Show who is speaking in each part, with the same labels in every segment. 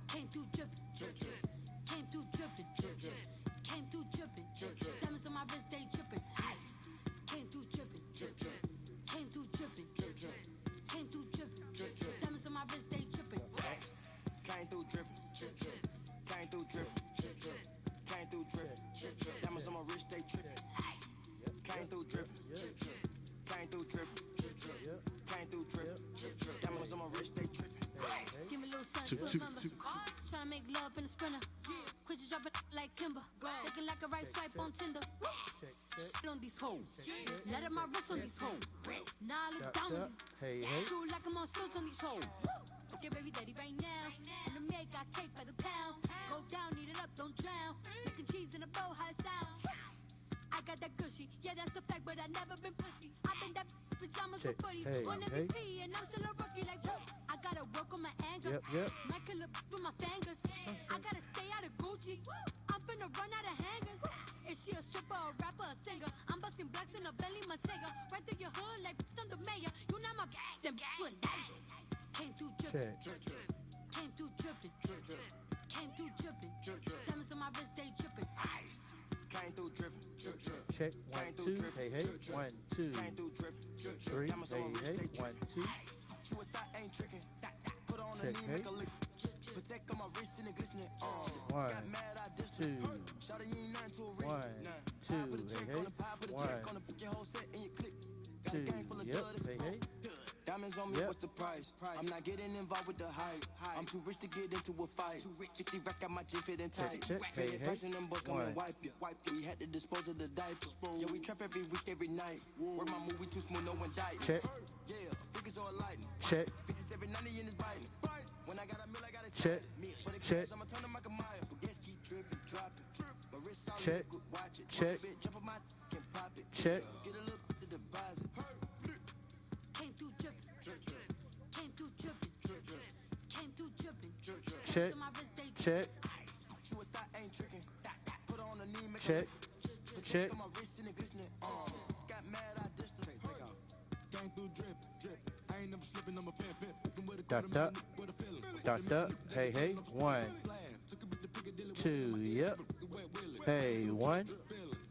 Speaker 1: Came through drippin', came through drippin', came through drippin', diamonds on my wrist, they drippin', ice. Came through drippin', came through drippin', came through drippin', diamonds on my wrist, they drippin', ice.
Speaker 2: Came through drippin', came through drippin', came through drippin', diamonds on my wrist, they drippin', ice. Came through drippin', came through drippin', came through drippin', diamonds on my wrist, they drippin', ice.
Speaker 1: Give me a little something to remember. Tryna make love in the sprinter. Quit you dropping like Kimber. Looking like a right swipe on Tinder. Shit on these hoes. Let up my wrist on these hoes. Now I look down on these.
Speaker 3: Hey.
Speaker 1: Crew like I'm on stilts on these hoes. Get baby daddy right now. And the maid got cake by the pound. Go down, eat it up, don't drown. Making cheese in a bow, high sound. I got that gushy, yeah that's a fact, but I never been pussy. I been that pajamas with footies, on MVP, and I'm still a rookie like whoop. I gotta work on my anger, might kill a with my fingers. I gotta stay out of Gucci, I'm finna run out of hangers. Is she a stripper, a rapper, a singer? I'm busting blacks in a belly, Matega. Right through your hood like I'm the mayor. You not my them you and that. Came through drippin', came through drippin', came through drippin', diamonds on my wrist, they drippin', ice.
Speaker 2: Came through drippin',
Speaker 3: Check 1 2. Hey 1 2
Speaker 2: came through drippin',
Speaker 3: 3. Hey 1 2.
Speaker 2: she with that ain't trickin', put on a
Speaker 3: Check,
Speaker 2: knee,
Speaker 3: hey.
Speaker 2: make a lick, protect on my wrist and it glistening,
Speaker 3: 1
Speaker 2: got mad, I dissed
Speaker 3: 2.
Speaker 2: her. Shawty, you ain't nothing to a wrist,
Speaker 3: 1
Speaker 2: Pie put a
Speaker 3: 2.
Speaker 2: check
Speaker 3: Hey
Speaker 2: on the pie, put a check
Speaker 3: 1
Speaker 2: on the put your whole set in your click. Got a
Speaker 3: 2.
Speaker 2: gang full of
Speaker 3: Yep.
Speaker 2: duds.
Speaker 3: Hey.
Speaker 2: Diamonds on me,
Speaker 3: Yep.
Speaker 2: what's the price? I'm not getting involved with the hype. I'm too rich to get into a fight. 50 racks got my jean fitting tight.
Speaker 3: Check. Hey.
Speaker 2: Person them boy come and
Speaker 3: 1.
Speaker 2: wipe you. We had to dispose of the diaper. Yeah, we trap every week, every night. Where my movie too smooth, no indictment.
Speaker 3: Check.
Speaker 2: Yeah, figures all lightning.
Speaker 3: Check.
Speaker 2: 50s every 90 in his biting. When I got a meal, I got a
Speaker 3: Check.
Speaker 2: For the
Speaker 3: Check.
Speaker 2: cash, I'ma turn them like a mile. Gas keep dripping, dropping. My wrist solid,
Speaker 3: Check.
Speaker 2: good, watch it.
Speaker 3: Check.
Speaker 2: Bitch, jump on my can pop it.
Speaker 3: Check.
Speaker 2: Get a little bit of deposit.
Speaker 1: Came through drippin', came through drippin', came through drippin'.
Speaker 3: Check.
Speaker 1: On my wrist, they
Speaker 3: Check.
Speaker 2: She with that ain't trickin'. Put on a knee, make a
Speaker 3: Check.
Speaker 2: lick.
Speaker 3: Check.
Speaker 2: On my wrist and it glistening. Got mad, I dissed her. Take off. Gang through drip. I ain't never slipping, I'm a pimp. Looking with a
Speaker 3: Dot.
Speaker 2: with a feeling.
Speaker 3: Dot. Hey. 1 2. Yep. Hey 1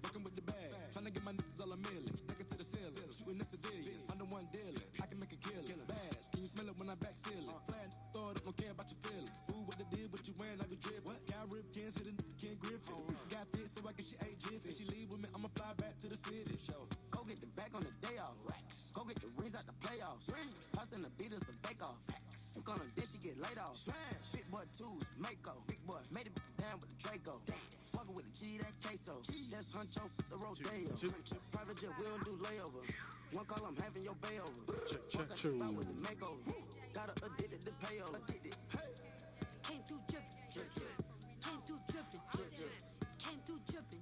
Speaker 2: Fucking with the bag. Tryna get my niggas all a million. Stack it to the ceiling. Shooting the civilians. I'm the one dealing. I can make a killing. Bass. Can you smell it when I back seal it? Flat, throw it up, don't care about your feelings. Ooh, what they did, what you wearing, I be drip. Got rip cans, hit a Ken Griffin. Got this, so I guess she ate jiffy. She leave with me, I'ma fly back to the city. Show. Go get the bag on the day off. Racks. Go get the rings out the playoffs. Tossing the beaters some bake off. Look on a dish, she get laid off. Big boy twos, Mako. Big boy made it down with the Draco. Walking with the G, that queso. That's Huncho, the Rodeo. Private jet, we don't do layover. One call, I'm having your bay over. Check. With the makeover. Got her addicted to payola.
Speaker 1: came through drippin', came through drippin', came through drippin'.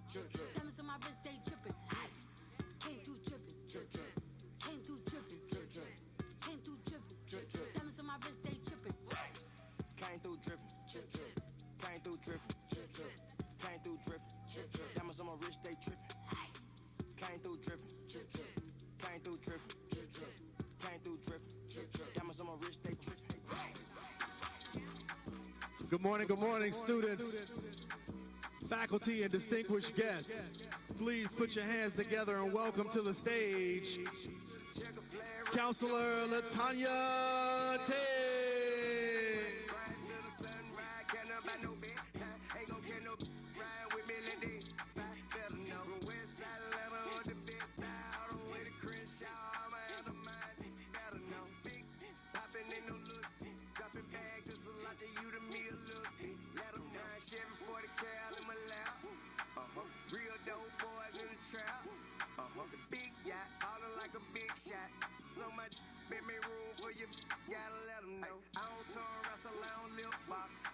Speaker 1: Diamonds on my wrist, they drippin', ice. Came through drippin', came through drippin', came through drippin'. Diamonds on my wrist, they drippin', ice.
Speaker 2: Came through drippin', came through drippin', came through drippin'. Diamonds on my wrist, they trippin'. Came through drippin', came through drippin', came through drippin'. Diamonds on my wrist, they trippin'.
Speaker 4: Good morning, students, faculty, and distinguished guests. Please put your hands together and welcome to the stage, Counselor Latanya Tate.
Speaker 2: Real dope boys in the trap. The big yacht, all like a big shot. So much make me room for you. Gotta let them know. I don't turn wrestle, I don't lip box.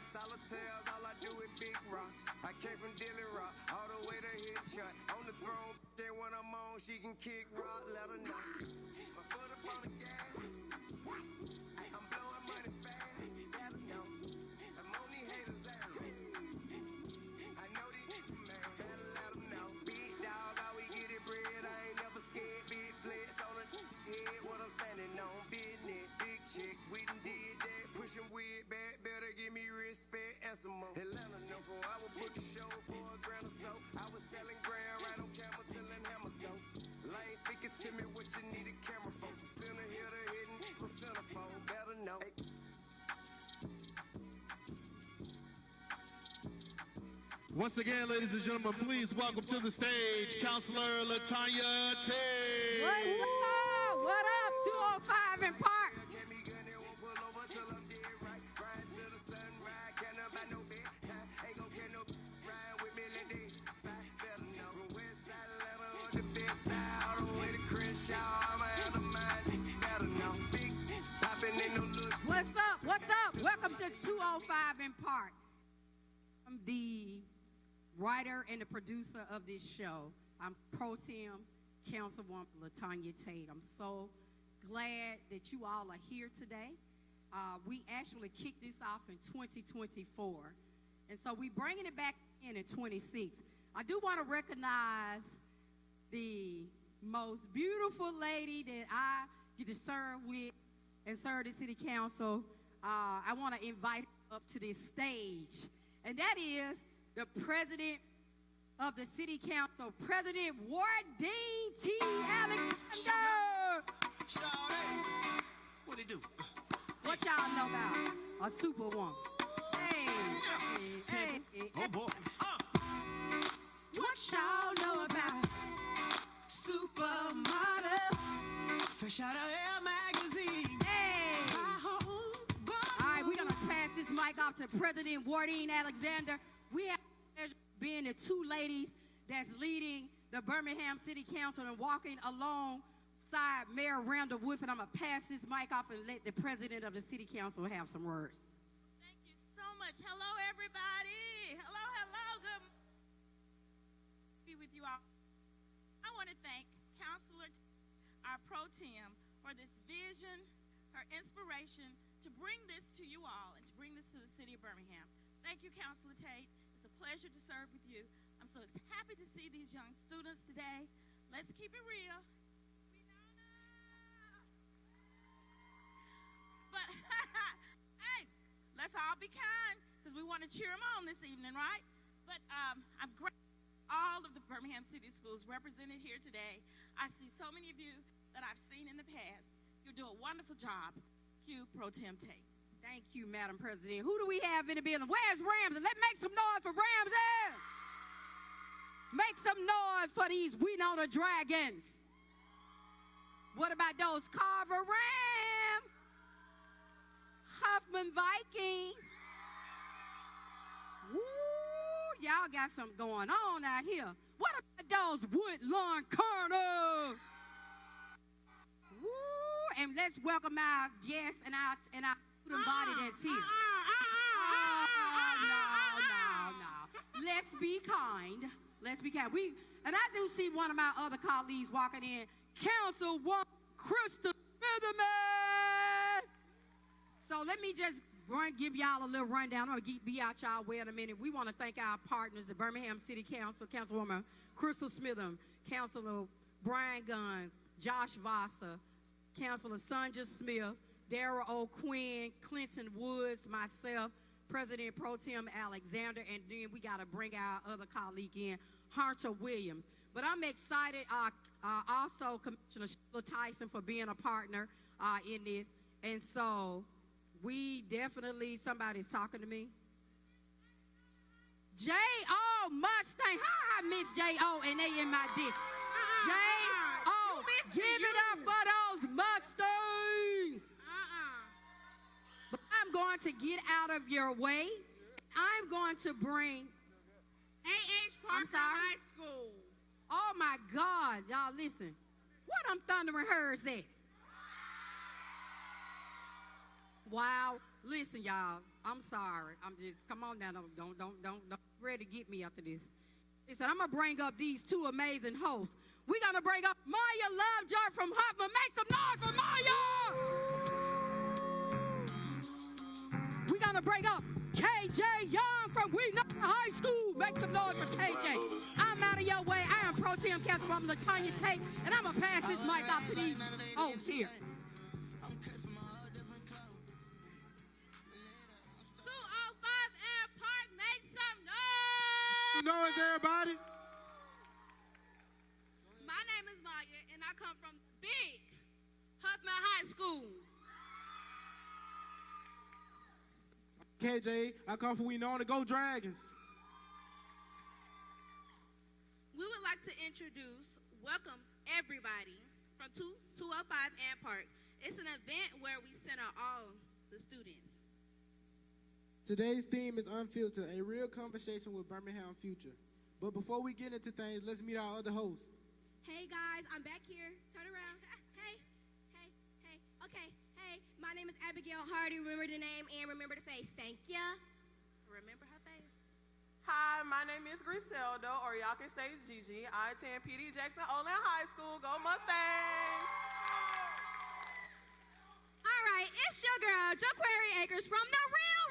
Speaker 2: Solitaires, all I do is big rocks. I came from Dilly Rock, all the way to hit shot. On the throne, then when I'm on
Speaker 5: she can kick rock, let her know. My foot up on the gas. I'm blowing money fast, let her know. I'm on these haters' ass. I know these man, better let them know. Big dog, how we get it bread. I ain't never scared. Big flex on the head, what I'm standing on. Business, big chick, we done did that. Pushing weird back, better give me respect and some more. Atlanta know for I would book a show for a grand or so. I was selling grand right on camera till them hammers go. Lane speaking to me what you need a camera for. From center here to hidden, from centerfold, better know.
Speaker 4: Once again, ladies and gentlemen, please welcome to the stage Counselor Latanya Tate.
Speaker 6: What up? 205 in Park.
Speaker 5: Get me gun, they won't pull over till I'm dead right. Ride till the sunrise, can't nobody no bedtime. Ain't gon' get no ride with me, let they fight, better know. From West Side Atlanta or the best style, all the way to Crenshaw, I'm out of mind, better know. Big poppin' in no look.
Speaker 6: What's up? What's up? Welcome to 205 in Park. I'm the writer and the producer of this show. I'm Pro Tem Councilwoman Latanya Tate. I'm so glad that you all are here today. We actually kicked this off in 2024, and so we bringing it back in 26. I do want to recognize the most beautiful lady that I get to serve with and serve the city council. I want to invite her up to this stage, and that is the president of the city council, President Wardeen T. Alexander.
Speaker 5: What it do?
Speaker 6: What y'all know about a superwoman? Hey, hey, hey.
Speaker 5: Oh boy.
Speaker 6: What y'all know about
Speaker 5: Supermodel. Fresh out of Elle magazine.
Speaker 6: Hey. All right, we're going to pass this mic off to President Wardeen Alexander. We have the pleasure of being the two ladies that's leading the Birmingham City Council and walking alongside Mayor Randall Wood. And I'm going to pass this mic off and let the president of the City Council have some words.
Speaker 7: Thank you so much. Hello, everybody. Hello, hello. Good be with you all. I want to thank Counselor, our pro tem, for this vision, her inspiration to bring this to you all and to bring this to the city of Birmingham. Thank you, Counselor Tate. It's a pleasure to serve with you. I'm so happy to see these young students today. Let's keep it real. But, hey, let's all be kind because we want to cheer them on this evening, right? But I'm grateful for all of the Birmingham City Schools represented here today. I see so many of you that I've seen in the past. You do a wonderful job. Thank you, Pro Tem Tate.
Speaker 6: Thank you, Madam President. Who do we have in the building? Where's Ramsey? Let's make some noise for Ramsey. Make some noise for these Winona Dragons. What about those Carver Rams? Huffman Vikings. Woo, y'all got something going on out here. What about those Woodlawn Colonels? Woo, and let's welcome our guests and our student body that's here. No. Let's be kind. Let's be kind. And I do see one of my other colleagues walking in, Councilwoman Crystal Smitherman. So let me just give y'all a little rundown. I'm going to be out y'all way in a minute. We want to thank our partners, the Birmingham City Council, Councilwoman Crystal Smitherman, Councilor Brian Gunn, Josh Vosser, Councilor Sonja Smith, Darrell O'Quinn, Clinton Woods, myself, President Pro Tem Alexander, and then we got to bring our other colleague in, Hunter Williams. But I'm excited also Commissioner Sheila Tyson for being a partner in this. And so we definitely, somebody's talking to me. J.O. Mustang. How I miss J.O. and they in my dick. J.O. Give it up for those Mustangs. But I'm going to get out of your way. I'm going to bring
Speaker 8: A.H. Parker High School.
Speaker 6: Oh my God, y'all listen. What I'm thundering hers at? Wow, listen, y'all. I'm sorry. I'm just come on now. Don't ready to get me after this. Listen, I'm going to bring up these two amazing hosts. We're going to bring up Maya Lovejoy from Huffman. Make some noise for Maya! We're going to bring up KJ Young from We Know High School. Make some noise for KJ. I'm out of your way. I am Pro Tem Councilwoman LaTanya Tate, and I'm going to pass this mic off to these hosts here.
Speaker 8: 205 Air Park, make some noise.
Speaker 4: Noise, everybody.
Speaker 8: My name is Maya, and I come from big Huffman High School.
Speaker 9: KJ, I come from We Know to Go Dragons.
Speaker 8: We would like to welcome everybody from 205 Ant Park. It's an event where we center all the students.
Speaker 9: Today's theme is Unfiltered, a real conversation with Birmingham future. But before we get into things, let's meet our other hosts.
Speaker 10: Hey guys, I'm back here. Turn around. Hey. Okay, hey, my name is Abigail Hardy. Remember the name and remember the face. Thank ya.
Speaker 8: Remember her face.
Speaker 11: Hi, my name is Griselda, or y'all can say it's Gigi. I attend P.D. Jackson Olean High School. Go Mustangs!
Speaker 10: All right, it's your girl, Jaquari Akers from the real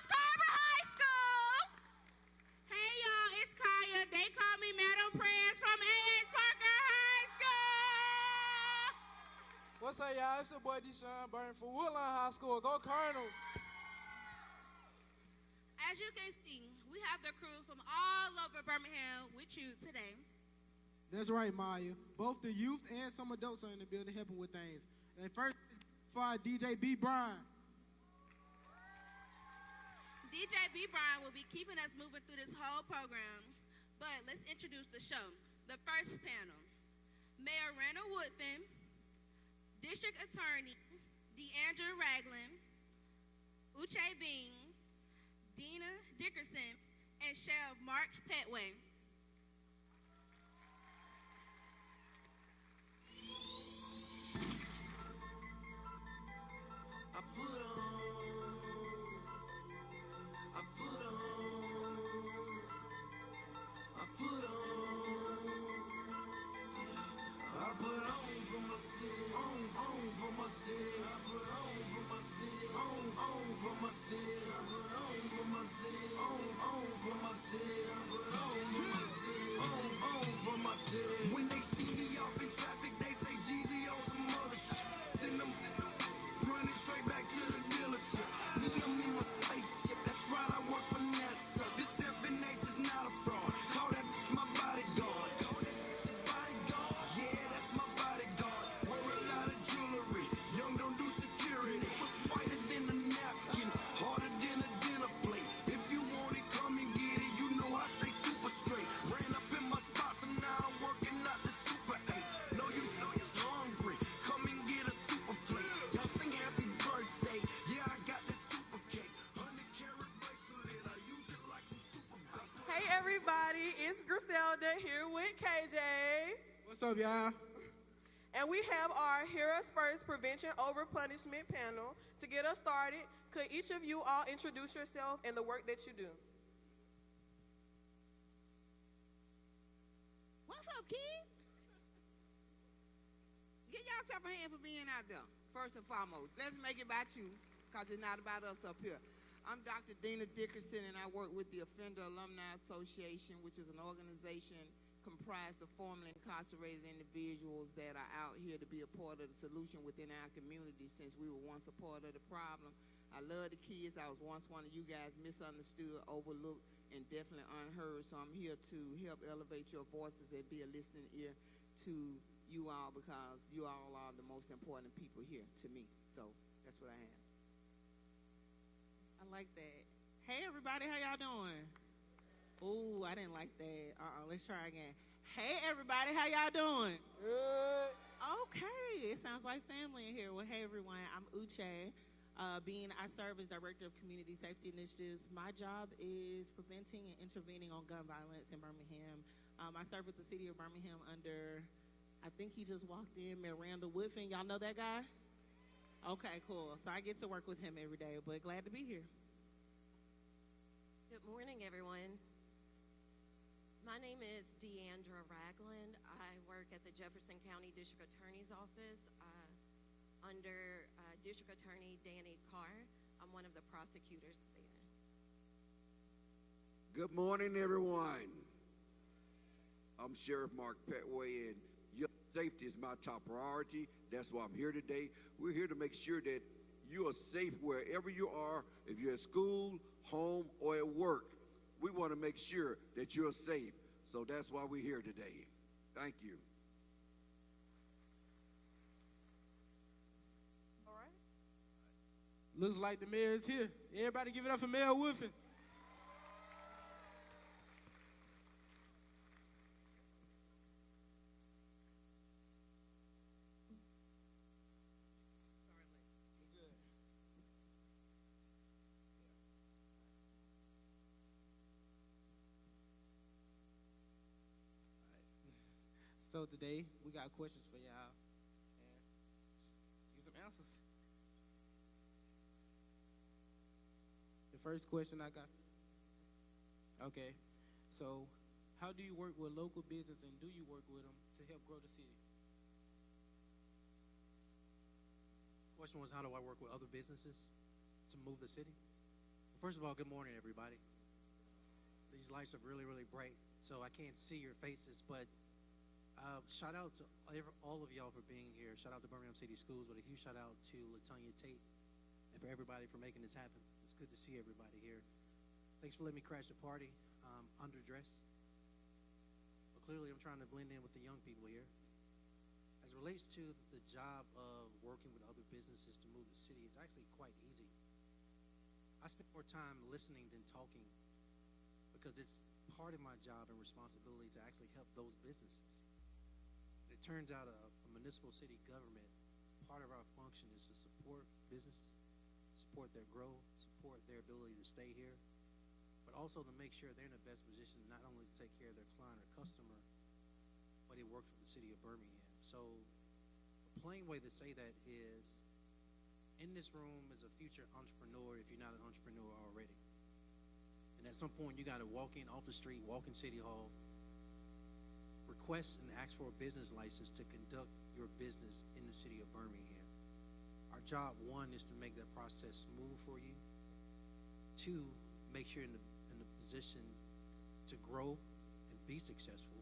Speaker 10: Scarborough High School.
Speaker 8: Hey y'all, it's Kaya. They call me Madam Prance from A.H. Parker High School.
Speaker 12: What's up, y'all? It's your boy Deshaun Burton from Woodlawn High School. Go Colonels!
Speaker 8: As you can see, we have the crew from all over Birmingham with you today.
Speaker 9: That's right, Maya. Both the youth and some adults are in the building helping with things. And first, for our DJ B. Brian.
Speaker 8: DJ B. Brian will be keeping us moving through this whole program. But let's introduce the show. The first panel, Mayor Randall Woodfin, District Attorney DeAndre Ragland, Uche Bing, Dina Dickerson, and Sheriff Mark Petway.
Speaker 5: When they see me off in traffic, they say Jeezy on some other shit. Send them running straight back to the dealership. Me, I'm in my spaceship, that's right, I work for NASA. This 7H is not a fraud. Call that bitch my bodyguard. Call that bitch your bodyguard. Yeah, that's my bodyguard. Wear a lot of jewelry. Young don't do security. What's whiter than a napkin? Harder than a dinner plate. If you want it, come and get it. You know I stay super straight. Ran up in my spots and now I'm working out the Super 8. Know you're hungry. Come and get a super plate. Y'all sing happy birthday. Yeah, I got this super cake. 100-carat bracelet. I use it like some super bait.
Speaker 11: Hey everybody, it's Griselda here with KJ.
Speaker 9: What's up, y'all?
Speaker 11: And we have our Hear Us First Prevention Over Punishment panel. To get us started, could each of you all introduce yourself and the work that you do?
Speaker 8: What's up, kids? Give yourself a hand for being out there, first and foremost. Let's make it about you, because it's not about us up here. I'm Dr. Dina Dickerson, and I work with the Offender Alumni Association, which is an organization comprised of formerly incarcerated individuals that are out here to be a part of the solution within our community since we were once a part of the problem. I love the kids. I was once one of you guys misunderstood, overlooked, and definitely unheard. So I'm here to help elevate your voices and be a listening ear to you all, because you all are the most important people here to me. So that's what I have. I like that. Hey everybody, how y'all doing? Ooh, I didn't like that. Let's try again. Hey everybody, how y'all doing?
Speaker 12: Good.
Speaker 8: Okay, it sounds like family in here. Well, hey everyone, I'm Uche. I serve as Director of Community Safety Initiatives. My job is preventing and intervening on gun violence in Birmingham. I serve with the city of Birmingham under, I think he just walked in, Mayor Randall Woodfin. Y'all know that guy? Okay, cool. So I get to work with him every day, but glad to be here.
Speaker 13: Good morning, everyone. My name is Deandra Ragland. I work at the Jefferson County District Attorney's Office under District Attorney Danny Carr. I'm one of the prosecutors there.
Speaker 14: Good morning, everyone. I'm Sheriff Mark Petway, and your safety is my top priority. That's why I'm here today. We're here to make sure that you are safe wherever you are, if you're at school, home, or at work. We want to make sure that you're safe. So that's why we're here today. Thank you.
Speaker 11: All right.
Speaker 9: Looks like the mayor is here. Everybody give it up for Mayor Wolfen. So today we got questions for y'all, and just get some answers. The first question I got. Okay, so how do you work with local business, and do you work with them to help grow the city?
Speaker 15: Question was, how do I work with other businesses to move the city? First of all, good morning, everybody. These lights are really, really bright, so I can't see your faces, but shout out to all of y'all for being here. Shout out to Birmingham City Schools, but a huge shout out to LaTonya Tate and for everybody for making this happen. It's good to see everybody here. Thanks for letting me crash the party. Underdressed, but clearly I'm trying to blend in with the young people here. As it relates to the job of working with other businesses to move the city, it's actually quite easy. I spend more time listening than talking because it's part of my job and responsibility to actually help those businesses. It turns out a municipal city government, part of our function is to support business, support their growth, support their ability to stay here, but also to make sure they're in the best position not only to take care of their client or customer, but it works for the city of Birmingham. So a plain way to say that is, in this room is a future entrepreneur if you're not an entrepreneur already. And at some point you gotta walk in off the street, walk in City Hall, request and ask for a business license to conduct your business in the city of Birmingham. Our job, one, is to make that process smooth for you. Two, make sure you're in the position to grow and be successful.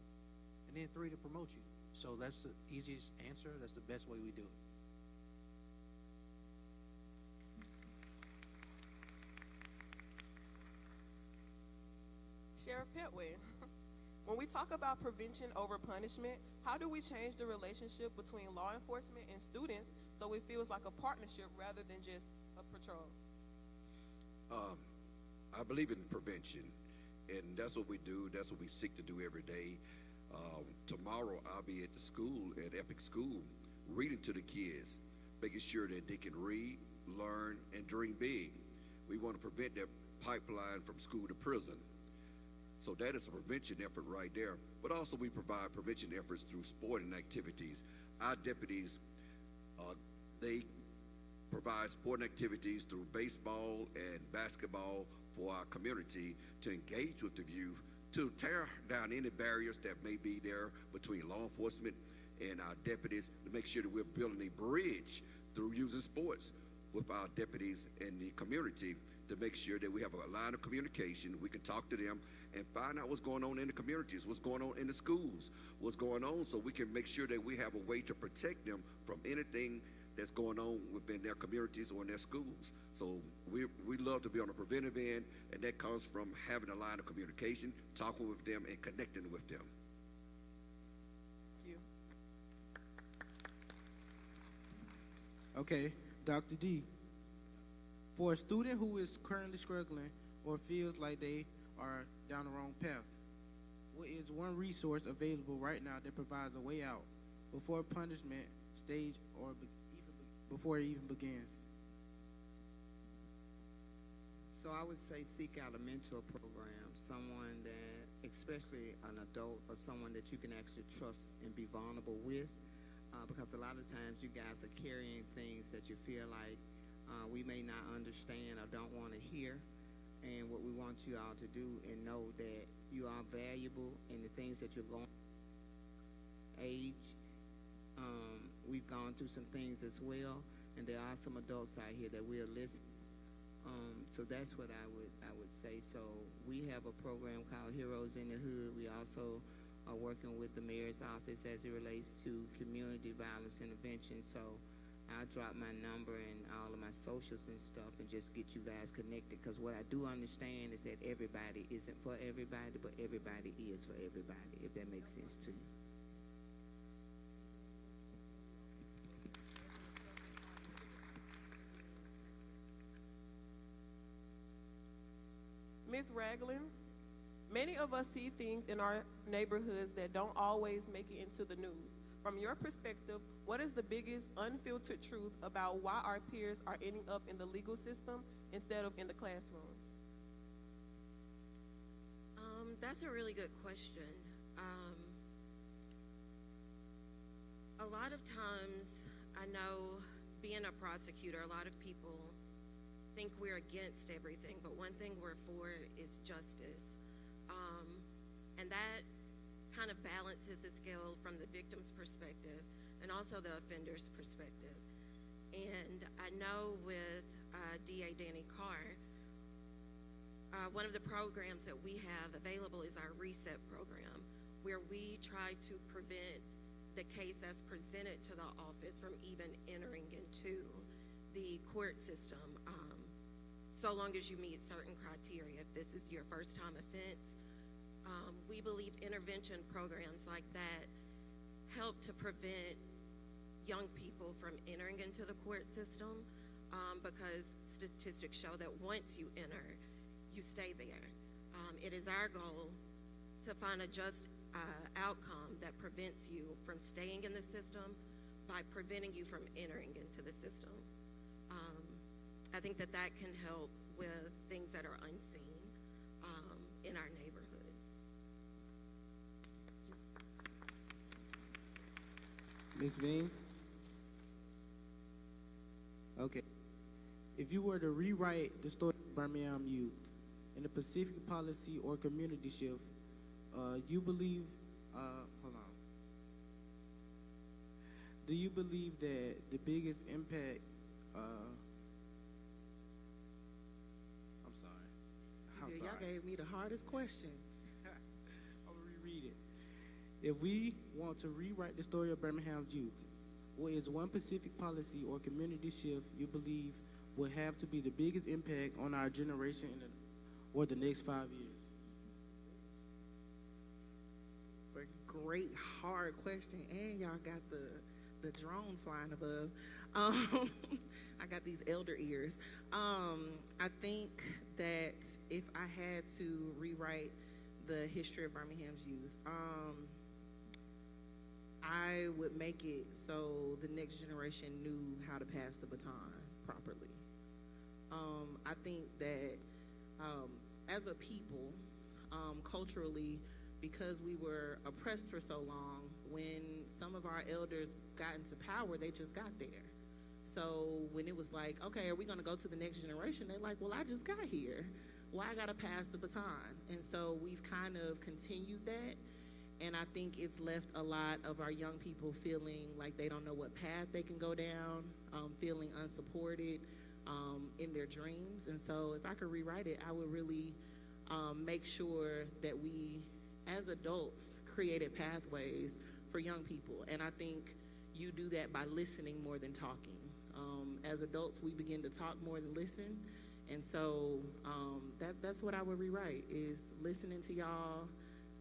Speaker 15: And then three, to promote you. So that's the easiest answer. That's the best way we do it.
Speaker 11: Sheriff Petway, when we talk about prevention over punishment, how do we change the relationship between law enforcement and students so it feels like a partnership rather than just a patrol?
Speaker 14: I believe in prevention, and that's what we do. That's what we seek to do every day. Tomorrow I'll be at the school, at Epic School, reading to the kids, making sure that they can read, learn, and dream big. We want to prevent that pipeline from school to prison. So that is a prevention effort right there. But also we provide prevention efforts through sporting activities. Our deputies, they provide sporting activities through baseball and basketball for our community to engage with the youth, to tear down any barriers that may be there between law enforcement and our deputies, to make sure that we're building a bridge through using sports with our deputies in the community to make sure that we have a line of communication. We can talk to them and find out what's going on in the communities, what's going on in the schools, what's going on, so we can make sure that we have a way to protect them from anything that's going on within their communities or in their schools. So we love to be on the preventive end, and that comes from having a line of communication, talking with them, and connecting with them.
Speaker 11: Thank you.
Speaker 9: Okay, Dr. D. For a student who is currently struggling or feels like they are down the wrong path, what is one resource available right now that provides a way out before punishment stage or before it even begins?
Speaker 8: So I would say seek out a mentor program, someone that, especially an adult or someone that you can actually trust and be vulnerable with, because a lot of times you guys are carrying things that you feel like we may not understand or don't want to hear. And what we want you all to do and know that You are valuable in the things that you're going. Age. We've gone through some things as well, and there are some adults out here that will listen. So that's what I would say. So we have a program called Heroes in the Hood. We also are working with the mayor's office as it relates to community violence intervention. So I'll drop my number and all of my socials and stuff and just get you guys connected, because what I do understand is that everybody isn't for everybody, but everybody is for everybody, if that makes sense to you.
Speaker 11: Ms. Ragland, many of us see things in our neighborhoods that don't always make it into the news. From your perspective, what is the biggest unfiltered truth about why our peers are ending up in the legal system instead of in the classrooms?
Speaker 13: That's a really good question. A lot of times, I know being a prosecutor, a lot of people think we're against everything, but one thing we're for is justice. And that kind of balances the scale from the victim's perspective and also the offender's perspective. And I know with DA Danny Carr, one of the programs that we have available is our RESET program, where we try to prevent the case as presented to the office from even entering into the court system, so long as you meet certain criteria. If this is your first time offense, we believe intervention programs like that help to prevent young people from entering into the court system, because statistics show that once you enter, you stay there. It is our goal to find a just outcome that prevents you from staying in the system by preventing you from entering into the system. I think that that can help with things that are unseen in our neighborhoods.
Speaker 9: Ms. Bean? Okay. If you were to rewrite the story of Birmingham youth in a Pacific policy or community shift, you believe, hold on. Do you believe that the biggest impact, I'm sorry.
Speaker 16: Y'all gave me the hardest question.
Speaker 9: I'm gonna reread it. If we want to rewrite the story of Birmingham's youth, what is one specific policy or community shift you believe will have to be the biggest impact on our generation or the next 5 years?
Speaker 16: It's a great, hard question, and y'all got the drone flying above. I got these elder ears. I think that if I had to rewrite the history of Birmingham's youth, I would make it so the next generation knew how to pass the baton properly. I think that as a people, culturally, because we were oppressed for so long, when some of our elders got into power, they just got there. So when it was like, okay, are we gonna go to the next generation? They're like, well, I just got here. Why I gotta pass the baton? And so we've kind of continued that. And I think it's left a lot of our young people feeling like they don't know what path they can go down, feeling unsupported in their dreams. And so if I could rewrite it, I would really make sure that we, as adults, created pathways for young people. And I think you do that by listening more than talking. As adults, we begin to talk more than listen. And so that's what I would rewrite, is listening to y'all,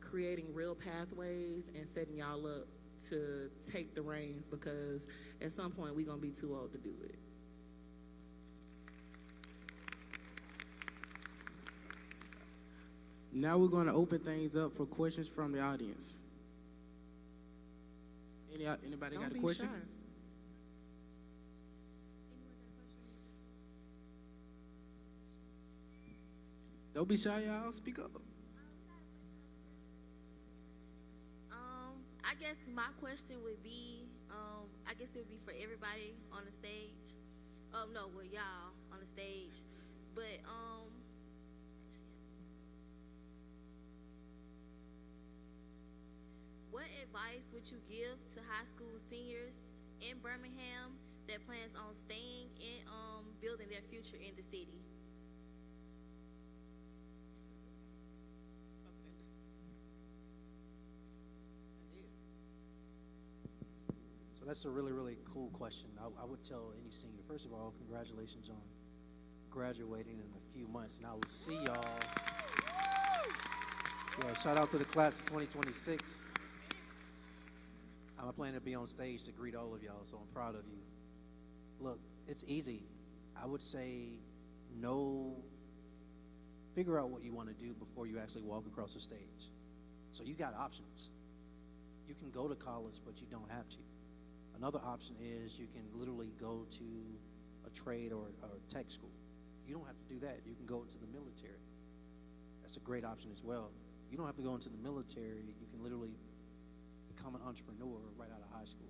Speaker 16: creating real pathways, and setting y'all up to take the reins, because at some point we're gonna be too old to do it.
Speaker 9: Now we're going to open things up for questions from the audience. Anybody got a question?
Speaker 16: Shy.
Speaker 9: Don't be shy, y'all. Speak up.
Speaker 17: I guess my question would be, I guess it would be for everybody on the stage. No, well, y'all on the stage. But advice would you give to high school seniors in Birmingham that plans on staying in building their future in the city?
Speaker 15: So that's a really, really cool question. I would tell any senior, first of all, congratulations on graduating in a few months. And I will see y'all. Yeah, shout out to the class of 2026. I'm planning to be on stage to greet all of y'all, so I'm proud of you. Look, it's easy. I would say figure out what you want to do before you actually walk across the stage. So you got options. You can go to college, but you don't have to. Another option is you can literally go to a trade or tech school. You don't have to do that. You can go into the military. That's a great option as well. You don't have to go into the military. You can literally become an entrepreneur right out of high school.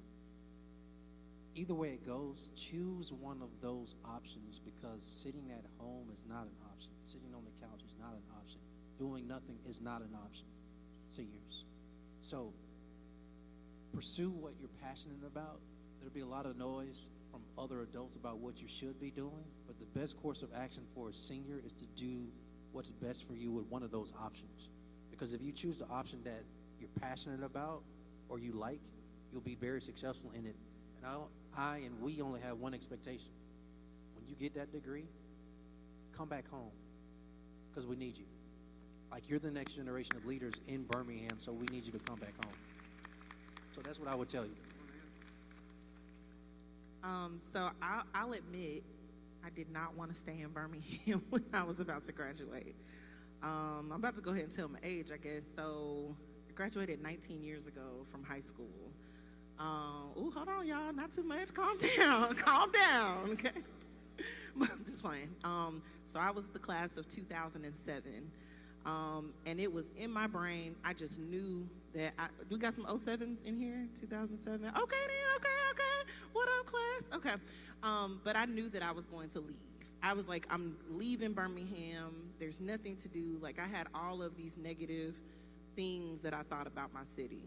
Speaker 15: Either way it goes, choose one of those options, because sitting at home is not an option. Sitting on the couch is not an option. Doing nothing is not an option, seniors. So pursue what you're passionate about. There'll be a lot of noise from other adults about what you should be doing, but the best course of action for a senior is to do what's best for you with one of those options. Because if you choose the option that you're passionate about or you like, you'll be very successful in it. And we only have one expectation. When you get that degree, come back home, because we need you. Like, you're the next generation of leaders in Birmingham, so we need you to come back home. So that's what I would tell you.
Speaker 16: So I'll admit, I did not want to stay in Birmingham when I was about to graduate. I'm about to go ahead and tell my age, I guess. So I graduated 19 years ago from high school. Hold on, y'all. Not too much. Calm down. Calm down. Okay. I'm just playing. So I was the class of 2007. And it was in my brain. I just knew that we got some 07s in here, 2007. Okay, then. Okay. What up, class? Okay. But I knew that I was going to leave. I was like, I'm leaving Birmingham. There's nothing to do. Like, I had all of these negative things that I thought about my city.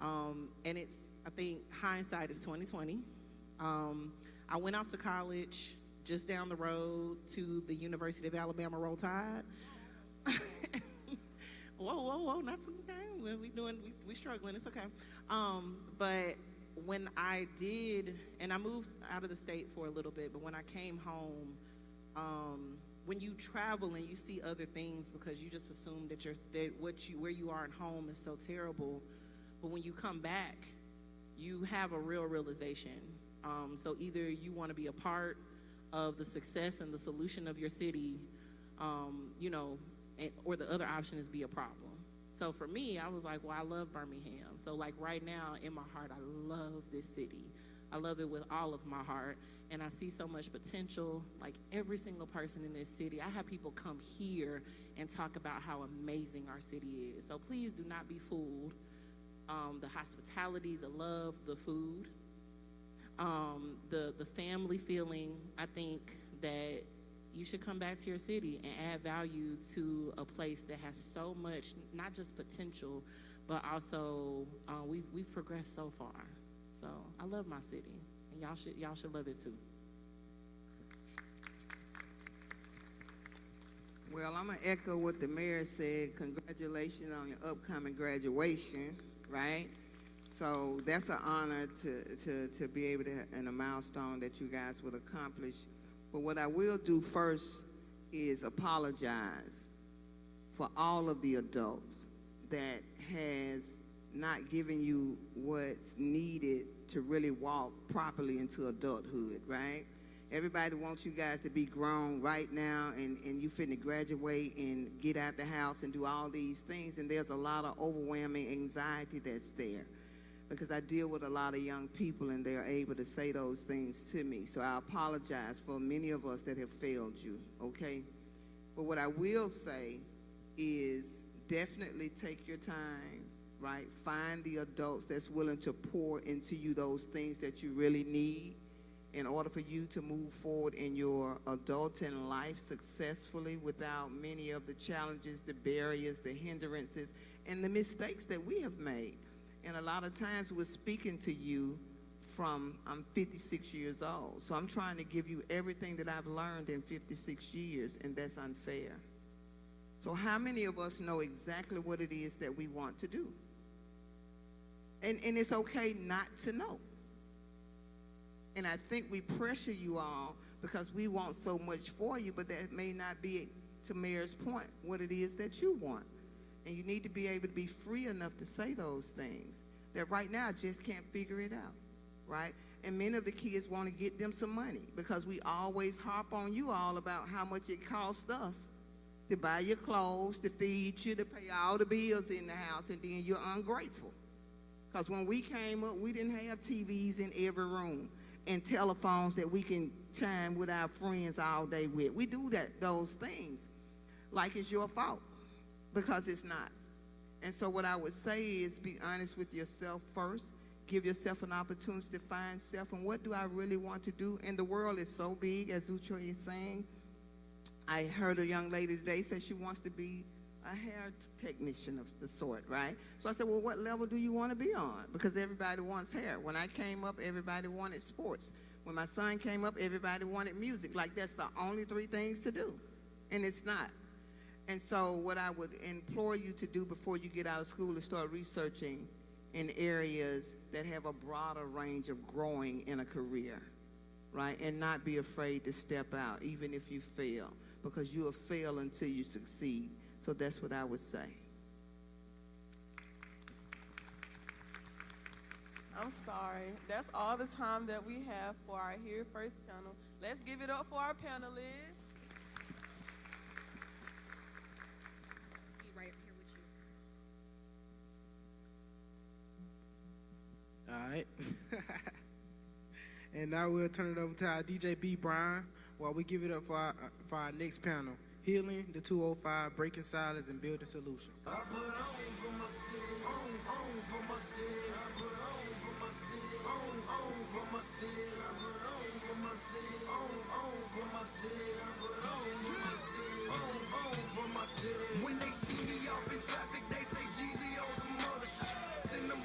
Speaker 16: And I think hindsight is 2020. I went off to college just down the road to the University of Alabama, Roll Tide. Whoa, not too okay. We struggling, it's okay. But when I did, and I moved out of the state for a little bit, but when I came home, when you travel and you see other things, because you just assume that where you are at home is so terrible, but when you come back, you have a real realization. So either you want to be a part of the success and the solution of your city, or the other option is be a problem. So for me, I was like, well, I love Birmingham. So like right now in my heart, I love this city. I love it with all of my heart. And I see so much potential, like every single person in this city. I have people come here and talk about how amazing our city is. So please do not be fooled. The hospitality, the love, the food, the family feeling, I think that you should come back to your city and add value to a place that has so much, not just potential, but also we've progressed so far. So I love my city, and y'all should love it too.
Speaker 8: Well, I'm going to echo what the mayor said. Congratulations on your upcoming graduation, right? So that's an honor to be able to, and a milestone that you guys would accomplish. But what I will do first is apologize for all of the adults that has not given you what's needed to really walk properly into adulthood, right? Everybody wants you guys to be grown right now, and you finna graduate and get out the house and do all these things, and there's a lot of overwhelming anxiety that's there. Because I deal with a lot of young people, and they're able to say those things to me. So I apologize for many of us that have failed you, okay? But what I will say is definitely take your time, right? Find the adults that's willing to pour into you those things that you really need in order for you to move forward in your adulting life successfully without many of the challenges, the barriers, the hindrances, and the mistakes that we have made. And a lot of times we're speaking to you from, I'm 56 years old. So I'm trying to give you everything that I've learned in 56 years, and that's unfair. So how many of us know exactly what it is that we want to do? And it's okay not to know. And I think we pressure you all because we want so much for you, but that may not be, to Mayor's point, what it is that you want. And you need to be able to be free enough to say those things that right now just can't figure it out, right? And many of the kids want to get them some money because we always harp on you all about how much it costs us to buy your clothes, to feed you, to pay all the bills in the house, and then you're ungrateful. Because when we came up, we didn't have TVs in every room and telephones that we can chime with our friends all day with. We do those things like it's your fault, because it's not. And so what I would say is be honest with yourself first. Give yourself an opportunity to find self, and what do I really want to do? And the world is so big, as Uche is saying. I heard a young lady today say she wants to be a hair technician of the sort, right? So I said, well, what level do you want to be on? Because everybody wants hair. When I came up, everybody wanted sports. When my son came up, everybody wanted music. Like that's the only three things to do, and it's not. And so what I would implore you to do before you get out of school is start researching in areas that have a broader range of growing in a career, right? And not be afraid to step out, even if you fail, because you will fail until you succeed. So that's what I would say.
Speaker 11: I'm sorry. That's all the time that we have for our Here First panel. Let's give it up for our panelists.
Speaker 10: Be right here with you.
Speaker 9: All right. And now we'll turn it over to our DJ B. Brian while we give it up for our next panel. Healing the 205, breaking silence and building solutions.
Speaker 5: I put on for my city, on for my city. I put on for my city, on for my city. I put on for my city, on for my city. I put on for my city, on for my city. When they see me off in traffic, they say Jeezy on some other shit. Send them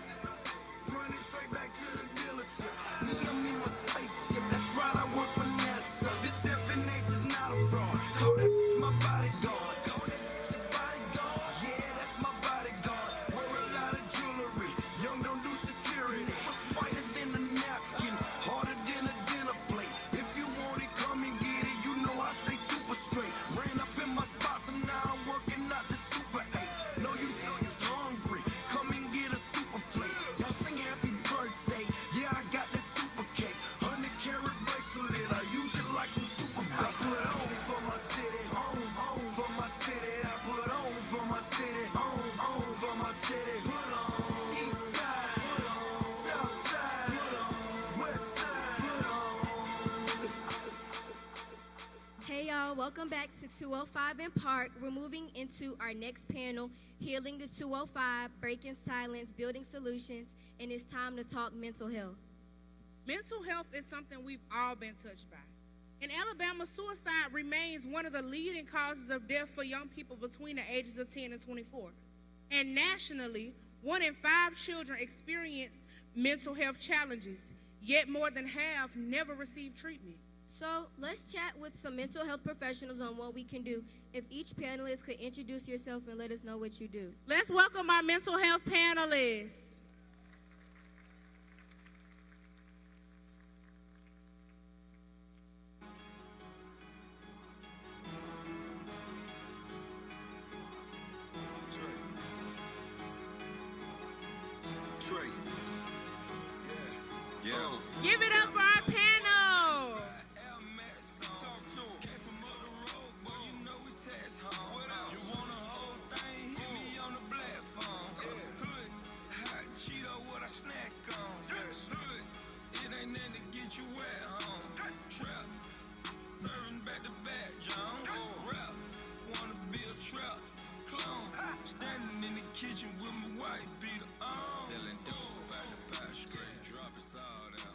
Speaker 5: running straight back to the dealership. Me, I'm in my spaceship. That's right, I work for NASA. This FNH is not a fraud. Call that my bodyguard. Call that your bodyguard. Yeah, that's my bodyguard. Wear a lot of jewelry. Young don't do security. What's whiter than a napkin? Harder than a dinner plate. If you want it, come and get it. You know I stay super straight. Ran up in my spots and now I'm working out the Super 8. Know you're hungry. Come and get a super plate. Y'all sing happy birthday. Yeah, I got that super cake. 100-carat bracelet. I use it like some super bait. I put on for my city. On for my city. I put on for my city. On for my city. Put on east side. Put on south side. Put on west side. Put on.
Speaker 10: Hey y'all, welcome back to 205 in Park. We're moving into our next panel, Healing the 205, Breaking Silence, Building Solutions, and it's time to talk mental health.
Speaker 18: Mental health is something we've all been touched by. In Alabama, suicide remains one of the leading causes of death for young people between the ages of 10 and 24. And nationally, 1 in 5 children experience mental health challenges, yet more than half never receive treatment.
Speaker 10: So let's chat with some mental health professionals on what we can do. If each panelist could introduce yourself and let us know what you do.
Speaker 18: Let's welcome our mental health panelists.
Speaker 5: Trey. Yeah.
Speaker 18: Give it up for our panel.
Speaker 5: Standing in the kitchen with my wife, beat her on. Telling dope about the pie straight, drop us all down.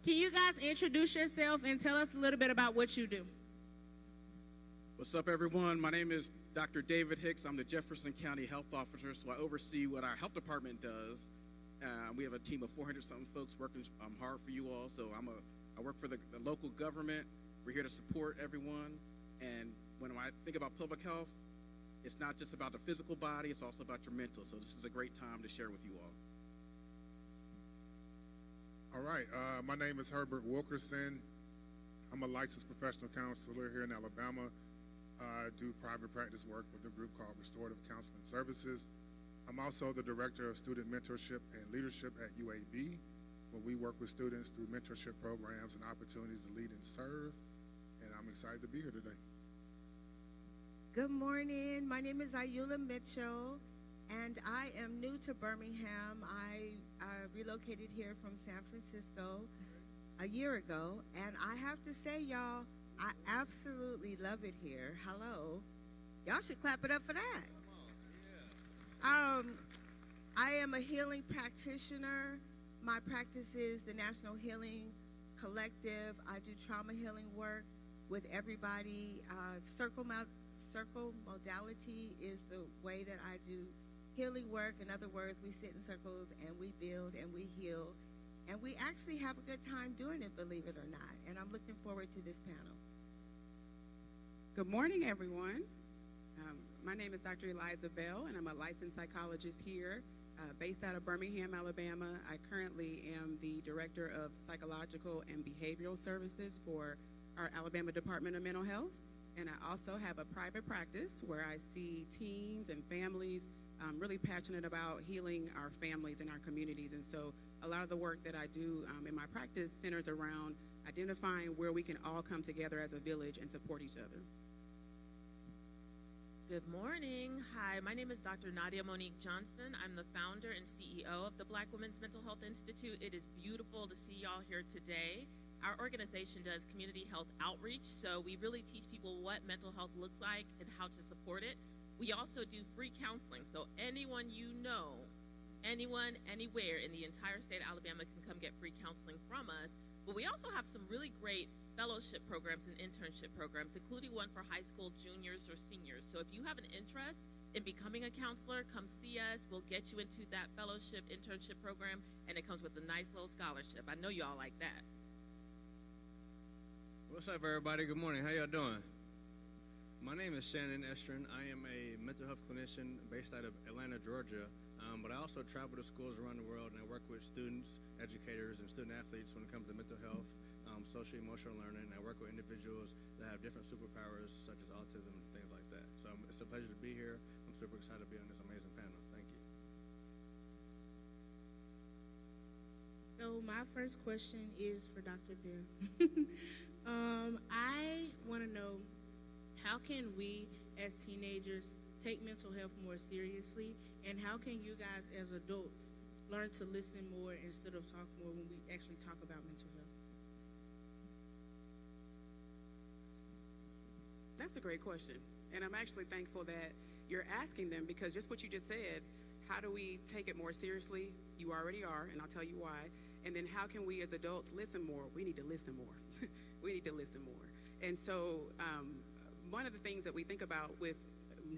Speaker 18: Can you guys introduce yourself and tell us a little bit about what you do?
Speaker 19: What's up, everyone? My name is Dr. David Hicks. I'm the Jefferson County Health Officer, so I oversee what our health department does. We have a team of 400-something folks working hard for you all. So I work for the local government. We're here to support everyone. And when I think about public health, it's not just about the physical body, it's also about your mental. So this is a great time to share with you all.
Speaker 20: All right, my name is Herbert Wilkerson. I'm a licensed professional counselor here in Alabama. I do private practice work with a group called Restorative Counseling Services. I'm also the Director of Student Mentorship and Leadership at UAB, where we work with students through mentorship programs and opportunities to lead and serve. And I'm excited to be here today.
Speaker 21: Good morning. My name is Ayula Mitchell, and I am new to Birmingham. I relocated here from San Francisco a year ago, and I have to say, y'all, I absolutely love it here. Hello. Y'all should clap it up for that. I am a healing practitioner. My practice is the National Healing Collective. I do trauma healing work with everybody. Circle modality is the way that I do healing work. In other words, we sit in circles and we build and we heal. And we actually have a good time doing it, believe it or not. And I'm looking forward to this panel.
Speaker 22: Good morning, everyone. My name is Dr. Eliza Bell, and I'm a licensed psychologist here, based out of Birmingham, Alabama. I currently am the Director of Psychological and Behavioral Services for our Alabama Department of Mental Health. And I also have a private practice where I see teens and families. I'm really passionate about healing our families and our communities. And so a lot of the work that I do in my practice centers around identifying where we can all come together as a village and support each other.
Speaker 23: Good morning. Hi, my name is Dr. Nadia Monique Johnson. I'm the founder and CEO of the Black Women's Mental Health Institute. It is beautiful to see y'all here today. Our organization does community health outreach, so we really teach people what mental health looks like and how to support it. We also do free counseling, so anyone you know, anyone, anywhere in the entire state of Alabama can come get free counseling from us. But we also have some really great fellowship programs and internship programs, including one for high school juniors or seniors. So if you have an interest in becoming a counselor, come see us. We'll get you into that fellowship internship program, and it comes with a nice little scholarship. I know y'all like that.
Speaker 24: What's up, everybody? Good morning. How y'all doing? My name is Shannon Estrin. I am a mental health clinician based out of Atlanta, Georgia. But I also travel to schools around the world, and I work with students, educators, and student athletes when it comes to mental health, social emotional learning. I work with individuals that have different superpowers, such as autism and things like that. So it's a pleasure to be here. I'm super excited to be on this amazing panel. Thank you.
Speaker 18: So my first question is for Dr. Bear. I want to know, how can we as teenagers take mental health more seriously, and how can you guys as adults learn to listen more instead of talk more when we actually talk about mental health?
Speaker 22: That's a great question, and I'm actually thankful that you're asking them, because just what you just said, how do we take it more seriously? You already are, and I'll tell you why. And then how can we as adults listen more? We need to listen more. We need to listen more. And so one of the things that we think about with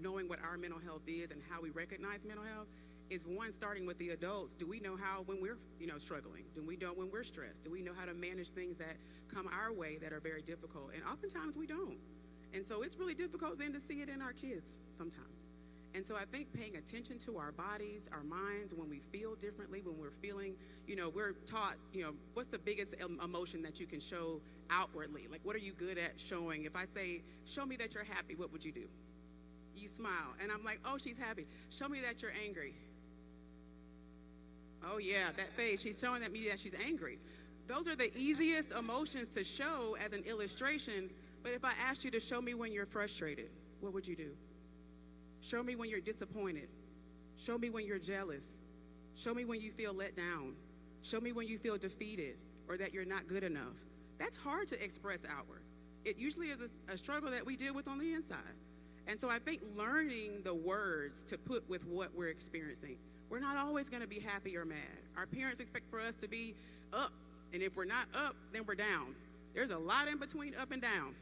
Speaker 22: knowing what our mental health is and how we recognize mental health is, one, starting with the adults. Do we know how when we're struggling? Do we know when we're stressed? Do we know how to manage things that come our way that are very difficult? And oftentimes we don't. And so it's really difficult then to see it in our kids sometimes. And so I think paying attention to our bodies, our minds, when we feel differently, when we're feeling, we're taught, what's the biggest emotion that you can show outwardly? Like, what are you good at showing? If I say, show me that you're happy, what would you do? You smile. And I'm like, oh, she's happy. Show me that you're angry. Oh, yeah, that face. She's showing me that she's angry. Those are the easiest emotions to show as an illustration. But if I asked you to show me when you're frustrated, what would you do? Show me when you're disappointed. Show me when you're jealous. Show me when you feel let down. Show me when you feel defeated or that you're not good enough. That's hard to express outward. It usually is a struggle that we deal with on the inside. And so I think learning the words to put with what we're experiencing. We're not always going to be happy or mad. Our parents expect for us to be up. And if we're not up, then we're down. There's a lot in between up and down,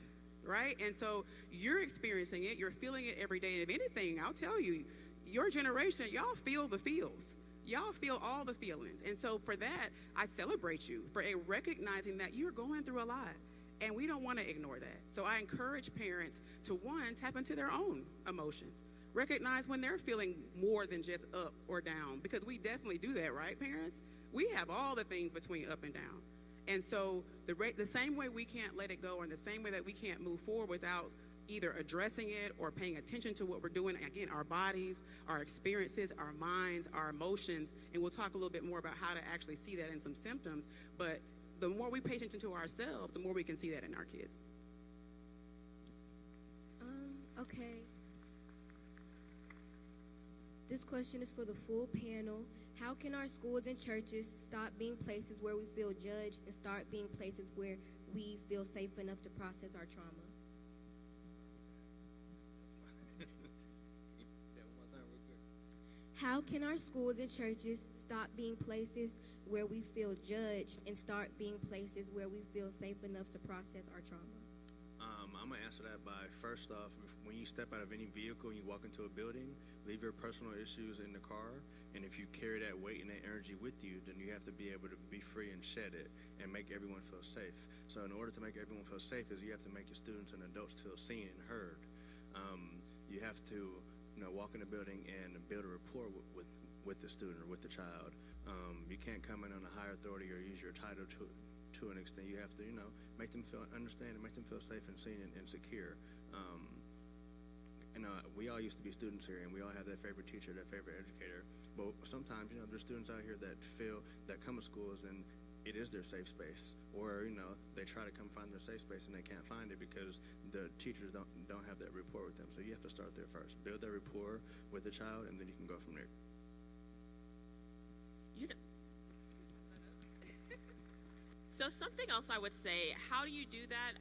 Speaker 22: right? And so you're experiencing it, you're feeling it every day. And if anything, I'll tell you, your generation, y'all feel the feels. Y'all feel all the feelings. And so for that, I celebrate you for recognizing that you're going through a lot. And we don't want to ignore that. So I encourage parents to, one, tap into their own emotions. Recognize when they're feeling more than just up or down, because we definitely do that, right, parents? We have all the things between up and down. And so the same way we can't let it go, and the same way that we can't move forward without either addressing it or paying attention to what we're doing, again, our bodies, our experiences, our minds, our emotions, and we'll talk a little bit more about how to actually see that in some symptoms, but the more we pay attention to ourselves, the more we can see that in our kids.
Speaker 10: Okay. This question is for the full panel. How can our schools and churches stop being places where we feel judged and start being places where we feel safe enough to process our trauma? How can our schools and churches stop being places where we feel judged and start being places where we feel safe enough to process our trauma?
Speaker 24: I'm going to answer that by, first off, when you step out of any vehicle and you walk into a building, leave your personal issues in the car, and if you carry that weight and that energy with you, then you have to be able to be free and shed it and make everyone feel safe. So in order to make everyone feel safe is you have to make your students and adults feel seen and heard. You have to walk in the building and build a rapport with the student or with the child. You can't come in on a higher authority or use your title to an extent. You have to, make them feel understand and make them feel safe and seen and secure. We all used to be students here, and we all have that favorite teacher, that favorite educator. But sometimes, there's students out here that come to schools and it is their safe space, or they try to come find their safe space and they can't find it because the teachers don't have that rapport with them. So you have to start there first, build that rapport with the child, and then you can go from there.
Speaker 23: So something else I would say, how do you do that?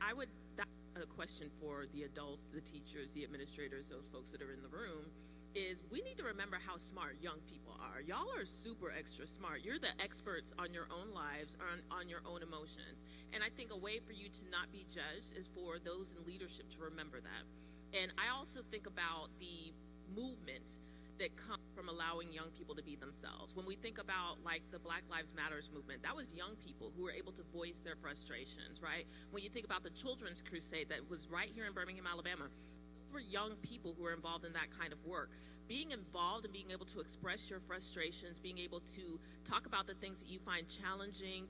Speaker 23: That's a question for the adults, the teachers, the administrators, those folks that are in the room, is we need to remember how smart young people are. Y'all are super extra smart. You're the experts on your own lives, on your own emotions. And I think a way for you to not be judged is for those in leadership to remember that. And I also think about the movement that comes from allowing young people to be themselves. When we think about like the Black Lives Matters movement, that was young people who were able to voice their frustrations, right? When you think about the Children's Crusade that was right here in Birmingham, Alabama, those were young people who were involved in that kind of work. Being involved and being able to express your frustrations, being able to talk about the things that you find challenging,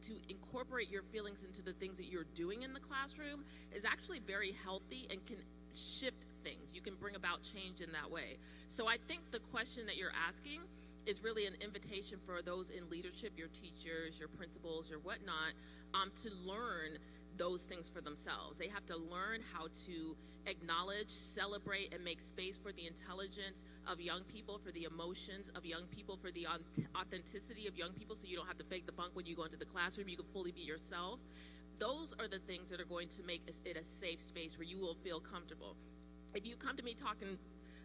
Speaker 23: to incorporate your feelings into the things that you're doing in the classroom is actually very healthy and can shift things. You can bring about change in that way. So I think the question that you're asking is really an invitation for those in leadership, your teachers, your principals, your whatnot, to learn those things for themselves. They have to learn how to acknowledge, celebrate, and make space for the intelligence of young people, for the emotions of young people, for the authenticity of young people, so you don't have to fake the funk when you go into the classroom. You can fully be yourself. Those are the things that are going to make it a safe space where you will feel comfortable. If you come to me talking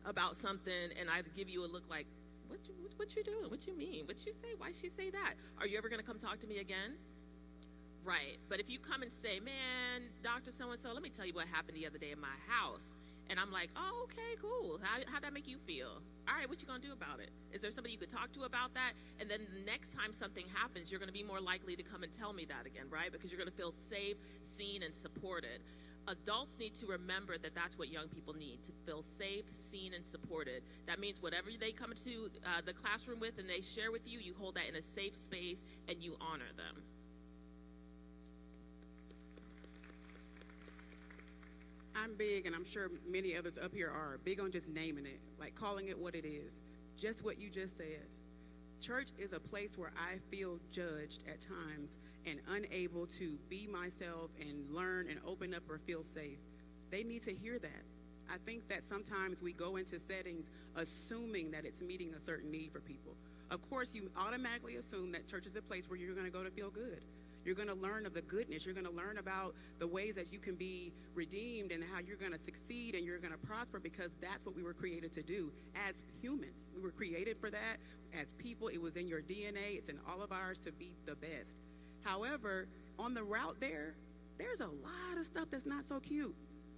Speaker 23: about something and I give you a look like, what you doing? What you mean? What you say? Why she say that? Are you ever going to come talk to me again? Right. But if you come and say, man, Dr. So-and-so, let me tell you what happened the other day in my house. And I'm like, oh, okay, cool. How'd that make you feel? All right, what you going to do about it? Is there somebody you could talk to about that? And then the next time something happens, you're going to be more likely to come and tell me that again, right? Because you're going to feel safe, seen, and supported. Adults need to remember that that's what young people need, to feel safe, seen, and supported. That means whatever they come into the classroom with and they share with you, you hold that in a safe space and you honor them.
Speaker 22: I'm big, and I'm sure many others up here are, big on just naming it, like calling it what it is. Just what you just said. Church is a place where I feel judged at times and unable to be myself and learn and open up or feel safe. They need to hear that. I think that sometimes we go into settings assuming that it's meeting a certain need for people. Of course, you automatically assume that church is a place where you're going to go to feel good. You're going to learn of the goodness. You're going to learn about the ways that you can be redeemed and how you're going to succeed and you're going to prosper, because that's what we were created to do as humans. We were created for that. As people, it was in your DNA. It's in all of ours to be the best. However, on the route there's a lot of stuff that's not so cute.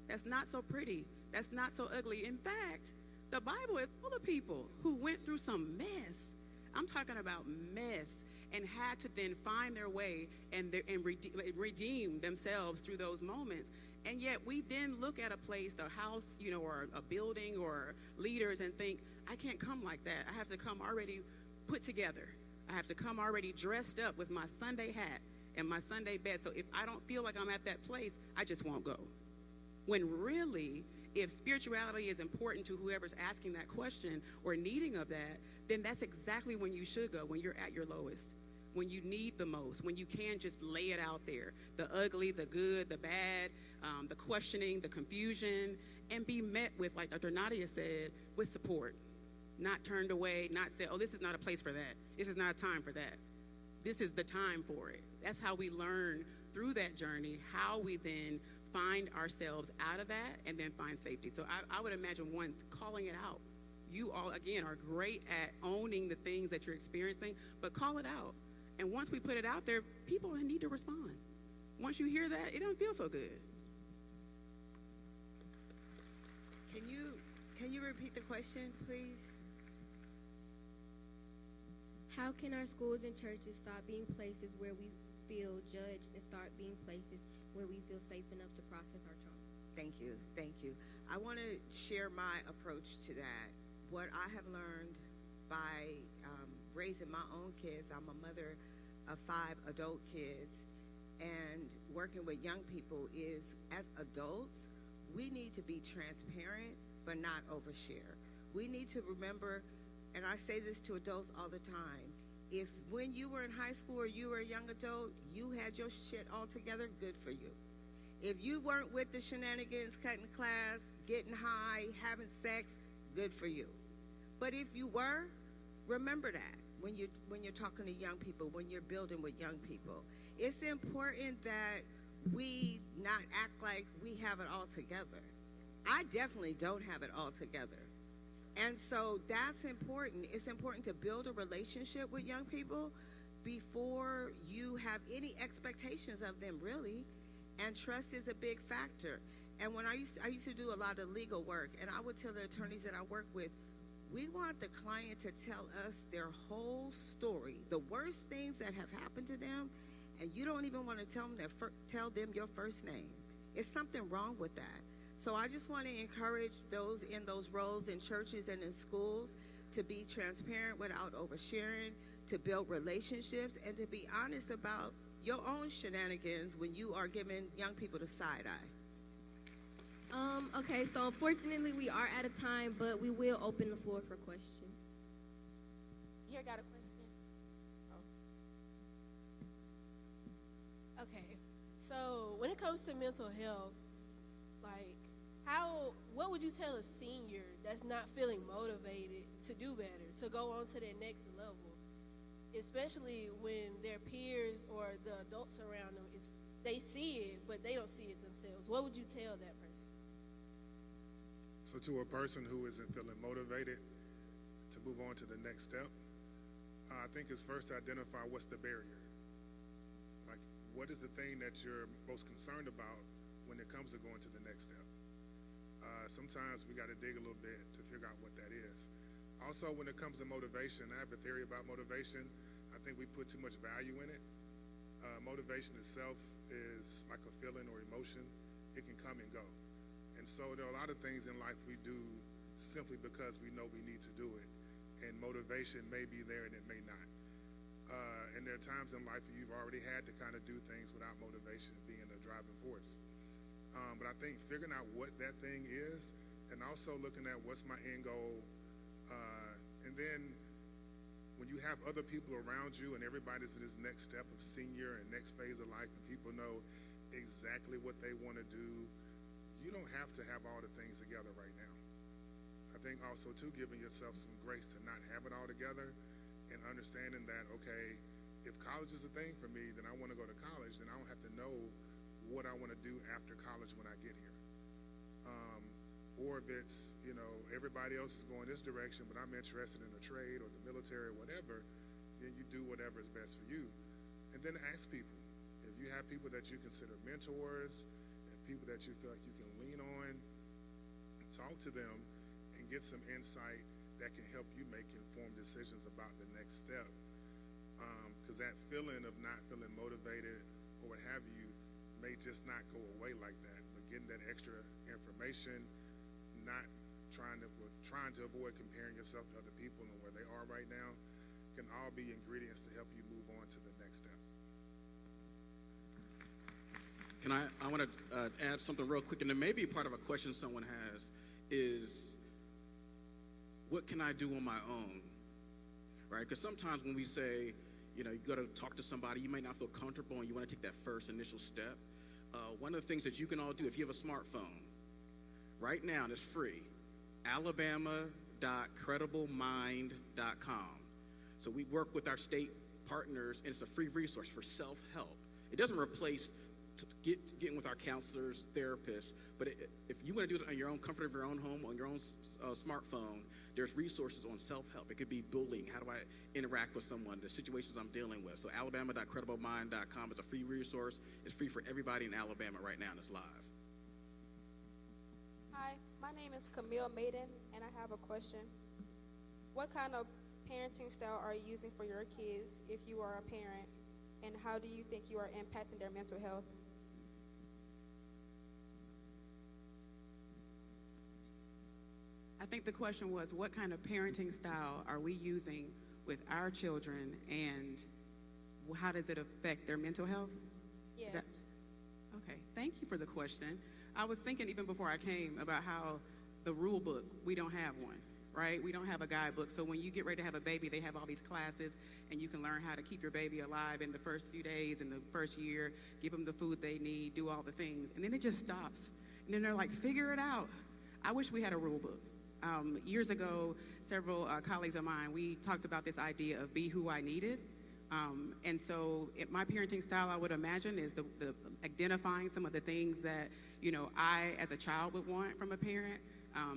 Speaker 22: That's not so pretty. That's not so ugly. In fact, the Bible is full of people who went through some mess. I'm talking about mess, and had to then find their way and redeem themselves through those moments. And yet we then look at a place, a house, or a building or leaders, and think, I can't come like that. I have to come already put together. I have to come already dressed up with my Sunday hat and my Sunday best. So if I don't feel like I'm at that place, I just won't go. When really, if spirituality is important to whoever's asking that question or needing of that, then that's exactly when you should go, when you're at your lowest, when you need the most, when you can just lay it out there, the ugly, the good, the bad, the questioning, the confusion, and be met with, like Dr. Nadia said, with support. Not turned away, not said, oh, this is not a place for that. This is not a time for that. This is the time for it. That's how we learn through that journey, how we then find ourselves out of that and then find safety. So I would imagine, one, calling it out. You all, again, are great at owning the things that you're experiencing, but call it out. And once we put it out there, people need to respond. Once you hear that, it don't feel so good.
Speaker 21: Can you repeat the question, please?
Speaker 10: How can our schools and churches stop being places where we feel judged and start being places where we feel safe enough to process our trauma?
Speaker 21: Thank you. I want to share my approach to that. What I have learned by raising my own kids, I'm a mother of 5 adult kids, and working with young people is, as adults, we need to be transparent but not overshare. We need to remember, and I say this to adults all the time, if when you were in high school or you were a young adult, you had your shit all together, good for you. If you weren't with the shenanigans, cutting class, getting high, having sex, good for you. But if you were, remember that when you're talking to young people, when you're building with young people. It's important that we not act like we have it all together. I definitely don't have it all together. And so that's important. It's important to build a relationship with young people before you have any expectations of them, really. And trust is a big factor. And when I used to do a lot of legal work, and I would tell the attorneys that I work with, we want the client to tell us their whole story, the worst things that have happened to them, and you don't even want to tell them your first name. It's something wrong with that. So I just want to encourage those in those roles in churches and in schools to be transparent without oversharing, to build relationships, and to be honest about your own shenanigans when you are giving young people the side eye.
Speaker 10: Okay, so unfortunately we are out of time, but we will open the floor for questions.
Speaker 1: Here, got a question. Okay, so when it comes to mental health, what would you tell a senior that's not feeling motivated to do better, to go on to their next level, especially when their peers or the adults around them, they see it, but they don't see it themselves? What would you tell that person?
Speaker 20: So to a person who isn't feeling motivated to move on to the next step, I think it's first to identify what's the barrier. Like, what is the thing that you're most concerned about when it comes to going to the next step? Sometimes we got to dig a little bit to figure out what that is. Also, when it comes to motivation, I have a theory about motivation. I think we put too much value in it. Motivation itself is like a feeling or emotion. It can come and go. And so there are a lot of things in life we do simply because we know we need to do it. And motivation may be there and it may not. And there are times in life where you've already had to kind of do things without motivation being a driving force. But I think figuring out what that thing is, and also looking at what's my end goal, and then when you have other people around you and everybody's in this next step of senior and next phase of life, and people know exactly what they want to do, you don't have to have all the things together right now. I think also too, giving yourself some grace to not have it all together, and understanding that, okay, if college is a thing for me, then I want to go to college, then I don't have to know what I want to do after college when I get here. Or if it's, everybody else is going this direction, but I'm interested in a trade or the military or whatever, then you do whatever is best for you. And then ask people. If you have people that you consider mentors and people that you feel like you can lean on, talk to them, and get some insight that can help you make informed decisions about the next step. Because that feeling of not feeling motivated or what have you may just not go away like that. But getting that extra information, not trying to avoid comparing yourself to other people and where they are right now, can all be ingredients to help you move on to the next step.
Speaker 19: I want to add something real quick, and it may be part of a question someone has, is what can I do on my own, right? Because sometimes when we say, you got to talk to somebody, you may not feel comfortable and you want to take that first initial step. One of the things that you can all do, if you have a smartphone, right now, and it's free, alabama.crediblemindcom. So we work with our state partners, and it's a free resource for self-help. It doesn't replace getting with our counselors, therapists, but if you want to do it on your own comfort of your own home, on your own smartphone, there's resources on self-help. It could be bullying. How do I interact with someone? The situations I'm dealing with. So alabama.crediblemindcom is a free resource. It's free for everybody in Alabama right now, and it's live.
Speaker 2: Hi, my name is Camille Maiden, and I have a question. What kind of parenting style are you using for your kids if you are a parent, and how do you think you are impacting their mental health?
Speaker 22: I think the question was, what kind of parenting style are we using with our children, and how does it affect their mental health?
Speaker 2: Yes.
Speaker 22: Okay, thank you for the question. I was thinking even before I came about how the rule book, we don't have one, right? We don't have a guidebook. So when you get ready to have a baby, they have all these classes, and you can learn how to keep your baby alive in the first few days, in the first year, give them the food they need, do all the things. And then it just stops. And then they're like, figure it out. I wish we had a rule book. Years ago, several colleagues of mine, we talked about this idea of be who I needed. And so my parenting style, I would imagine, is the identifying some of the things that, I as a child would want from a parent,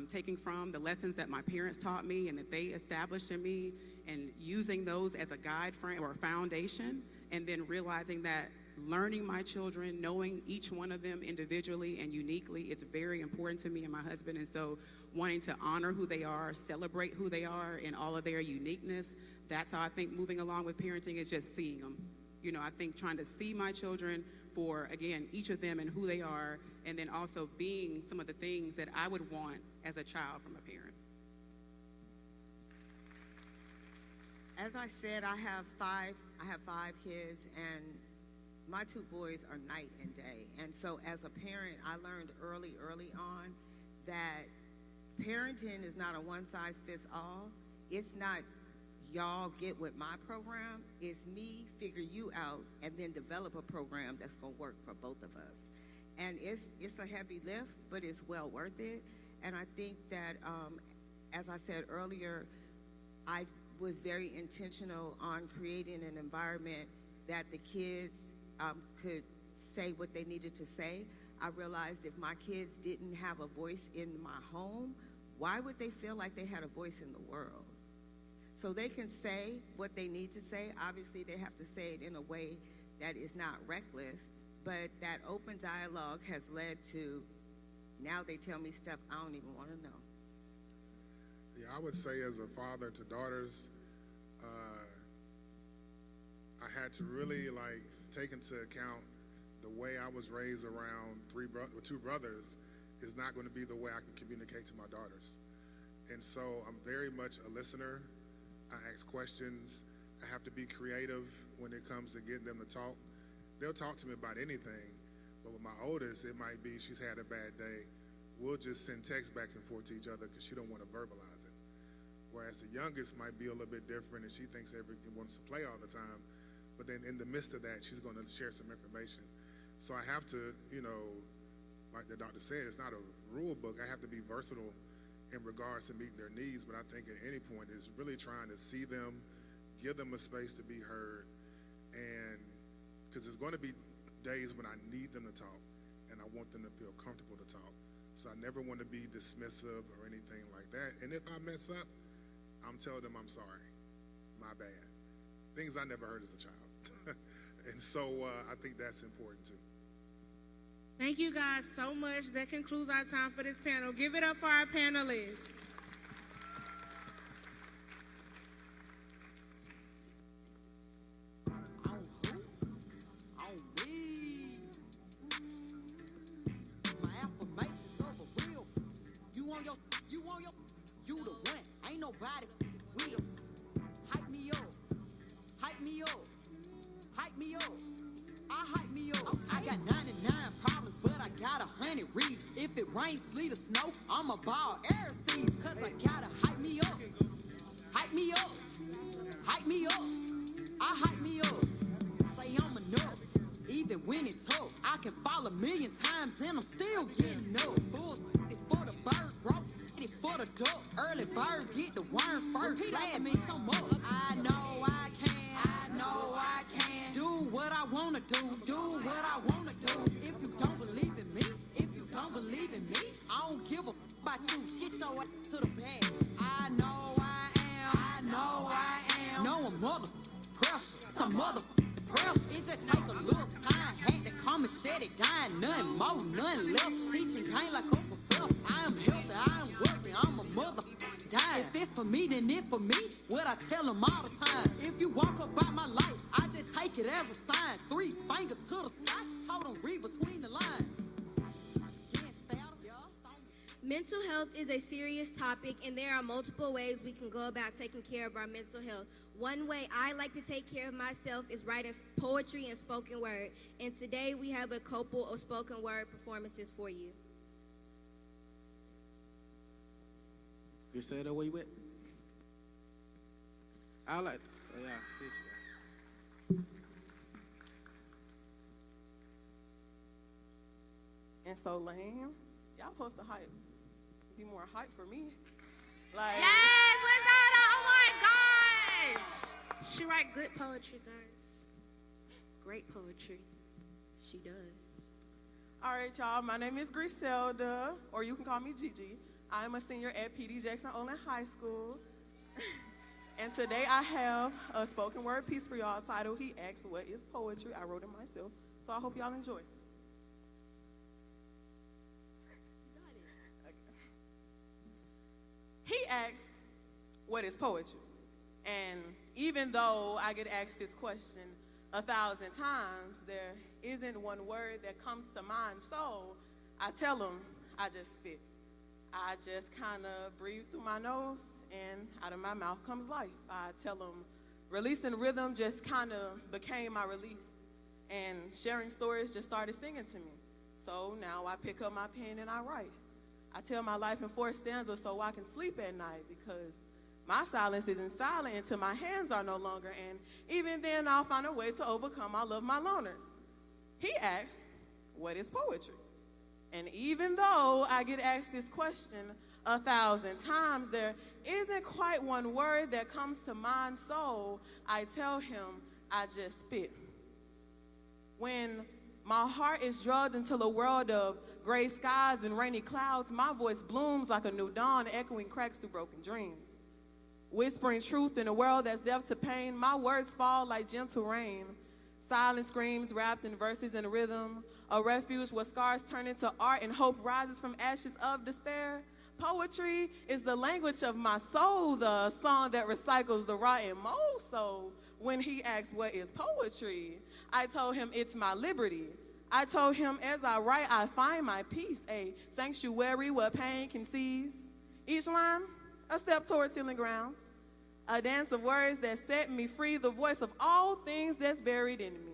Speaker 22: taking from the lessons that my parents taught me and that they established in me, and using those as a guide frame or a foundation, and then realizing that learning my children, knowing each one of them individually and uniquely is very important to me and my husband. And so wanting to honor who they are, celebrate who they are in all of their uniqueness, that's how I think moving along with parenting is just seeing them. I think trying to see my children for, again, each of them and who they are, and then also being some of the things that I would want as a child from a parent.
Speaker 21: As I said, I have five kids, and my two boys are night and day. And so as a parent, I learned early on that parenting is not a one-size-fits-all. It's not y'all get with my program. It's me figure you out and then develop a program that's going to work for both of us. And it's a heavy lift, but it's well worth it. And I think that, as I said earlier, I was very intentional on creating an environment that the kids could say what they needed to say. I realized if my kids didn't have a voice in my home, why would they feel like they had a voice in the world? So they can say what they need to say. Obviously, they have to say it in a way that is not reckless, but that open dialogue has led to, now they tell me stuff I don't even want to know.
Speaker 20: Yeah, I would say as a father to daughters, I had to really take into account the way I was raised around two brothers is not going to be the way I can communicate to my daughters. And so I'm very much a listener. I ask questions. I have to be creative when it comes to getting them to talk. They'll talk to me about anything, but with my oldest, it might be she's had a bad day. We'll just send texts back and forth to each other because she don't want to verbalize it. Whereas the youngest might be a little bit different, and she thinks everything wants to play all the time. But then in the midst of that, she's going to share some information. So I have to, like the doctor said, it's not a rule book. I have to be versatile in regards to meeting their needs. But I think at any point is really trying to see them, give them a space to be heard. And because there's going to be days when I need them to talk and I want them to feel comfortable to talk. So I never want to be dismissive or anything like that. And if I mess up, I'm telling them I'm sorry. My bad. Things I never heard as a child. And so I think that's important too.
Speaker 18: Thank you guys so much. That concludes our time for this panel. Give it up for our panelists.
Speaker 3: You the one, ain't nobody with you. Hype me up, hype me up, hype me up. I hype me up. I got 99 problems, but I got 100 reasons. If it rains, sleet, or snow, I'ma ball air season. Cause I gotta hype me up, hype me up, hype me up. I hype me up. Say I'm enough, even when it's tough. I can fall 1,000,000 times and I'm still getting up. Bull is for the bird, broke. It for the duck. Early bird get the worm first. Repeat after me, come up. I know I can. I know I can. Do what I wanna do. Do what I wanna do. If you don't believe in me, if you don't believe in me, I don't give a about you. Get your ass to the bag. I know I am. I know I am. No, I'm mother pressure. I'm mother pressure. It just take a little time. Had to come and set it down. Nothing more, nothing less. Teaching ain't like a professor. I am healthy. I am wealthy. I'm a mother dying. If it's for me, then it for me. What I tell them all the time. If you walk about my life, I just take it as a sign. 3 fingers to the sky. Told them read between the lines.
Speaker 10: Mental health is a serious topic, and there are multiple ways we can go about taking care of our mental health. One way I like to take care of myself is writing poetry and spoken word. And today we have a couple of spoken word performances for you.
Speaker 9: You say that where you at? I like, yeah, this guy.
Speaker 11: And so lame. Y'all supposed to be more hype for me. Like,
Speaker 4: yes, let's go. Oh my gosh. She write good poetry, guys. Great poetry.
Speaker 10: She does.
Speaker 11: All right, y'all. My name is Griselda, or you can call me Gigi. I am a senior at P.D. Jackson Olin High School. And today I have a spoken word piece for y'all titled He Asks What Is Poetry. I wrote it myself, so I hope y'all enjoy. He asked, what is poetry? And even though I get asked this question 1,000 times, there isn't one word that comes to mind. So I tell him, I just spit. I just kind of breathe through my nose, and out of my mouth comes life. I tell him, releasing rhythm just kind of became my release, and sharing stories just started singing to me. So now I pick up my pen and I write. I tell my life in 4 stanzas so I can sleep at night, because my silence isn't silent until my hands are no longer, and even then I'll find a way to overcome all of my loners. He asks, what is poetry? And even though I get asked this question 1,000 times, there isn't quite one word that comes to mind, so I tell him, I just spit. When my heart is drugged into a world of gray skies and rainy clouds, my voice blooms like a new dawn, echoing cracks through broken dreams. Whispering truth in a world that's deaf to pain, my words fall like gentle rain. Silent screams wrapped in verses and rhythm, a refuge where scars turn into art and hope rises from ashes of despair. Poetry is the language of my soul, the song that recycles the rotten mold. So when he asks what is poetry, I told him it's my liberty. I told him as I write, I find my peace, a sanctuary where pain can cease. Each line, a step towards healing grounds, a dance of words that set me free, the voice of all things that's buried in me.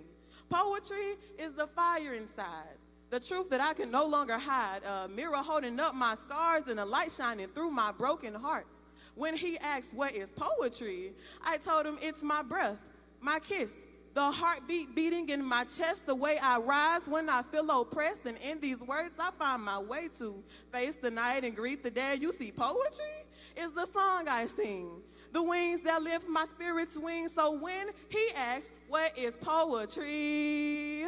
Speaker 11: Poetry is the fire inside, the truth that I can no longer hide, a mirror holding up my scars and a light shining through my broken heart. When he asked what is poetry, I told him it's my breath, my kiss, the heartbeat beating in my chest, the way I rise when I feel oppressed. And in these words, I find my way to face the night and greet the day. You see, poetry is the song I sing, the wings that lift my spirit's wings. So when he asks, what is poetry?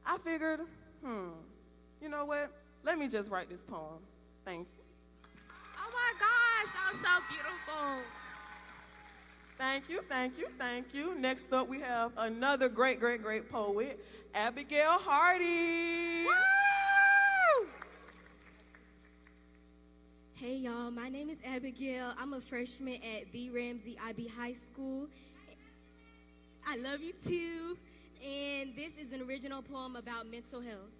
Speaker 11: I figured, you know what? Let me just write this poem. Thank you.
Speaker 4: Oh my gosh, that was so beautiful.
Speaker 11: Thank you, thank you, thank you. Next up, we have another great, great, great poet, Abigail Hardy.
Speaker 10: Hey y'all, my name is Abigail. I'm a freshman at the Ramsey IB High School. I love you too. And this is an original poem about mental health.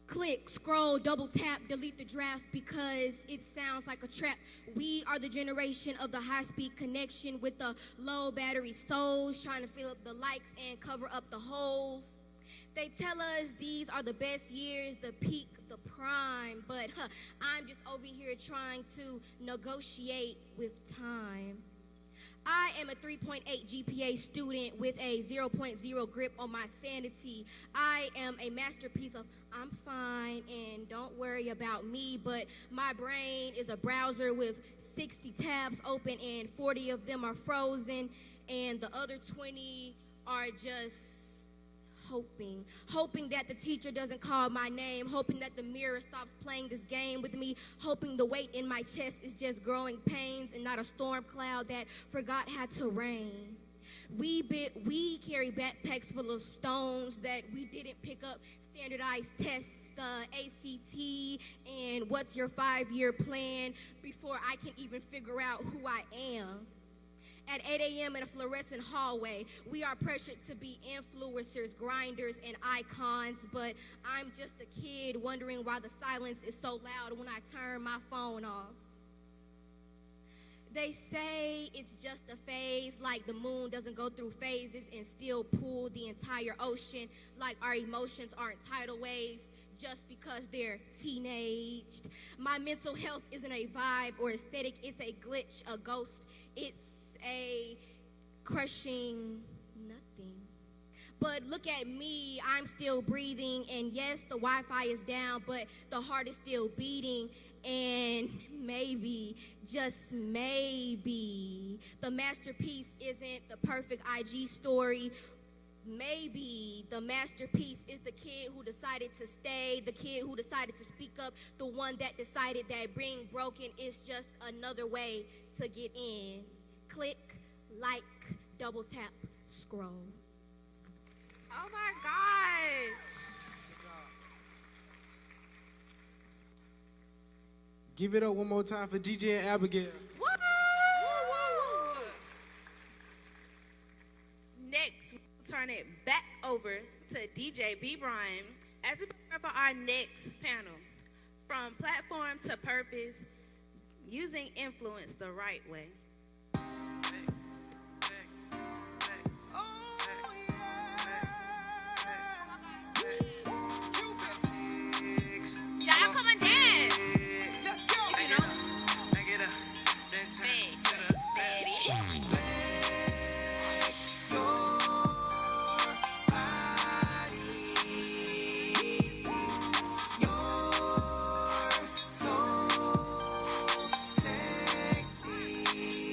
Speaker 10: Click, scroll, double tap, delete the draft because it sounds like a trap. We are the generation of the high-speed connection with the low battery souls trying to fill up the likes and cover up the holes. They tell us these are the best years, the peak, the prime, but I'm just over here trying to negotiate with time. I am a 3.8 GPA student with a 0.0 grip on my sanity. I am a masterpiece of I'm fine and don't worry about me, but my brain is a browser with 60 tabs open and 40 of them are frozen and the other 20 are just hoping that the teacher doesn't call my name, hoping that the mirror stops playing this game with me, hoping the weight in my chest is just growing pains and not a storm cloud that forgot how to rain. We carry backpacks full of stones that we didn't pick up, standardized tests, the ACT, and what's your 5-year plan before I can even figure out who I am. At 8 a.m. in a fluorescent hallway, we are pressured to be influencers, grinders, and icons, but I'm just a kid wondering why the silence is so loud when I turn my phone off. They say it's just a phase, like the moon doesn't go through phases and still pull the entire ocean, like our emotions aren't tidal waves just because they're teenaged. My mental health isn't a vibe or aesthetic, it's a glitch, a ghost, it's a crushing nothing. But look at me, I'm still breathing, and yes, the Wi-Fi is down, but the heart is still beating, and maybe, just maybe, the masterpiece isn't the perfect IG story. Maybe the masterpiece is the kid who decided to stay, the kid who decided to speak up, the one that decided that being broken is just another way to get in. Click, like, double tap, scroll.
Speaker 4: Oh my gosh.
Speaker 9: Give it up one more time for DJ and Abigail.
Speaker 6: Next, we'll turn it back over to DJ B. Brian as we prepare for our next panel. From platform to purpose, using influence the right way.
Speaker 4: Y'all come and dance.
Speaker 5: Let's go.
Speaker 4: If you know.
Speaker 5: Back it up. Then turn to the back. Your body, you're so sexy.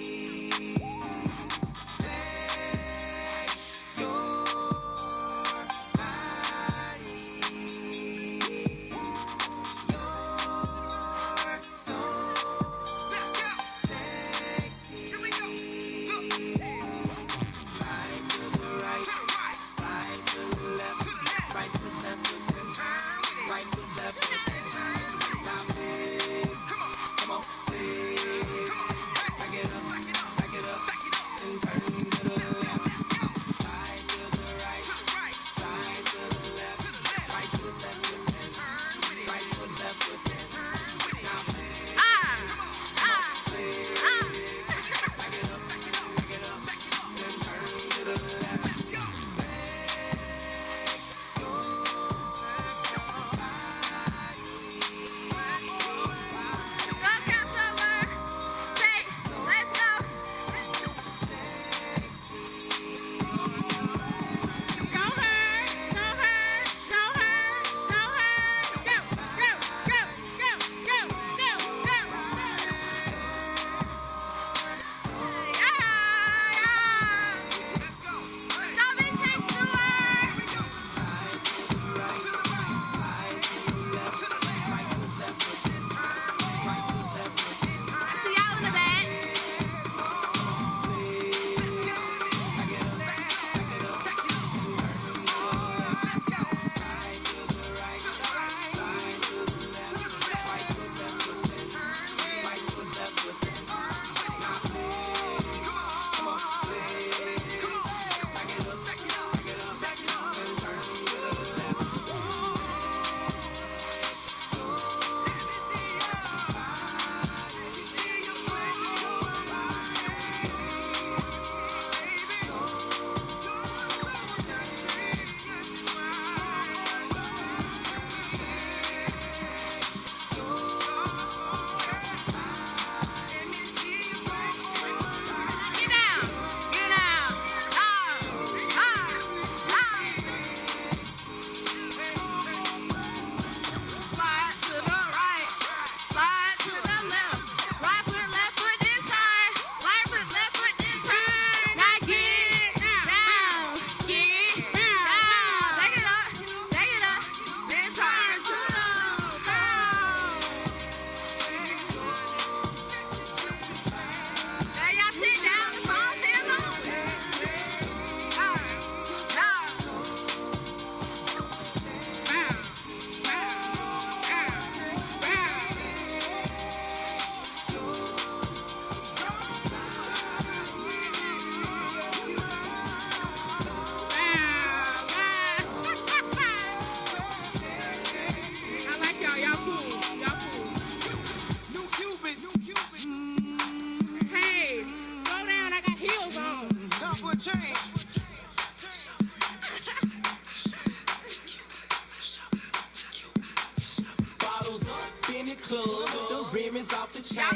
Speaker 5: club, the rim is off the chain.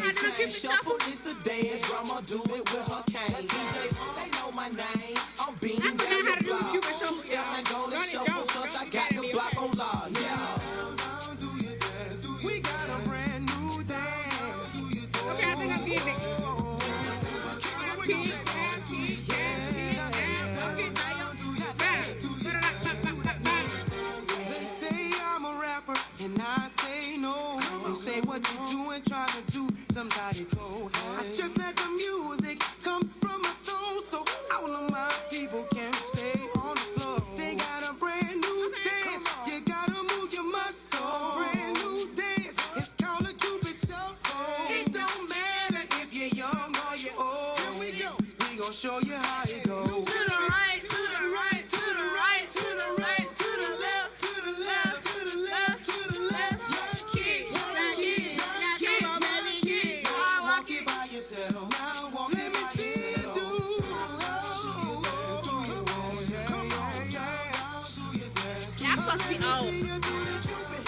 Speaker 5: Shuffle is a dance, grandma do it with her cane. DJ, they know my name. I'm beating down the block. Two step and go to shuffle, cause I got the block on lock. Yeah. We got a brand new dance.
Speaker 18: Okay, I think I'm getting it.
Speaker 5: They say I'm a rapper, and I say no. They say what you doing, trying to do somebody go. I just let the music come from my soul, so all of my people can stay on the floor. They got a brand new dance, you gotta move your muscle. Brand new dance, it's called a Cupid Shuffle. It don't matter if you're young or you're old. Here we go, we gon' show you how it goes. To the right, to the right, to the right, to the right, to the left, to the left, to the left, to the left. Kick, kick, kick, baby, kick. Now walk it by yourself. Now walk it by yourself.
Speaker 4: That's supposed to be old.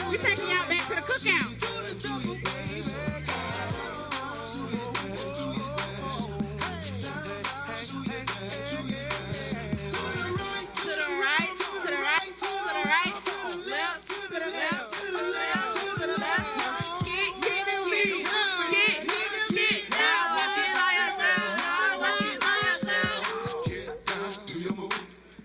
Speaker 18: We taking y'all back to the cookout.
Speaker 5: To the right, to the right, to the right, to the right, to the left, to the left, to the left, to the left. Kick, kick, kick, kick, kick. Now walk it by yourself. Now walk it by yourself.
Speaker 7: Get down, do your move.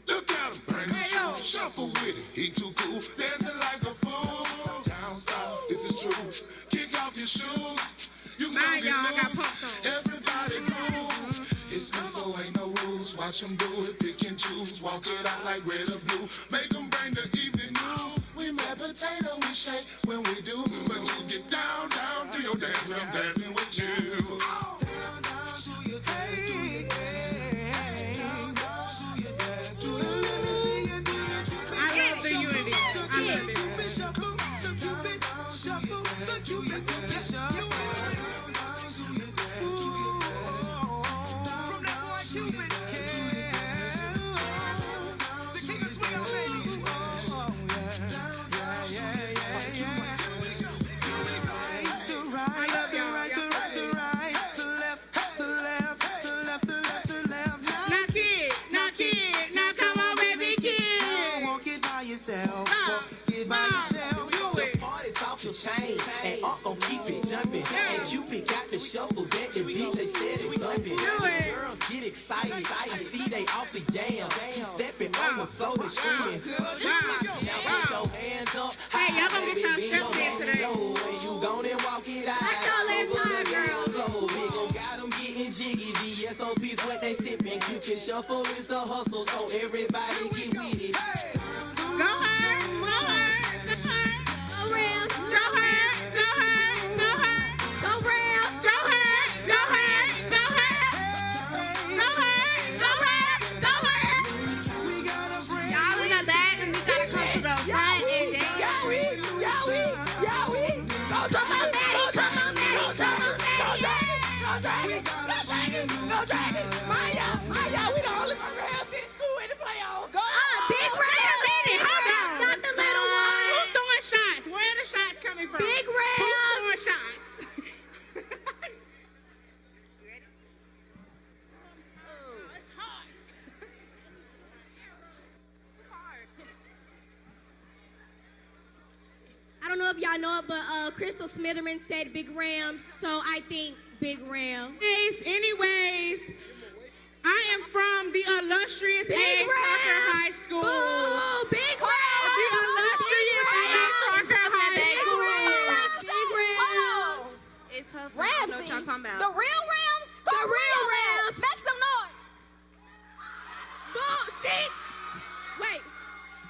Speaker 7: Look at him, brand new shoes. Shuffle with it, he too cool. Dancing like a fool. Down south, this is true. Kick off your shoes. You
Speaker 18: Nah,
Speaker 7: know
Speaker 18: y'all, I got
Speaker 7: get loose. Everybody move. It's so ain't no rules. Watch them do it, pick and choose. Walk it out like red or blue. Make them bring the evening news. We mad potato, we shake when we do. But you get down, down, do your dance. I'm dancing with you.
Speaker 18: I love the unity. I love it. Now kid, now kid, now come on, baby kid.
Speaker 5: Walk it by yourself. Walk it by yourself. The party's off your chain, and Unc gon' keep it jumping. And Cupid got the shuffle that the DJ said it thumping. Girls get excited, I see they off the yam. Two stepping on the floor, they screaming. Now put your hands up.
Speaker 18: Hey, y'all gonna get y'all steps in today.
Speaker 5: When you gon' and walk it out.
Speaker 10: That's your last time, girl.
Speaker 5: We gon' got them getting jiggy. VSOP's what they sipping. Cupid Shuffle is the hustle, so everybody get with it.
Speaker 18: Go her, go her, go her.
Speaker 10: Go round,
Speaker 18: Go her, go her, go her.
Speaker 10: go round.
Speaker 18: Go her, go her, go her. Go her, go her, go her.
Speaker 4: Y'all in the back and we gotta come to the front and dance.
Speaker 10: Big round.
Speaker 18: Hold on.
Speaker 10: Not the little one.
Speaker 18: Who's throwing shots? Where are the shots coming from?
Speaker 10: Big round.
Speaker 18: Who's throwing shots?
Speaker 10: I don't know if y'all know it, but Crystal Smitherman said Big Ram, so I think Big Ram.
Speaker 18: Anyways, I am from the illustrious
Speaker 10: Big
Speaker 18: A.H. Parker
Speaker 10: Ram.
Speaker 18: High School.
Speaker 10: Boo, Big Ram.
Speaker 18: The illustrious A.H. Parker High School.
Speaker 10: Big Ram.
Speaker 6: It's her fault. I know what y'all talking about.
Speaker 10: The real Rams? The real Rams. Make some noise. Boo, see? Wait.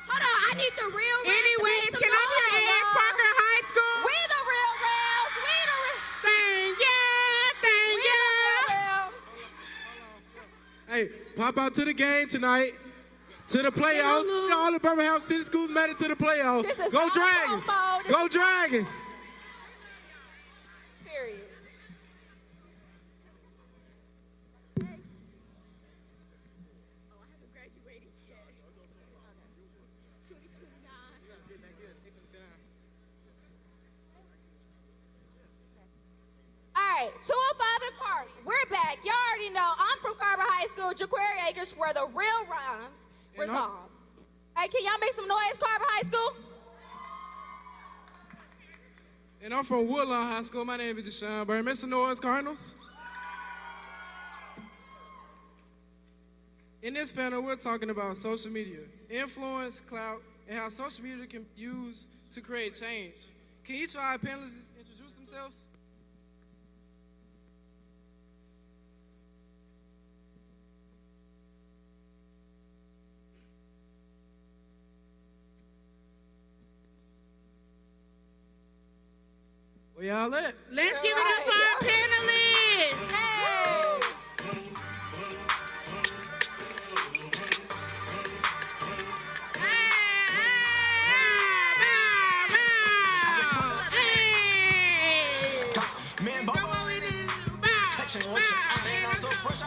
Speaker 10: Hold on, I need the real Rams.
Speaker 18: Anyways, can I hear A.H. Parker High School?
Speaker 10: We the real Rams. We the real.
Speaker 18: Thank you, thank you.
Speaker 9: Hey, pop out to the game tonight. To the playoffs. All the Birmingham City Schools made it to the playoffs.
Speaker 10: This is
Speaker 9: Go
Speaker 10: our
Speaker 9: Dragons.
Speaker 10: football. This
Speaker 9: Go
Speaker 10: is-
Speaker 9: Dragons.
Speaker 10: Period.
Speaker 12: Jaquari Acres, where the real rhymes resolve. Hey, can y'all make some noise, Carver High School?
Speaker 13: And I'm from Woodlawn High School. My name is Deshaun Burn. Make some noise, Cardinals. In this panel, we're talking about social media, influence, clout, and how social media can be used to create change. Can each of our panelists introduce themselves? Where y'all at?
Speaker 18: Let's give it up for our panelists.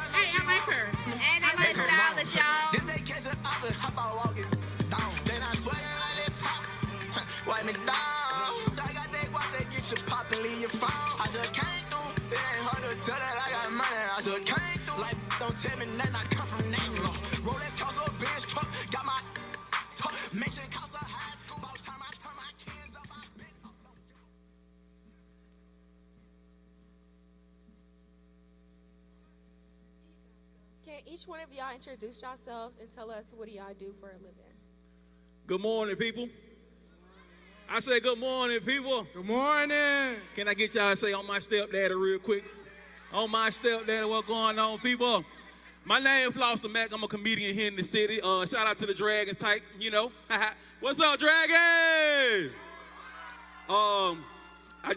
Speaker 18: Hey, I like her.
Speaker 12: And they look stylish, y'all.
Speaker 5: This they catch it up and hop out, walk it down. Then I swear like they top. Wipe me down. I got that guap, they get you pop and leave your phone. I just came through. It ain't hard to tell that I got money. I just came through. Like, don't tell me nothing. I come from Nanglo. Rolex cost a Benz truck. Got my talk. Mention cost a high school. About time I turn my kids up. I been up.
Speaker 12: Can each one of y'all introduce yourselves and tell us what do y'all do for a living?
Speaker 14: Good morning, people. I say good morning, people.
Speaker 13: Good morning.
Speaker 14: Can I get y'all to say on my stepdaddy real quick? On my stepdaddy, what's going on, people? My name is Floster Mack. I'm a comedian here in the city. Shout out to the Dragons type, you know. What's up, Dragons? I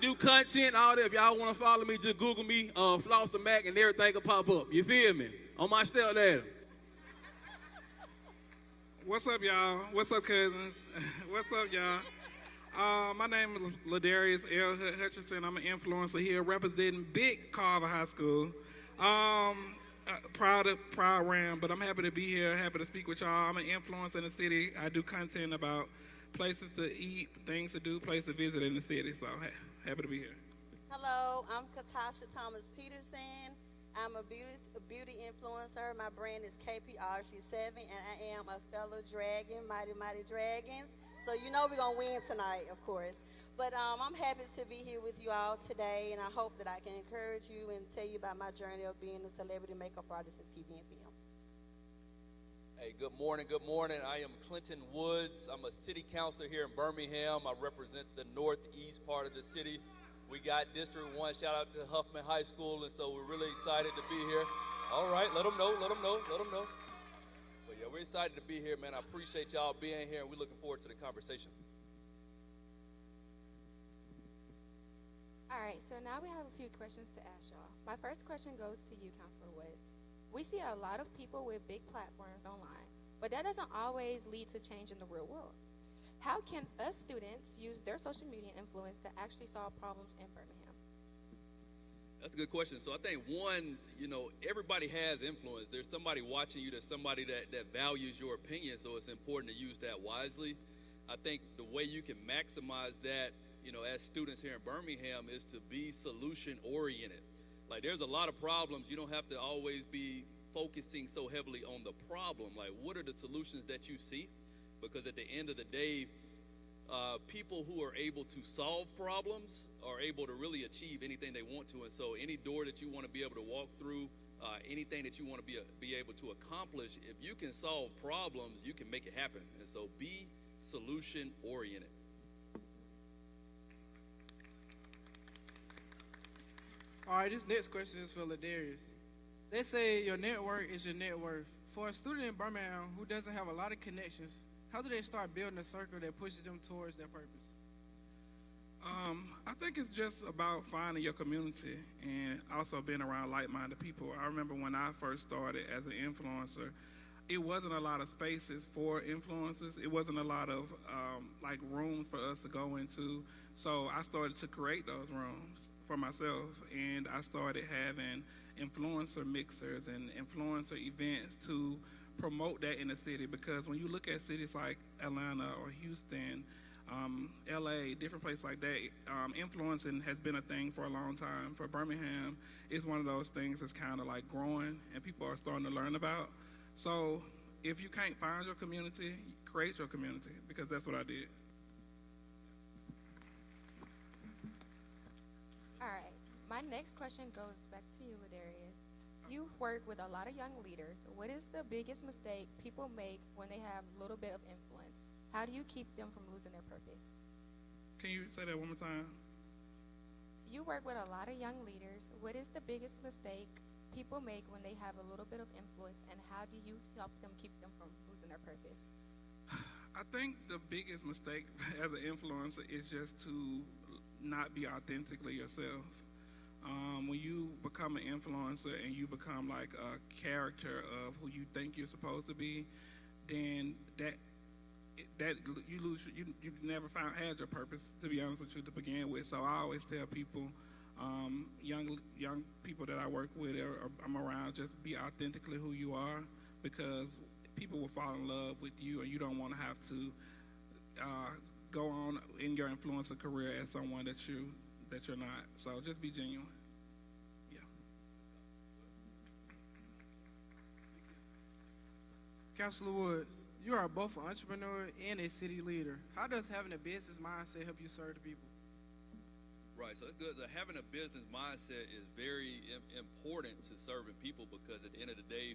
Speaker 14: do content, all that. If y'all want to follow me, just Google me, Floster Mack, and everything will pop up. You feel me? On my stepdaddy.
Speaker 17: What's up, y'all? What's up, cousins? What's up, y'all? My name is Ladarius L. Hutchinson. I'm an influencer here representing Big Carver High School. Proud Ram, but I'm happy to be here, happy to speak with y'all. I'm an influencer in the city. I do content about places to eat, things to do, places to visit in the city, so happy to be here.
Speaker 25: Hello, I'm Katasha Thomas Peterson. I'm a beauty influencer. My brand is KPRG7, and I am a fellow dragon, Mighty Dragons. So you know we're going to win tonight, of course. But I'm happy to be here with you all today, and I hope that I can encourage you and tell you about my journey of being a celebrity makeup artist in TV and film.
Speaker 26: Hey, good morning, good morning. I am Clinton Woods. I'm a city councilor here in Birmingham. I represent the northeast part of the city. We got District 1, shout out to Huffman High School, and so we're really excited to be here. All right, let them know. But yeah, we're excited to be here, man. I appreciate y'all being here, and we're looking forward to the conversation.
Speaker 12: All right, so now we have a few questions to ask y'all. My first question goes to you, Councilor Woods. We see a lot of people with big platforms online, but that doesn't always lead to change in the real world. How can us students use their social media influence to actually solve problems in Birmingham?
Speaker 26: That's a good question. So I think one, everybody has influence. There's somebody watching you. There's somebody that values your opinion. So it's important to use that wisely. I think the way you can maximize that, as students here in Birmingham, is to be solution oriented. Like there's a lot of problems. You don't have to always be focusing so heavily on the problem. Like what are the solutions that you see? Because at the end of the day, people who are able to solve problems are able to really achieve anything they want to. And so any door that you want to be able to walk through, anything that you want to be able to accomplish, if you can solve problems, you can make it happen. And so be solution oriented.
Speaker 13: All right, this next question is for Ladarius. They say your network is your net worth. For a student in Birmingham who doesn't have a lot of connections, how do they start building a circle that pushes them towards their purpose?
Speaker 17: I think it's just about finding your community and also being around like-minded people. I remember when I first started as an influencer, it wasn't a lot of spaces for influencers. It wasn't a lot of rooms for us to go into. So I started to create those rooms for myself, and I started having influencer mixers and influencer events to promote that in the city, because when you look at cities like Atlanta or Houston, LA, different places like that. Influencing has been a thing for a long time. For Birmingham, it's one of those things that's kind of like growing and people are starting to learn about. So if you can't find your community, create your community, because that's what I did.
Speaker 12: All right. My next question goes back to you, Ladarius. You work with a lot of young leaders. What is the biggest mistake people make when they have a little bit of influence? How do you keep them from losing their purpose?
Speaker 17: Can you say that one more time?
Speaker 12: You work with a lot of young leaders. What is the biggest mistake people make when they have a little bit of influence, and how do you help them keep them from losing their purpose?
Speaker 17: I think the biggest mistake as an influencer is just to not be authentically yourself. When you become an influencer and you become like a character of who you think you're supposed to be, then that you lose. You never had your purpose, to be honest with you, to begin with. So I always tell people, young people that I work with or I'm around, just be authentically who you are, because people will fall in love with you, and you don't want to have to go on in your influencer career as someone that you're not. So just be genuine. Yeah.
Speaker 13: Councilor Woods, you are both an entrepreneur and a city leader. How does having a business mindset help you serve the people?
Speaker 26: Right, so that's good. So having a business mindset is very important to serving people, because at the end of the day,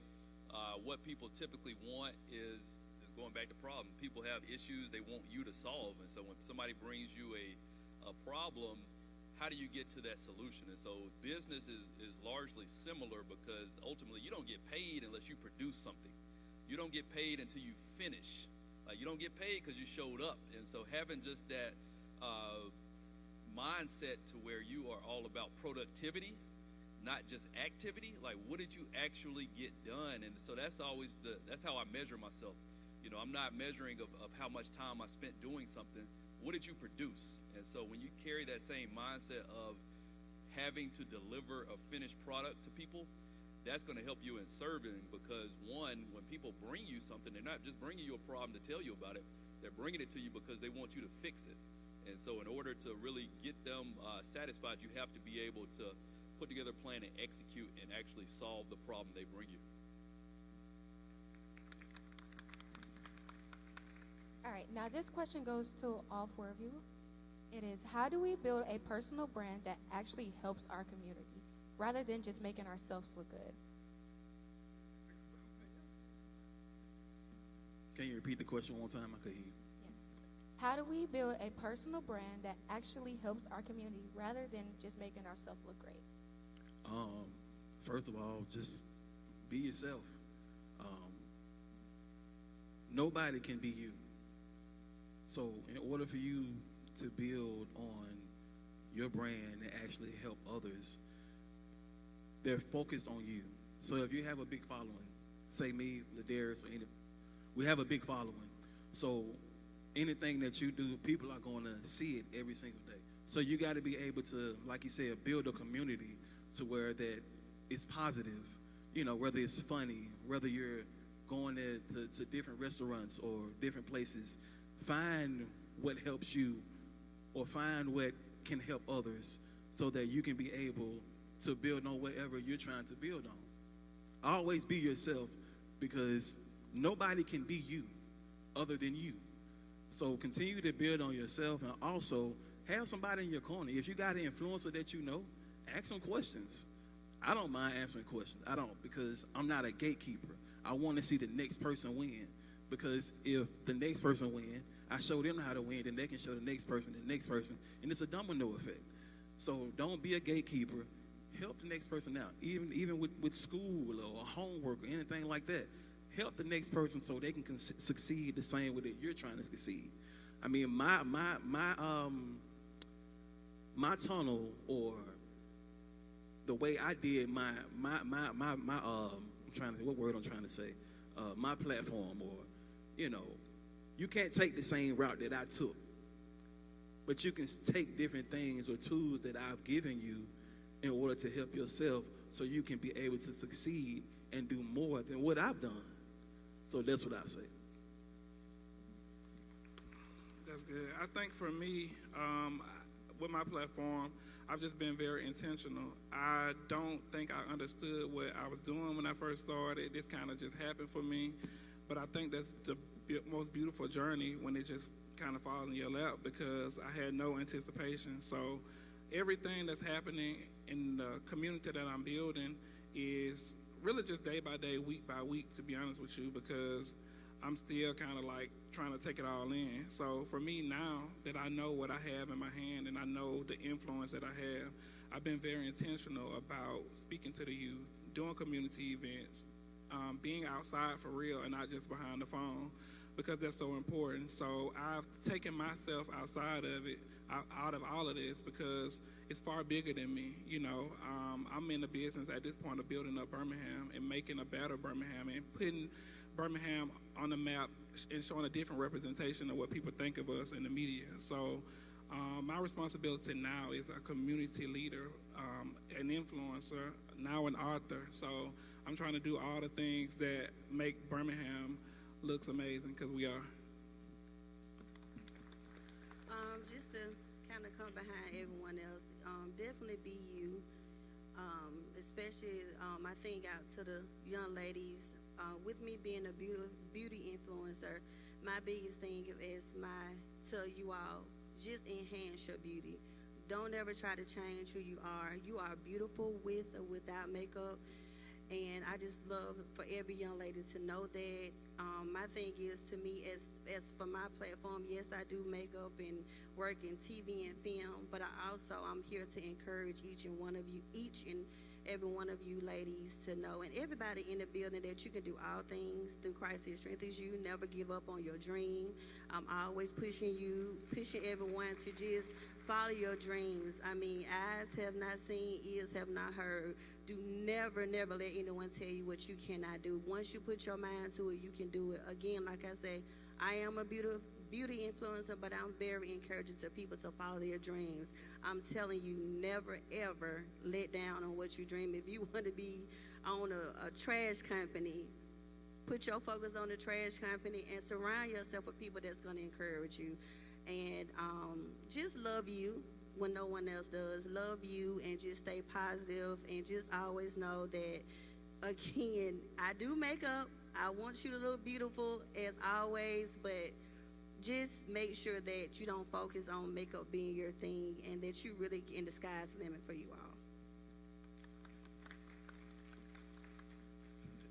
Speaker 26: what people typically want is going back to problem. People have issues they want you to solve, and so when somebody brings you a problem, how do you get to that solution? And so business is largely similar, because ultimately you don't get paid unless you produce something. You don't get paid until you finish. You don't get paid because you showed up. And so having just that mindset to where you are all about productivity, not just activity, like what did you actually get done? And so that's always that's how I measure myself. You know, I'm not measuring of how much time I spent doing something. What did you produce? And so when you carry that same mindset of having to deliver a finished product to people, that's going to help you in serving, because one, when people bring you something, they're not just bringing you a problem to tell you about it. They're bringing it to you because they want you to fix it. And so in order to really get them satisfied, you have to be able to put together a plan and execute and actually solve the problem they bring you.
Speaker 12: All right, now this question goes to all four of you. It is, how do we build a personal brand that actually helps our community, rather than just making ourselves look good?
Speaker 14: Can you repeat the question one time? I couldn't hear you.
Speaker 12: How do we build a personal brand that actually helps our community, rather than just making ourselves look great?
Speaker 14: First of all, just be yourself. Nobody can be you. So in order for you to build on your brand and actually help others, they're focused on you. So if you have a big following, say me, Ladarius, or any, we have a big following. So anything that you do, people are going to see it every single day. So you got to be able to, like you said, build a community to where that it's positive. You know, whether it's funny, whether you're going to different restaurants or different places, find what helps you or find what can help others so that you can be able to build on whatever you're trying to build on. Always be yourself, because nobody can be you other than you. So continue to build on yourself, and also have somebody in your corner. If you got an influencer that you know, ask them questions. I don't mind answering questions. I don't, because I'm not a gatekeeper. I want to see the next person win, because if the next person win, I show them how to win, then they can show the next person, and it's a domino effect. So don't be a gatekeeper. Help the next person out, even with school or homework or anything like that. Help the next person so they can succeed the same way that you're trying to succeed. I mean, my tunnel, or the way I did my my platform, or, you know, you can't take the same route that I took, but you can take different things or tools that I've given you in order to help yourself, so you can be able to succeed and do more than what I've done. So that's what I say.
Speaker 17: That's good. I think for me, with my platform, I've just been very intentional. I don't think I understood what I was doing when I first started. This kind of just happened for me. But I think that's the most beautiful journey when it just kind of falls in your lap, because I had no anticipation. So everything that's happening in the community that I'm building is really just day by day, week by week, to be honest with you, because I'm still kind of like trying to take it all in. So for me now that I know what I have in my hand and I know the influence that I have, I've been very intentional about speaking to the youth, doing community events, being outside for real and not just behind the phone, because that's so important. So I've taken myself outside of it, out of all of this, because it's far bigger than me. You know, I'm in the business at this point of building up Birmingham and making a better Birmingham and putting Birmingham on the map and showing a different representation of what people think of us in the media. So my responsibility now is a community leader, an influencer, now an author. So I'm trying to do all the things that make Birmingham looks amazing, because we are.
Speaker 25: Just to kind of come behind everyone else, definitely be you. Especially I think out to the young ladies, with me being a beauty influencer, my biggest thing is tell you all, just enhance your beauty. Don't ever try to change who you are. You are beautiful with or without makeup. And I just love for every young lady to know that. My thing is, to me, as for my platform, yes, I do makeup and work in TV and film, but I'm here to encourage each and every one of you ladies to know, and everybody in the building, that you can do all things through Christ that strengthens you. Never give up on your dream. I'm always pushing everyone to just follow your dreams. I mean, eyes have not seen, ears have not heard. Do never let anyone tell you what you cannot do. Once you put your mind to it, you can do it. Again, like I say, I am a beauty influencer, but I'm very encouraging to people to follow their dreams. I'm telling you, never ever let down on what you dream. If you want to be on a trash company, put your focus on the trash company and surround yourself with people that's going to encourage you. And just love you when no one else does. Love you and just stay positive, and just always know that, again, I do makeup. I want you to look beautiful as always, but just make sure that you don't focus on makeup being your thing, and that you really, in the sky's the limit for you all.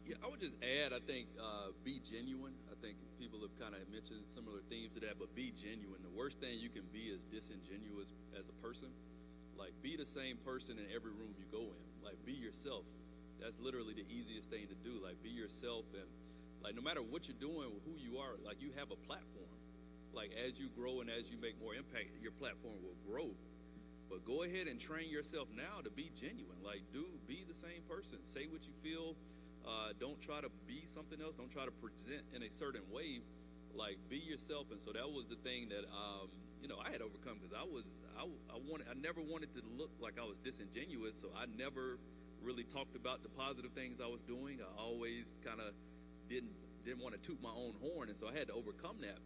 Speaker 26: Yeah, I would just add, I think, be genuine. I think people have kind of mentioned similar themes to that, but be genuine. The worst thing you can be is disingenuous as a person. Like, be the same person in every room you go in. Like, be yourself. That's literally the easiest thing to do. Like, be yourself, and like, no matter what you're doing, who you are, like, you have a platform. Like, as you grow and as you make more impact, your platform will grow. But go ahead and train yourself now to be genuine. Like, be the same person. Say what you feel. Don't try to be something else. Don't try to present in a certain way. Like, be yourself. And so that was the thing that I had overcome, because I never wanted to look like I was disingenuous. So I never really talked about the positive things I was doing. I always kind of didn't want to toot my own horn, and so I had to overcome that.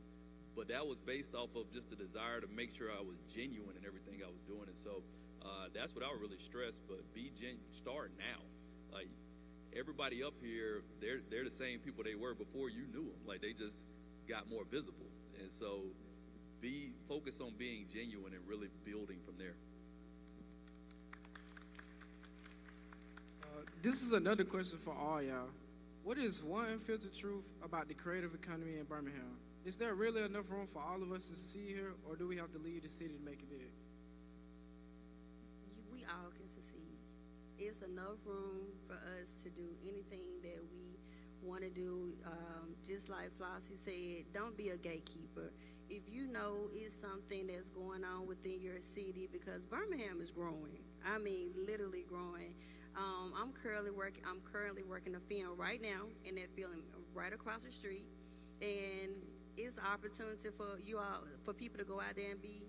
Speaker 26: But that was based off of just a desire to make sure I was genuine in everything I was doing. And so that's what I would really stress. But start now. Like, everybody up here, they're the same people they were before you knew them. Like, they just got more visible. And so focus on being genuine and really building from there.
Speaker 13: This is another question for all y'all. What is one unfiltered truth about the creative economy in Birmingham? Is there really enough room for all of us to succeed here, or do we have to leave the city to make it big?
Speaker 25: We all can succeed. It's enough room for us to do anything that we want to do. Just like Flossie said, don't be a gatekeeper. If you know it's something that's going on within your city, because Birmingham is growing. I mean, literally growing. I'm currently working a film right now in that film right across the street, and it's an opportunity for you all, for people to go out there and be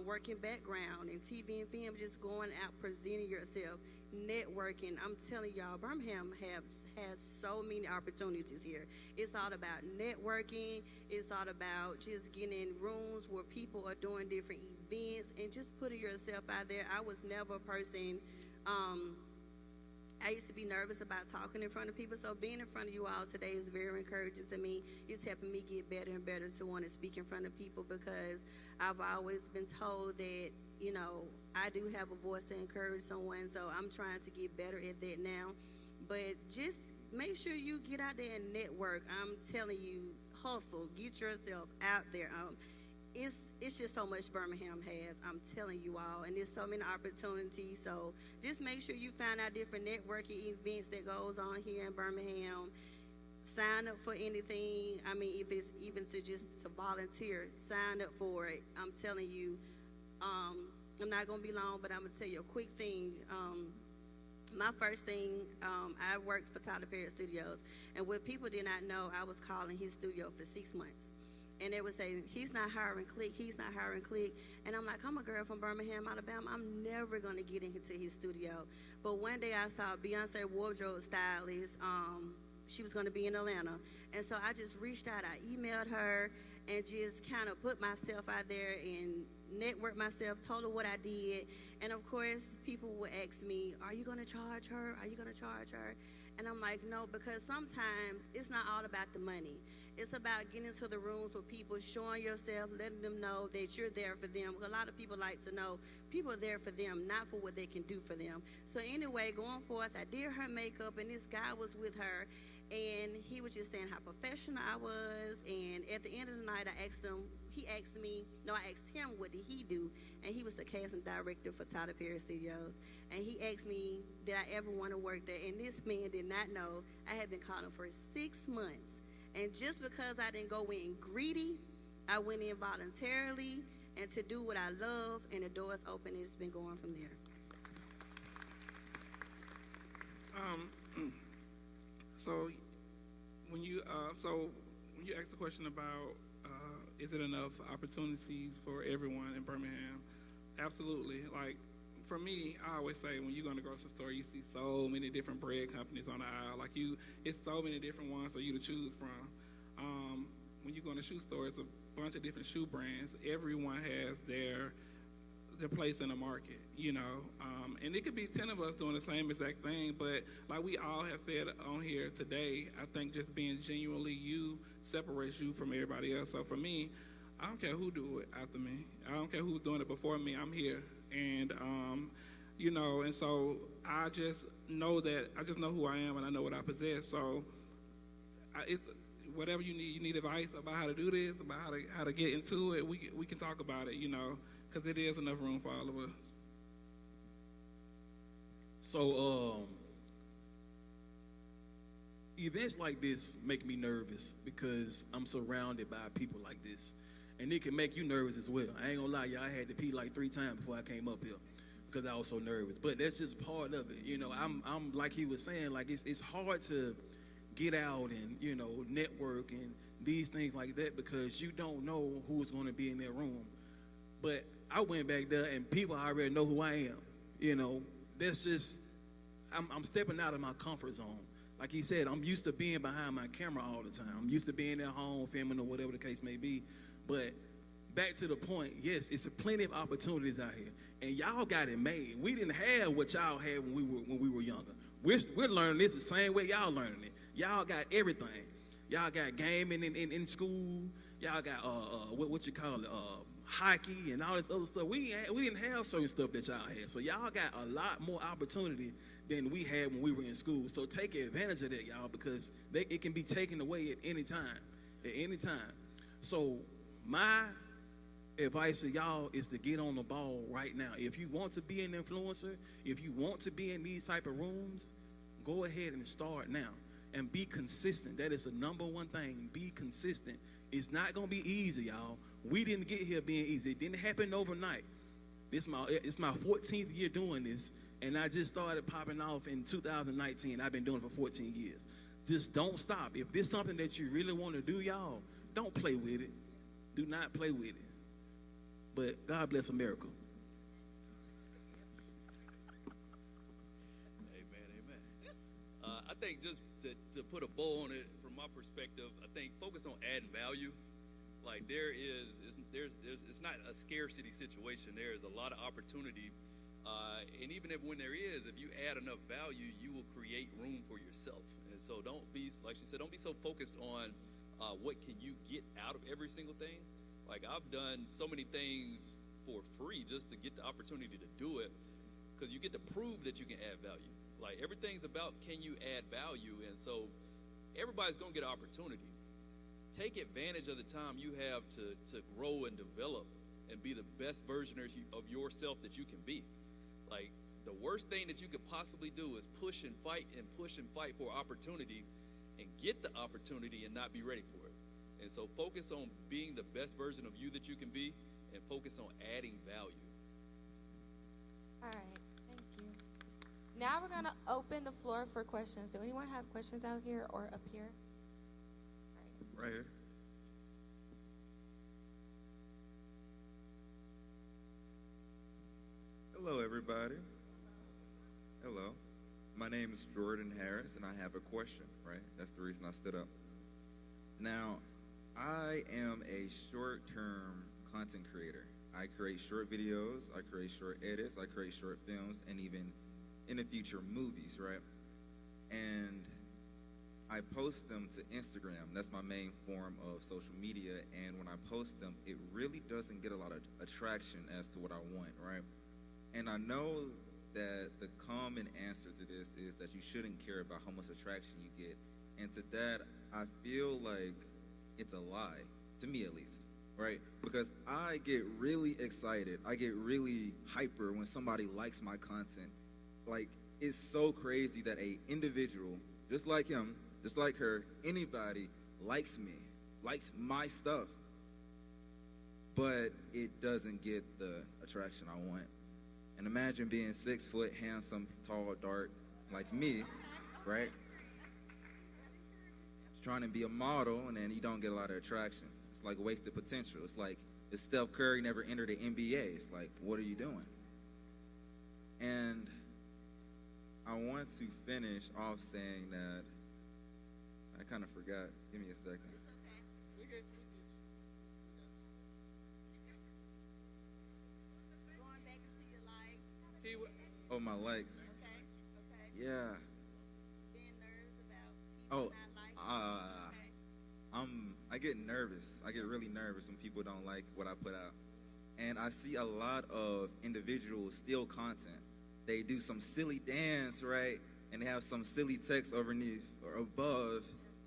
Speaker 25: working background and TV and film, just going out presenting yourself, networking. I'm telling y'all, Birmingham has so many opportunities here. It's all about networking. It's all about just getting in rooms where people are doing different events and just putting yourself out there. I was never a person. I used to be nervous about talking in front of people, so being in front of you all today is very encouraging to me. It's helping me get better and better to want to speak in front of people, because I've always been told that, you know, I do have a voice to encourage someone, so I'm trying to get better at that now. But just make sure you get out there and network. I'm telling you, hustle, get yourself out there. It's just so much Birmingham has, I'm telling you all, and there's so many opportunities. So just make sure you find out different networking events that goes on here in Birmingham. Sign up for anything. I mean, if it's even to volunteer, sign up for it. I'm telling you, I'm not gonna be long, but I'm gonna tell you a quick thing. My first thing, I worked for Tyler Perry Studios, and what people did not know, I was calling his studio for 6 months. And they would say, he's not hiring Click, he's not hiring Click. And I'm like, I'm a girl from Birmingham, Alabama. I'm never going to get into his studio. But one day I saw Beyonce wardrobe stylist. She was going to be in Atlanta. And so I just reached out. I emailed her and just kind of put myself out there and networked myself, told her what I did. And, of course, people would ask me, are you going to charge her? Are you going to charge her? And I'm like, no, because sometimes it's not all about the money. It's about getting into the rooms with people, showing yourself, letting them know that you're there for them. A lot of people like to know people are there for them, not for what they can do for them. So anyway, going forth, I did her makeup, and this guy was with her, and he was just saying how professional I was. And at the end of the night, I asked him, I asked him what did he do, and he was the casting director for Tyler Perry Studios. And he asked me, did I ever want to work there? And this man did not know I had been calling for 6 months. And just because I didn't go in greedy, I went in voluntarily and to do what I love, and the doors open, and it's been going from there.
Speaker 17: So when you ask the question about is it enough opportunities for everyone in Birmingham? Absolutely. Like for me, I always say when you go to the grocery store, you see so many different bread companies on the aisle. Like it's so many different ones for you to choose from. When you go in the shoe store, it's a bunch of different shoe brands. Everyone has their place in the market, you know. And it could be 10 of us doing the same exact thing, but like we all have said on here today, I think just being genuinely you separates you from everybody else. So for me, I don't care who do it after me. I don't care who's doing it before me. I'm here. And, you know, and so I just know who I am, and I know what I possess. So it's whatever you need advice about how to do this, about how to get into it, we can talk about it, you know, because it is enough room for all of us.
Speaker 14: So, events like this make me nervous because I'm surrounded by people like this. And it can make you nervous as well. I ain't gonna lie, y'all, I had to pee like 3 times before I came up here because I was so nervous. But that's just part of it. You know, I'm like he was saying, like it's hard to get out and, you know, network and these things like that because you don't know who's gonna be in that room. But I went back there and people already know who I am. You know, that's just, I'm stepping out of my comfort zone. Like he said, I'm used to being behind my camera all the time. I'm used to being at home filming or whatever the case may be. But back to the point, yes, it's plenty of opportunities out here. And y'all got it made. We didn't have what y'all had when we were younger. We're learning this the same way y'all learning it. Y'all got everything. Y'all got gaming in school. Y'all got what you call it, hockey and all this other stuff. We didn't have certain stuff that y'all had. So y'all got a lot more opportunity than we had when we were in school. So take advantage of that, y'all, because it can be taken away at any time. At any time. So my advice to y'all is to get on the ball right now. If you want to be an influencer, if you want to be in these type of rooms, go ahead and start now. And be consistent. That is the number one thing. Be consistent. It's not going to be easy, y'all. We didn't get here being easy. It didn't happen overnight. It's my 14th year doing this, and I just started popping off in 2019. I've been doing it for 14 years. Just don't stop. If this is something that you really want to do, y'all, don't play with it. Do not play with it. But God bless America.
Speaker 26: Amen. I think just to put a bow on it, from my perspective, I think focus on adding value. Like it's not a scarcity situation. There is a lot of opportunity, and even when there is, if you add enough value, you will create room for yourself. And so don't be, like she said, don't be so focused on what can you get out of every single thing. Like I've done so many things for free just to get the opportunity to do it, because you get to prove that you can add value. Like everything's about can you add value, and so everybody's gonna get an opportunity. Take advantage of the time you have to grow and develop and be the best version of yourself that you can be. Like the worst thing that you could possibly do is push and fight for opportunity and get the opportunity and not be ready for it. And so focus on being the best version of you that you can be, and focus on adding value.
Speaker 12: All right, thank you. Now we're going to open the floor for questions. Do anyone have questions out here or up here?
Speaker 1: Right here. Hello, everybody. Hello. My name is Jordan Harris, and I have a question, right? That's the reason I stood up. Now, I am a short-term content creator. I create short videos, I create short edits, I create short films, and even in the future, movies, right? And I post them to Instagram. That's my main form of social media, and when I post them, it really doesn't get a lot of attraction as to what I want, right? And I know that the common answer to this is that you shouldn't care about how much attraction you get. And to that, I feel like it's a lie, to me at least, right? Because I get really excited, I get really hyper when somebody likes my content. Like, it's so crazy that a individual, just like him, just like her, anybody likes me, likes my stuff, but it doesn't get the attraction I want. And imagine being 6 foot, handsome, tall, dark, like me, right? Trying to be a model, and then you don't get a lot of attraction. It's like wasted potential. It's like if Steph Curry never entered the NBA, it's like, what are you doing? And I want to finish off saying that, I kind of forgot. Give me a second. Oh, my likes. Yeah. Oh, I get nervous. I get really nervous when people don't like what I put out. And I see a lot of individuals steal content. They do some silly dance, right? And they have some silly text underneath or above,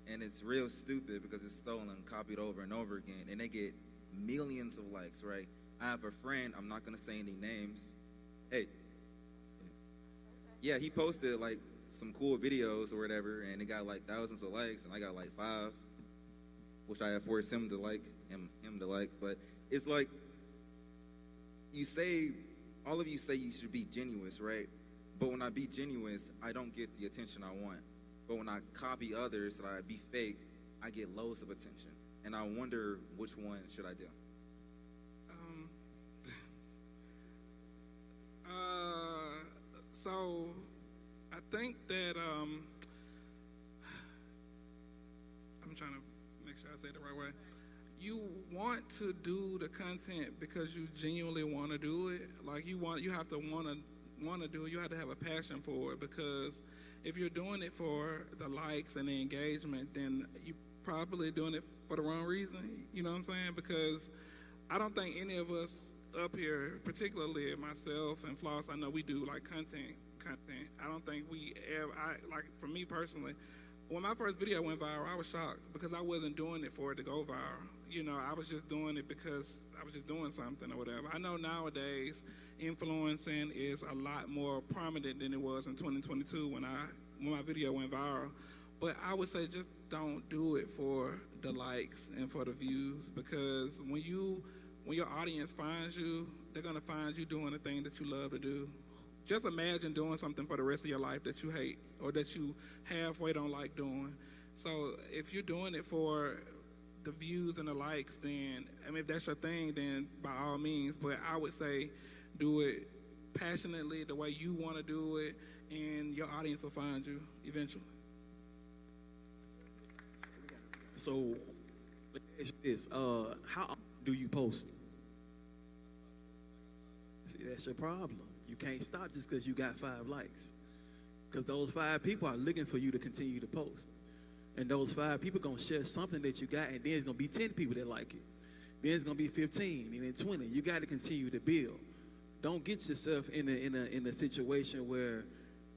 Speaker 1: and it's real stupid because it's stolen, copied over and over again, and they get millions of likes, right? I have a friend, I'm not gonna say any names. Hey, yeah, he posted like some cool videos or whatever, and it got like thousands of likes, and I got like 5, which I have forced him to like, him to like. But it's like, you say, all of you say you should be genuine, right? But when I be genuine, I don't get the attention I want. But when I copy others, that I be fake, I get loads of attention. And I wonder, which one should I do?
Speaker 17: So I think that I'm trying to make sure I say it the right way. You want to do the content because you genuinely want to do it. Like you have to want to do it. You have to have a passion for it, because if you're doing it for the likes and the engagement, then you probably doing it for the wrong reason. You know what I'm saying? Because I don't think any of us up here, particularly myself and Floss, I know we do like content. I don't think we ever, like for me personally, when my first video went viral, I was shocked because I wasn't doing it for it to go viral. You know, I was just doing it because I was just doing something or whatever. I know nowadays influencing is a lot more prominent than it was in 2022 when my video went viral. But I would say just don't do it for the likes and for the views, because when your audience finds you, they're gonna find you doing the thing that you love to do. Just imagine doing something for the rest of your life that you hate or that you halfway don't like doing. So if you're doing it for the views and the likes, then, I mean, if that's your thing, then by all means. But I would say do it passionately, the way you want to do it, and your audience will find you eventually.
Speaker 14: So, let me ask you this: how often do you post? See, that's your problem. You can't stop just because you got 5 likes, because those 5 people are looking for you to continue to post, and those 5 people gonna share something that you got, and then it's gonna be 10 people that like it. Then it's gonna be 15, and then 20. You got to continue to build. Don't get yourself in a situation where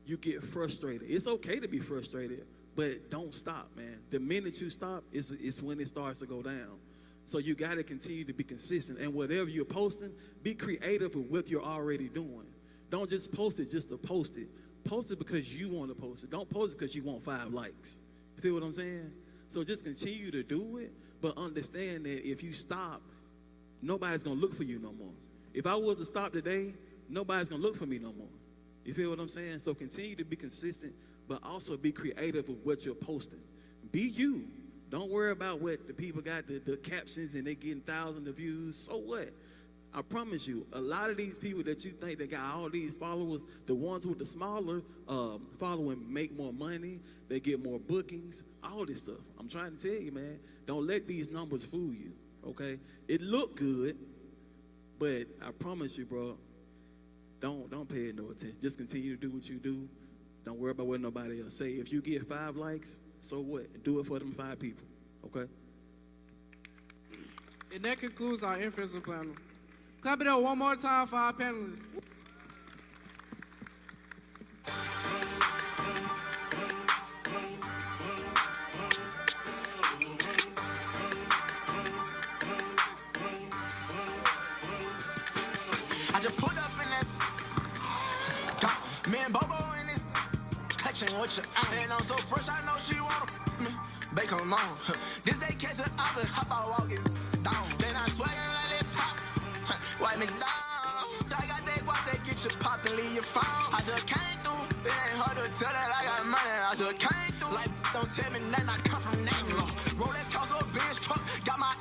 Speaker 14: you get frustrated. It's okay to be frustrated, but don't stop, man. The minute you stop, it's when it starts to go down. So you got to continue to be consistent. And whatever you're posting, be creative with what you're already doing. Don't just post it just to post it. Post it because you want to post it. Don't post it because you want 5 likes. You feel what I'm saying? So just continue to do it, but understand that if you stop, nobody's going to look for you no more. If I was to stop today, nobody's going to look for me no more. You feel what I'm saying? So continue to be consistent, but also be creative with what you're posting. Be you. Don't worry about what the people got, the captions, and they getting thousands of views. So what? I promise you, a lot of these people that you think that got all these followers, the ones with the smaller following make more money, they get more bookings, all this stuff. I'm trying to tell you, man, don't let these numbers fool you, okay? It look good, but I promise you, bro, don't pay it no attention. Just continue to do what you do. Don't worry about what nobody else say. If you get 5 likes, so what? Do it for them 5 people, okay?
Speaker 13: And that concludes our influencer panel. Clap it up one more time for our panelists.
Speaker 5: I just put up in that. Me and Bobo in it. Catching what you and I'm so fresh, I know she wanna me. Bake on on. This day catch it up and hop out, walk it down. Then I swaggin' like that top. Wipe me down. I got that guap, they get you popped and leave you found. I just came through. It ain't hard to tell that I got money. I just came through. Like, don't tell me nothing, I come from Nanglo. Rolex cost a Benz truck. Got my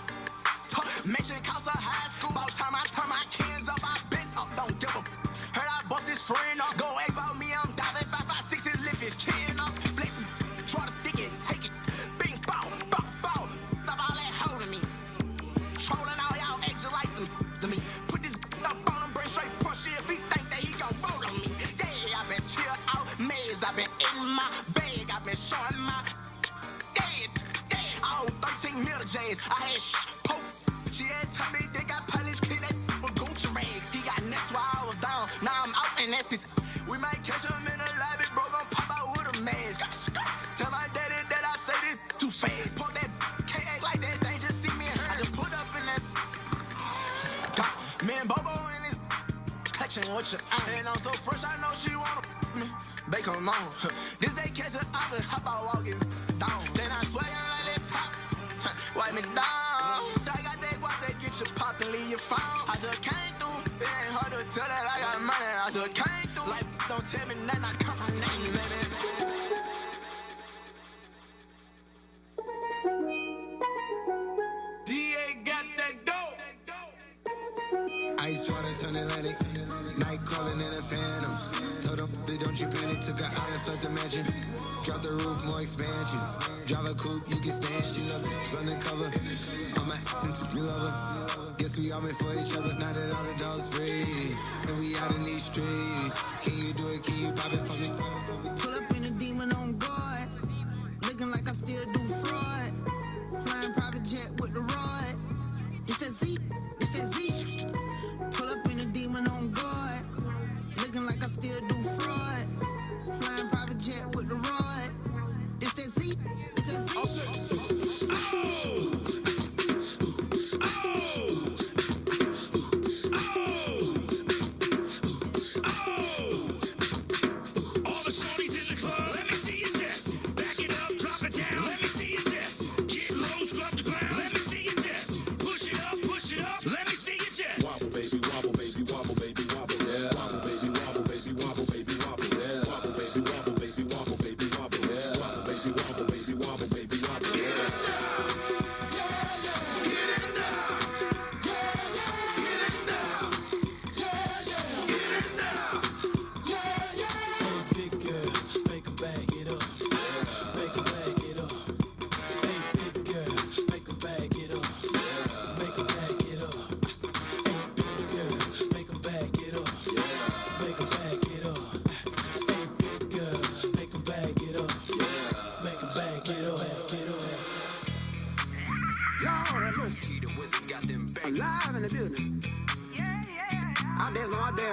Speaker 5: tuck. Mention cost a high school. About time I turn my kids up, I been up. Don't give a heard I bust this friend up. Go ask about me, I'm diving 556, lift his chin up. Flexing, try to stick it, take it. Bing, bow, bow, bow. Stop all that holding me. Trolling all y'all extra like some to me. Put this up on him, bring straight punch if he think that he gon' roll on me. Yeah, I been chill out, maze, I been in my bag, I been showing my dead. All 13 middle J's, I had poke. She had told me they got polished, clean that with Gucci rags. He got next while I was down, now I'm out and that's it. We might catch him in the lobby, bro, gon' pop out with a mask. Tell my daddy that I say this too fast. Put that, can't act like that, they just see me and her. I just put up in that. Me and Bobo in it. Catching what you and I'm so fresh, I know she wanna me. Bake on on. This day catch it up and hop out, walk it down. Then I swaggin' like that top. Wipe me down. I got that guap, they get you popped and leave you found. I just came through. It ain't hard to tell that I got money. I just came through. Like, don't tell me nothing, I come from nothing, baby. DA got that dope.
Speaker 8: Ice water turn Atlantic. Night calling in a phantom. Told them don't you panic. Took an island, left the mansion. Drop the roof, more expansion. Drive a coupe, you can stand. She love it. Running cover. I'm a you love her. Guess we all meant for each other. Now that all the dogs free, and we out in these streets. Can you do it? Can you pop it for me?
Speaker 3: Pull up in a demon on guard, looking like I still do fraud. Flying private jet with the rod. It's that Z, it's that Z. Pull up in a demon on guard, looking like I still do fraud. Flying private jet with the rod. It's that Z, it's that Z.
Speaker 7: All the shorties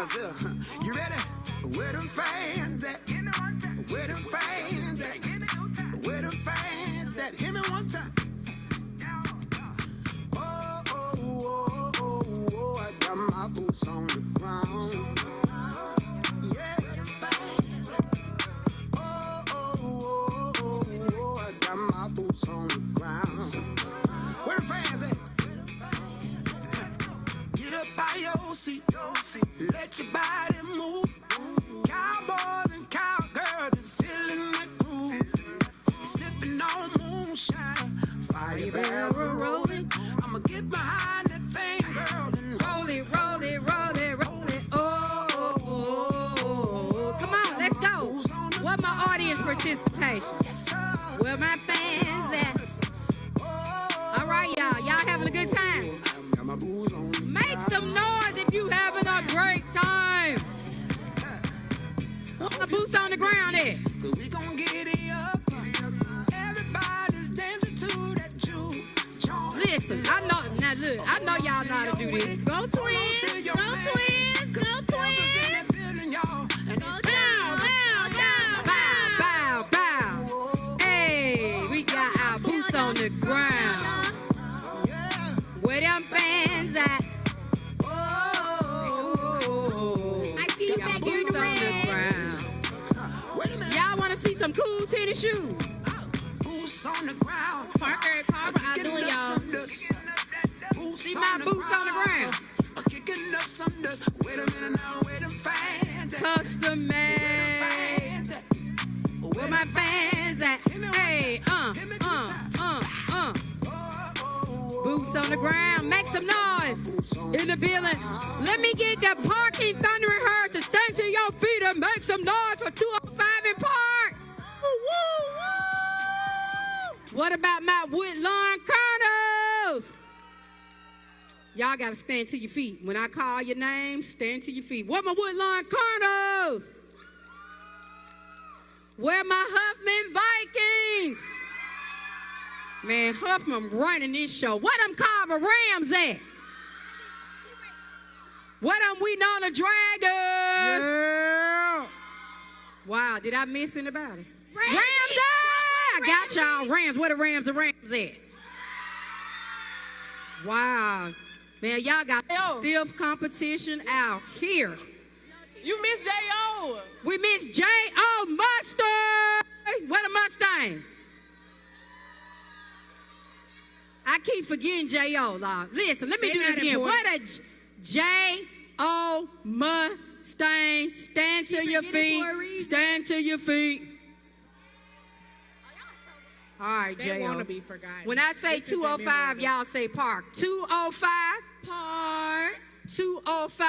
Speaker 8: fans up. You ready? Where them fans at? Where them fans at? Where them fans at? Hit me one time. Oh, oh, oh, oh, oh, I got my boots on the ground. Yeah. Oh, oh, oh, oh, oh, I got my boots on the ground. Where the fans at? Get up by your seat. Let your body move. Cowboys and cowgirls, they're feeling the groove. Sipping on moonshine, fire barrel rolling. I'ma get behind that thing, girl, and roll it, roll it, roll it, roll it. Oh, oh, oh, oh.
Speaker 2: Come on, let's go. What my audience participation? Where my fans at? All right, y'all. Y'all having a good time? Make some noise if you having a great time. The boots on the ground there.
Speaker 8: We gon' get it up. Everybody's dancing to that juke.
Speaker 2: Listen, I know, now look, I know y'all know how to do this. Go twins, go twins, go twins. Bow, bow, bow. Hey, we got our boots on the ground. Where them fans at? I see you back here in the ground. Y'all want to see some cool tennis shoes?
Speaker 8: Boots on the ground.
Speaker 2: Parker, Carver, I do y'all. See my boots on the ground.
Speaker 8: Kicking up some dust. Wait a minute now, where them fans at?
Speaker 2: Custom made. Where my fans at? Hey, Boots on the ground. Make some noise in the building. Let me get the parking thundering herd to stand to your feet and make some noise for 205 in Park. What about my Woodlawn Colonels? Y'all got to stand to your feet. When I call your name, stand to your feet. What my Woodlawn Colonels? Where my Huffman Vikings? Man, Huffman running this show. What them Carver Rams at? What them Winona Dragons?
Speaker 9: Yeah.
Speaker 2: Wow, did I miss anybody? Rams! I got y'all Rams. Where the Rams at? Wow. Man, y'all got stiff competition out here.
Speaker 11: You miss J.O.
Speaker 2: We miss J.O. Mustang. Where the Mustang? I keep forgetting J.O. Listen, let me do this again. What a J.O. Mustang. Stand to your feet. Stand to your feet. All right,
Speaker 18: They
Speaker 2: J.O.
Speaker 18: want to be forgotten.
Speaker 2: When I say
Speaker 18: This is
Speaker 2: 205, y'all say park. 205.
Speaker 18: Park.
Speaker 2: 205.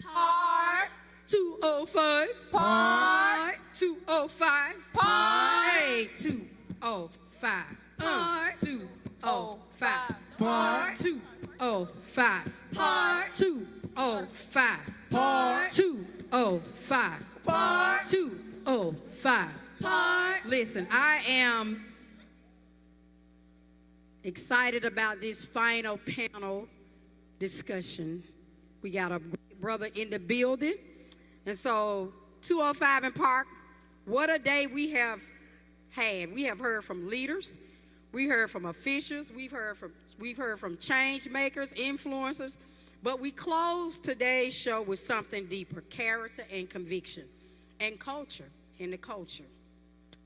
Speaker 18: Park.
Speaker 2: 205.
Speaker 18: Park.
Speaker 2: 205.
Speaker 18: Park.
Speaker 2: Hey, 205.
Speaker 18: Park.
Speaker 2: 205.
Speaker 18: Park.
Speaker 2: 205.
Speaker 18: Park.
Speaker 2: 205.
Speaker 18: Park.
Speaker 2: 205.
Speaker 18: Park.
Speaker 2: 205.
Speaker 18: Park.
Speaker 2: Listen, I am excited about this final panel discussion. We got a great brother in the building. And so 205 in Park, what a day we have had. We have heard from leaders. We heard from officials. We've heard from change makers, influencers. But we close today's show with something deeper: character and conviction, and culture. In the culture,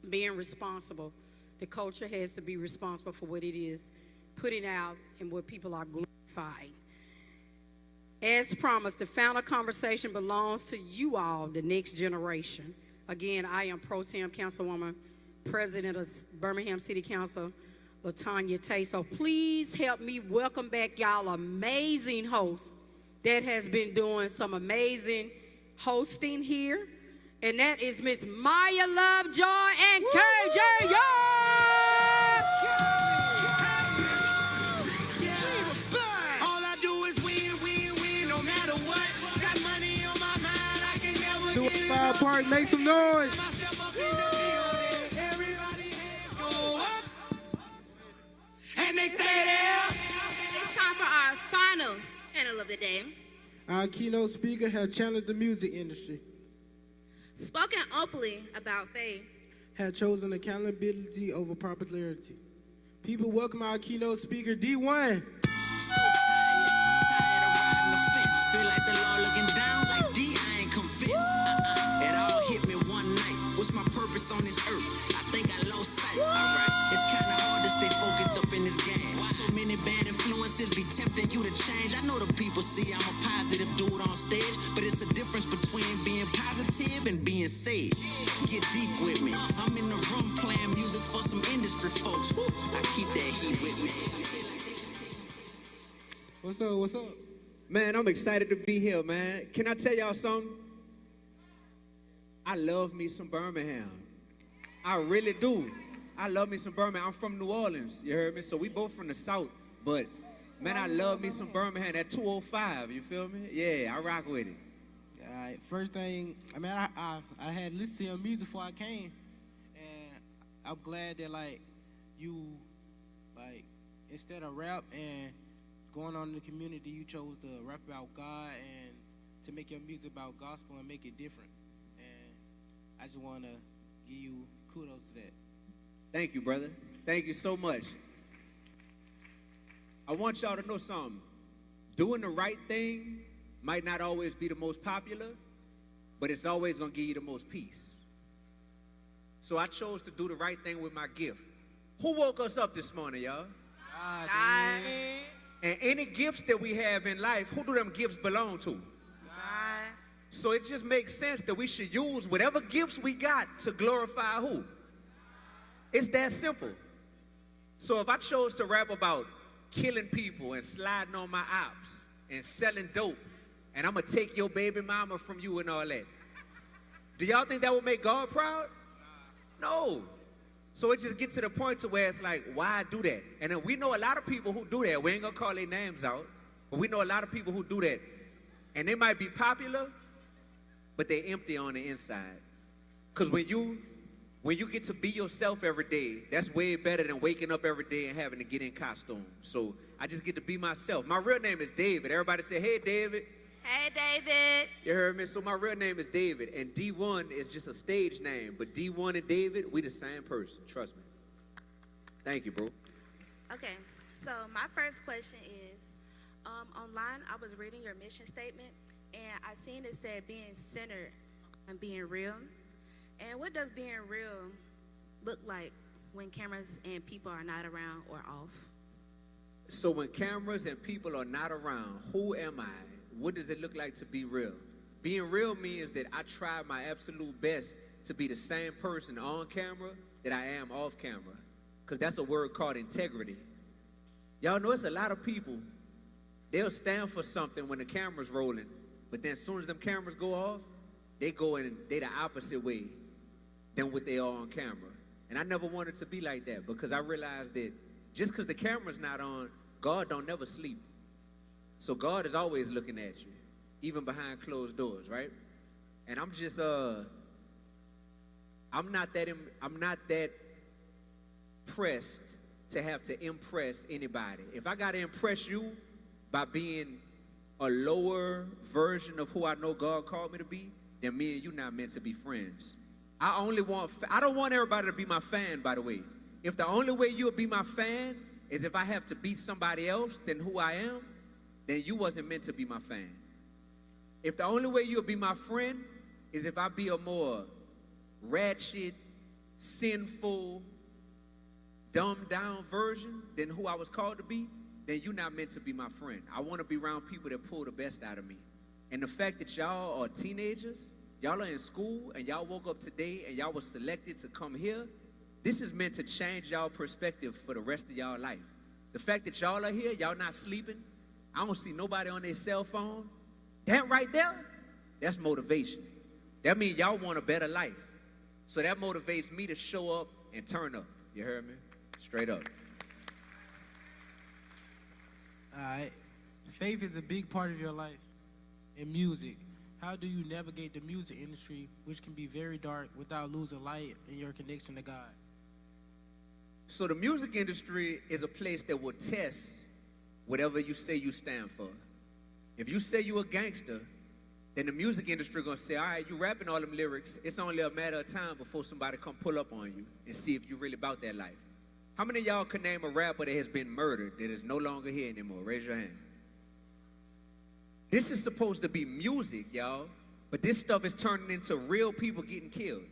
Speaker 2: being responsible. The culture has to be responsible for what it is putting out and what people are glorifying. As promised, the final conversation belongs to you all, the next generation. Again, I am Pro Tem Councilwoman, President of Birmingham City Council, LaTanya Tate. So please help me welcome back y'all amazing hosts that has been doing some amazing hosting here. And that is Miss Maya Lovejoy and KJ Young.
Speaker 8: All I do is win, win, win, no matter what. Got money on my mind, I can never
Speaker 9: 205 Park, make some noise.
Speaker 8: And they stay there.
Speaker 6: It's time for our final panel of the day.
Speaker 9: Our keynote speaker has challenged the music industry,
Speaker 6: Spoken openly about faith.
Speaker 9: has chosen accountability over popularity. People welcome our keynote speaker, D1.
Speaker 3: Tired of riding the fence. Feel like the law looking down like D, I ain't convinced. It all hit me one night. What's my purpose on this earth? I think I lost sight. Alright, it's kinda hard to stay focused up in this game. So many bad influences be tempting you to change. I know the people see I'm a positive dude on stage, but it's a difference between being positive and being safe. Get deep with me. I'm in the room playing music for some industry folks. I keep that heat with me.
Speaker 9: What's up? What's up?
Speaker 15: Man, I'm excited to be here, man. Can I tell y'all something? I love me some Birmingham. I really do. I love me some Birmingham. I'm from New Orleans, you heard me? So we both from the South, but man, I love me some Birmingham. That 205, you feel me? Yeah, I rock with it.
Speaker 9: All right, first thing, I had listened to your music before I came, and I'm glad that you instead of rap and going on in the community, you chose to rap about God and to make your music about gospel and make it different. And I just want to give you kudos to that.
Speaker 15: Thank you, brother. Thank you so much. I want y'all to know something. Doing the right thing might not always be the most popular, but it's always going to give you the most peace. So I chose to do the right thing with my gift. Who woke us up this morning, y'all?
Speaker 6: God.
Speaker 15: And any gifts that we have in life, who do them gifts belong to?
Speaker 6: God.
Speaker 15: So it just makes sense that we should use whatever gifts we got to glorify who? It's that simple. So if I chose to rap about killing people and sliding on my ops and selling dope, and I'm going to take your baby mama from you and all that, do y'all think that would make God proud? No. So it just gets to the point to where it's like, why do that? And then we know a lot of people who do that. We ain't going to call their names out, but we know a lot of people who do that. And they might be popular, but they're empty on the inside. Because when you get to be yourself every day, that's way better than waking up every day and having to get in costume. So I just get to be myself. My real name is David. Everybody say, hey, David.
Speaker 6: Hey, David.
Speaker 15: You heard me? So my real name is David, and D1 is just a stage name. But D1 and David, we the same person. Trust me. Thank you, bro.
Speaker 6: Okay, so my first question is, online I was reading your mission statement, and I seen it said being centered and being real. And what does being real look like when cameras and people are not around or off?
Speaker 15: So when cameras and people are not around, who am I? What does it look like to be real? Being real means that I try my absolute best to be the same person on camera that I am off camera. Because that's a word called integrity. Y'all know it's a lot of people, they'll stand for something when the camera's rolling, but then as soon as them cameras go off, they go in, they the opposite way than what they are on camera. And I never wanted to be like that, because I realized that just because the camera's not on, God don't never sleep. So God is always looking at you, even behind closed doors, right? And I'm just, I'm not that pressed to have to impress anybody. If I got to impress you by being a lower version of who I know God called me to be, then me and you not meant to be friends. I don't want everybody to be my fan, by the way. If the only way you'll be my fan is if I have to be somebody else than who I am, then you wasn't meant to be my fan. If the only way you'll be my friend is if I be a more ratchet, sinful, dumbed down version than who I was called to be, then you're not meant to be my friend. I want to be around people that pull the best out of me. And the fact that y'all are teenagers, y'all are in school, and y'all woke up today and y'all was selected to come here, this is meant to change y'all perspective for the rest of y'all life. The fact that y'all are here, y'all not sleeping, I don't see nobody on their cell phone, that right there, that's motivation. That means y'all want a better life. So that motivates me to show up and turn up. You heard me? Straight up.
Speaker 9: All right. Faith is a big part of your life. In music, how do you navigate the music industry, which can be very dark, without losing light in your connection to God?
Speaker 15: So the music industry is a place that will test whatever you say you stand for. If you say you a gangster, then the music industry gonna say, all right, you rapping all them lyrics. It's only a matter of time before somebody come pull up on you and see if you really about that life. How many of y'all can name a rapper that has been murdered that is no longer here anymore? Raise your hand. This is supposed to be music, y'all, but this stuff is turning into real people getting killed.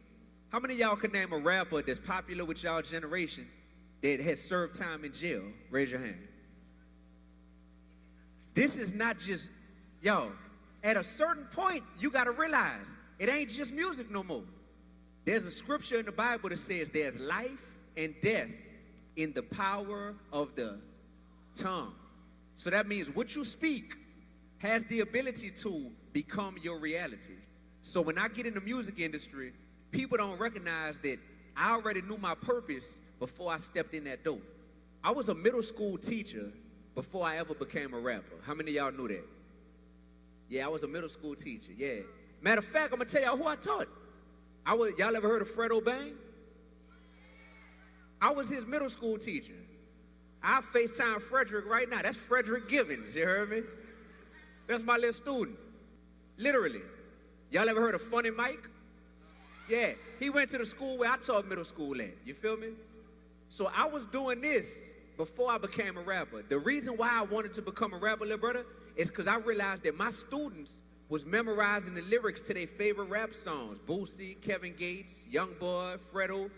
Speaker 15: How many of y'all can name a rapper that's popular with y'all generation that has served time in jail? Raise your hand. This is not just, yo, at a certain point, you got to realize it ain't just music no more. There's a scripture in the Bible that says there's life and death in the power of the tongue. So that means what you speak has the ability to become your reality. So when I get in the music industry, people don't recognize that I already knew my purpose before I stepped in that door. I was a middle school teacher before I ever became a rapper. How many of y'all knew that? Yeah, I was a middle school teacher, yeah. Matter of fact, I'm gonna tell y'all who I taught. Y'all ever heard of Fred O'Bang? I was his middle school teacher. I FaceTime Frederick right now. That's Frederick Givens, you heard me? That's my little student, literally. Y'all ever heard of Funny Mike? Yeah, he went to the school where I taught middle school at, you feel me? So I was doing this before I became a rapper. The reason why I wanted to become a rapper, little brother, is because I realized that my students was memorizing the lyrics to their favorite rap songs. Boosie, Kevin Gates, Youngboy, Fredo.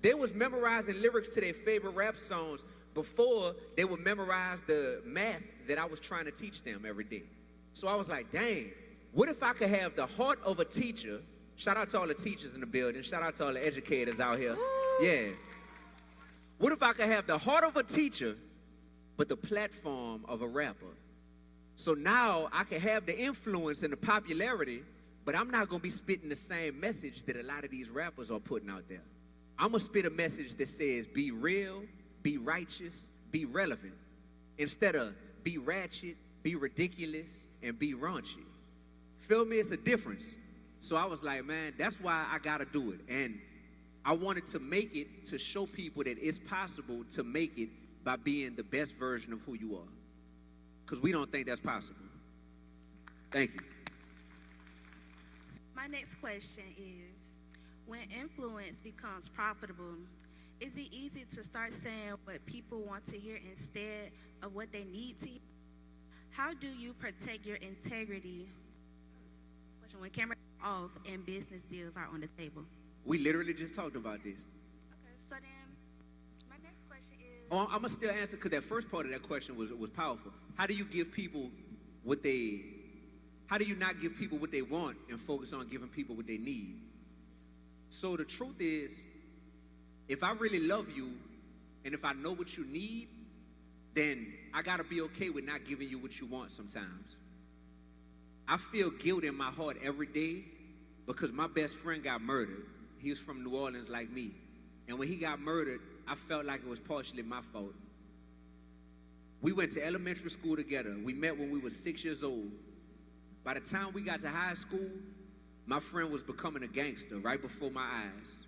Speaker 15: They was memorizing lyrics to their favorite rap songs before they would memorize the math that I was trying to teach them every day. So I was like, dang, what if I could have the heart of a teacher? Shout out to all the teachers in the building. Shout out to all the educators out here. Yeah. What if I could have the heart of a teacher, but the platform of a rapper? So now I can have the influence and the popularity, but I'm not going to be spitting the same message that a lot of these rappers are putting out there. I'm going to spit a message that says, be real, be righteous, be relevant, instead of be ratchet, be ridiculous, and be raunchy. Feel me? It's a difference. So I was like, man, that's why I got to do it. And I wanted to make it to show people that it's possible to make it by being the best version of who you are. Because we don't think that's possible. Thank you.
Speaker 6: My next question is, when influence becomes profitable, is it easy to start saying what people want to hear instead of what they need to hear? How do you protect your integrity when cameras are off and business deals are on the table?
Speaker 15: We literally just talked about this.
Speaker 6: Okay, so then my next question is...
Speaker 15: Oh, I'm going to still answer because that first part of that question was powerful. How do you give people what they... How do you not give people what they want and focus on giving people what they need? So the truth is, if I really love you and if I know what you need, then I got to be okay with not giving you what you want sometimes. I feel guilt in my heart every day because my best friend got murdered. He was from New Orleans like me. And when he got murdered, I felt like it was partially my fault. We went to elementary school together. We met when we were 6 years old. By the time we got to high school, my friend was becoming a gangster right before my eyes.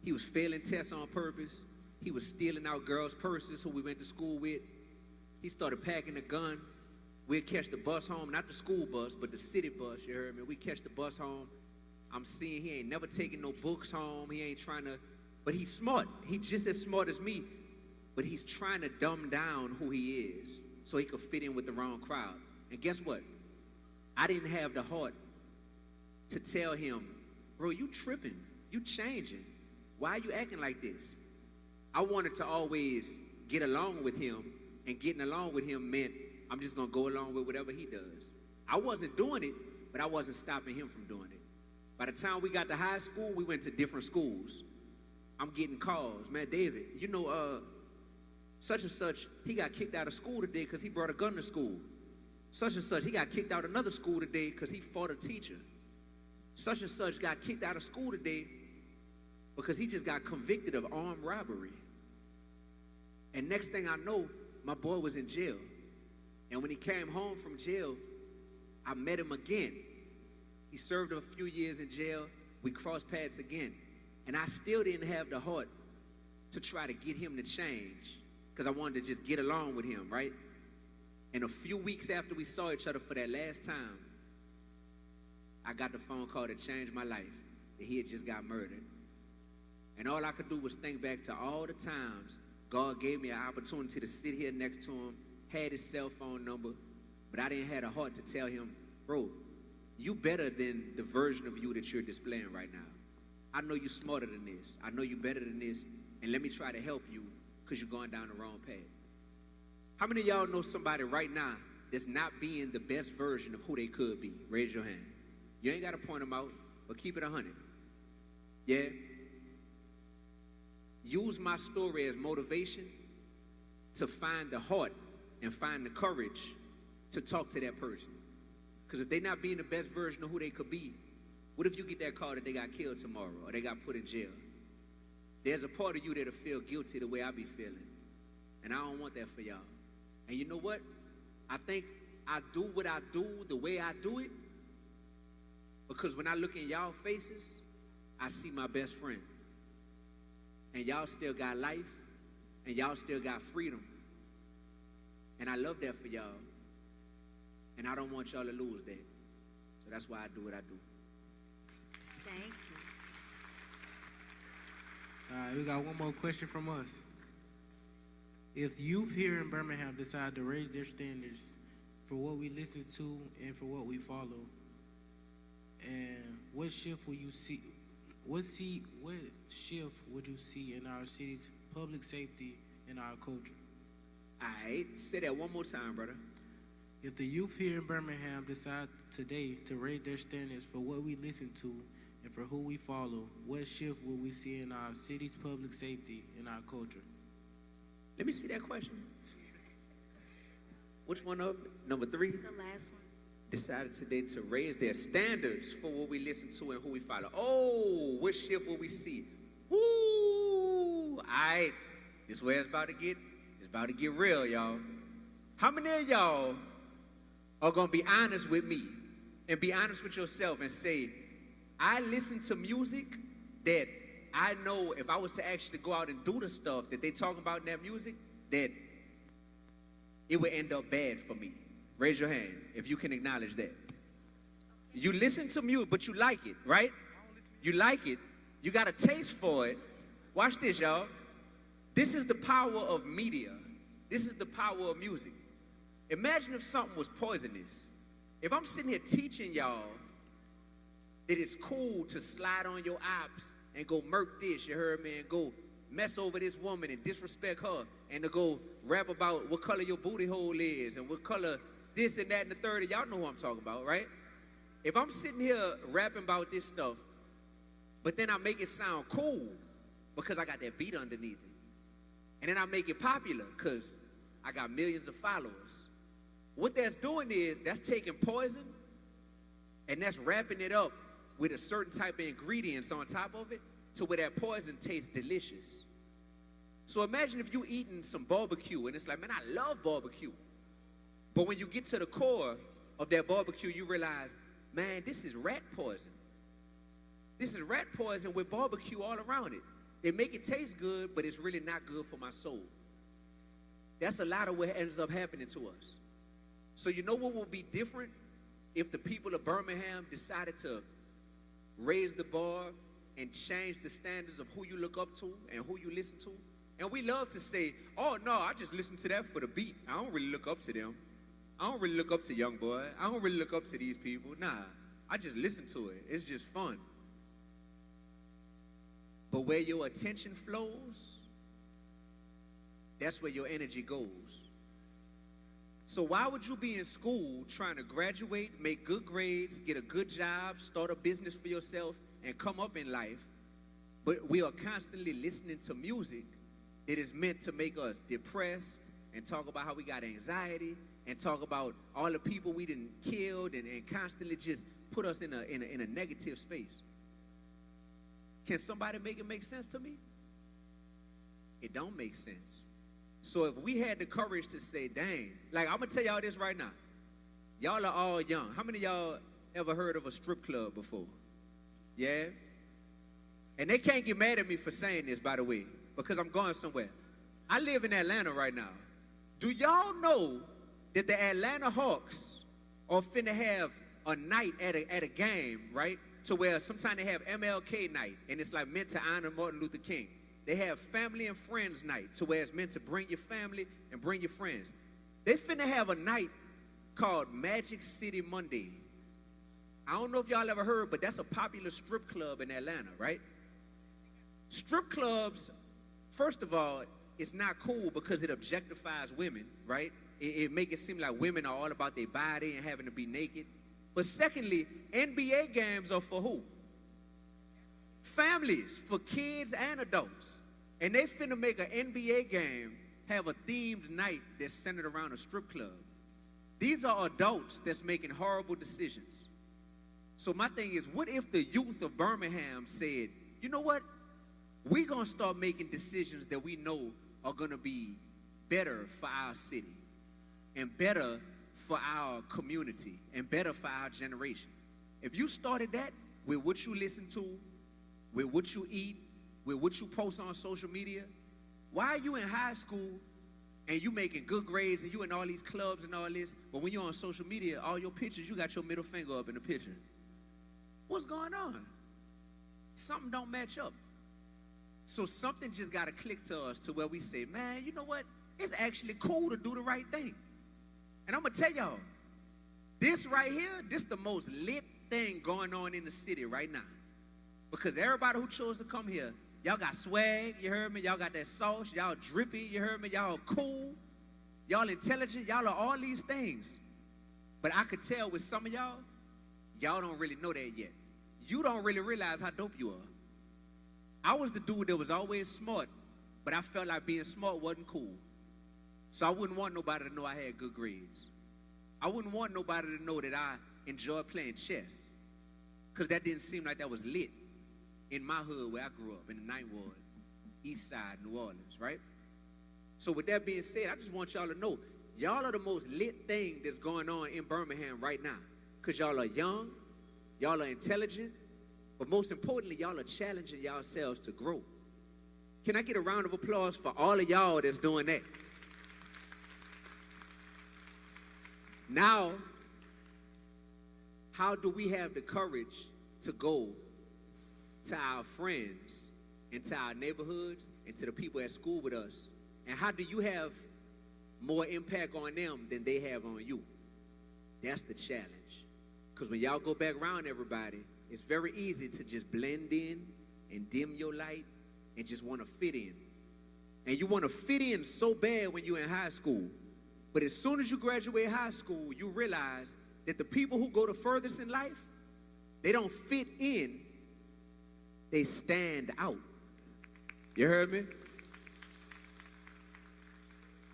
Speaker 15: He was failing tests on purpose. He was stealing out girls' purses who we went to school with. He started packing a gun. We'd catch the bus home, not the school bus, but the city bus, you heard me? We catch the bus home. I'm seeing he ain't never taking no books home. He ain't trying to, but he's smart. He's just as smart as me, but he's trying to dumb down who he is so he could fit in with the wrong crowd. And guess what? I didn't have the heart to tell him, bro, you tripping, you changing. Why are you acting like this? I wanted to always get along with him, and getting along with him meant I'm just going to go along with whatever he does. I wasn't doing it, but I wasn't stopping him from doing it. By the time we got to high school, we went to different schools. I'm getting calls. Man, David, you know, such and such, he got kicked out of school today because he brought a gun to school. Such and such, he got kicked out of another school today because he fought a teacher. Such and such got kicked out of school today because he just got convicted of armed robbery. And next thing I know, my boy was in jail. And when he came home from jail, I met him again. He served a few years in jail. We crossed paths again. And I still didn't have the heart to try to get him to change because I wanted to just get along with him, right? And a few weeks after we saw each other for that last time, I got the phone call that changed my life, that he had just got murdered. And all I could do was think back to all the times God gave me an opportunity to sit here next to him, had his cell phone number, but I didn't have the heart to tell him, bro, you better than the version of you that you're displaying right now. I know you're smarter than this. I know you're better than this. And let me try to help you because you're going down the wrong path. How many of y'all know somebody right now that's not being the best version of who they could be? Raise your hand. You ain't got to point them out, but keep it 100. Yeah? Use my story as motivation to find the heart and find the courage to talk to that person. Because if they're not being the best version of who they could be, what if you get that call that they got killed tomorrow or they got put in jail? There's a part of you that'll feel guilty the way I be feeling. And I don't want that for y'all. And you know what? I think I do what I do the way I do it because when I look in y'all faces, I see my best friend. And y'all still got life, and y'all still got freedom. And I love that for y'all. And I don't want y'all to lose that. So that's why I do what I do.
Speaker 3: Thank you.
Speaker 9: All right, we got one more question from us. If youth here in Birmingham decide to raise their standards for what we listen to and for what we follow, and what shift will you see? What shift would you see in our city's public safety and our culture?
Speaker 15: All right, say that one more time, brother.
Speaker 9: If the youth here in Birmingham decide today to raise their standards for what we listen to and for who we follow, what shift will we see in our city's public safety and our culture?
Speaker 15: Let me see that question. Which one up? Number 3?
Speaker 3: The last one.
Speaker 15: Decided today to raise their standards for what we listen to and who we follow. Oh, what shift will we see? Woo! All right, this is where it's about to get real, y'all. How many of y'all are going to be honest with me and be honest with yourself and say, I listen to music that I know if I was to actually go out and do the stuff that they talk about in that music, that it would end up bad for me? Raise your hand if you can acknowledge that. You listen to music, but you like it, right? You like it. You got a taste for it. Watch this, y'all. This is the power of media. This is the power of music. Imagine if something was poisonous. If I'm sitting here teaching y'all that it's cool to slide on your ops and go murk this, you heard me, and go mess over this woman and disrespect her, and to go rap about what color your booty hole is and what color this and that and the third, y'all know who I'm talking about, right? If I'm sitting here rapping about this stuff, but then I make it sound cool because I got that beat underneath it, and then I make it popular because I got millions of followers, what that's doing is that's taking poison and that's wrapping it up with a certain type of ingredients on top of it to where that poison tastes delicious. So imagine if you eating some barbecue and it's like, man, I love barbecue. But when you get to the core of that barbecue, you realize, man, this is rat poison. This is rat poison with barbecue all around it. They make it taste good, but it's really not good for my soul. That's a lot of what ends up happening to us. So you know what will be different if the people of Birmingham decided to raise the bar and change the standards of who you look up to and who you listen to? And we love to say, oh, no, I just listen to that for the beat. I don't really look up to them. I don't really look up to Young Boy. I don't really look up to these people. Nah, I just listen to it. It's just fun. But where your attention flows, that's where your energy goes. So why would you be in school trying to graduate, make good grades, get a good job, start a business for yourself, and come up in life, but we are constantly listening to music that is meant to make us depressed and talk about how we got anxiety and talk about all the people we done killed and constantly just put us in a negative space? Can somebody make it make sense to me? It don't make sense. So if we had the courage to say, dang, like I'm going to tell y'all this right now. Y'all are all young. How many of y'all ever heard of a strip club before? Yeah? And they can't get mad at me for saying this, by the way, because I'm going somewhere. I live in Atlanta right now. Do y'all know that the Atlanta Hawks are finna have a night at a game, right? To where sometimes they have MLK night, and it's like meant to honor Martin Luther King. They have family and friends night, to where it's meant to bring your family and bring your friends. They finna have a night called Magic City Monday. I don't know if y'all ever heard, but that's a popular strip club in Atlanta, right? Strip clubs, first of all, it's not cool because it objectifies women, right? It make it seem like women are all about their body and having to be naked. But secondly, NBA games are for who? Families, for kids and adults. And they finna make an NBA game have a themed night that's centered around a strip club. These are adults that's making horrible decisions. So my thing is, what if the youth of Birmingham said, you know what? We're going to start making decisions that we know are going to be better for our city and better for our community and better for our generation. If you started that with what you listen to, with what you eat, with what you post on social media, why are you in high school and you making good grades and you in all these clubs and all this, but when you're on social media, all your pictures, you got your middle finger up in the picture? What's going on? Something don't match up. So something just got to click to us to where we say, man, you know what? It's actually cool to do the right thing. And I'm going to tell y'all, this right here, this the most lit thing going on in the city right now. Because everybody who chose to come here, y'all got swag, you heard me? Y'all got that sauce, y'all drippy, you heard me? Y'all cool, y'all intelligent, y'all are all these things. But I could tell with some of y'all, y'all don't really know that yet. You don't really realize how dope you are. I was the dude that was always smart, but I felt like being smart wasn't cool. So I wouldn't want nobody to know I had good grades. I wouldn't want nobody to know that I enjoyed playing chess, because that didn't seem like that was lit in my hood where I grew up, in the Ninth Ward, East Side, New Orleans, right? So with that being said, I just want y'all to know, y'all are the most lit thing that's going on in Birmingham right now, because y'all are young, y'all are intelligent, but most importantly, y'all are challenging yourselves to grow. Can I get a round of applause for all of y'all that's doing that? Now, how do we have the courage to go to our friends and to our neighborhoods and to the people at school with us? And how do you have more impact on them than they have on you? That's the challenge. Because when y'all go back around everybody, it's very easy to just blend in and dim your light and just want to fit in. And you want to fit in so bad when you're in high school. But as soon as you graduate high school, you realize that the people who go the furthest in life, they don't fit in, they stand out. You heard me?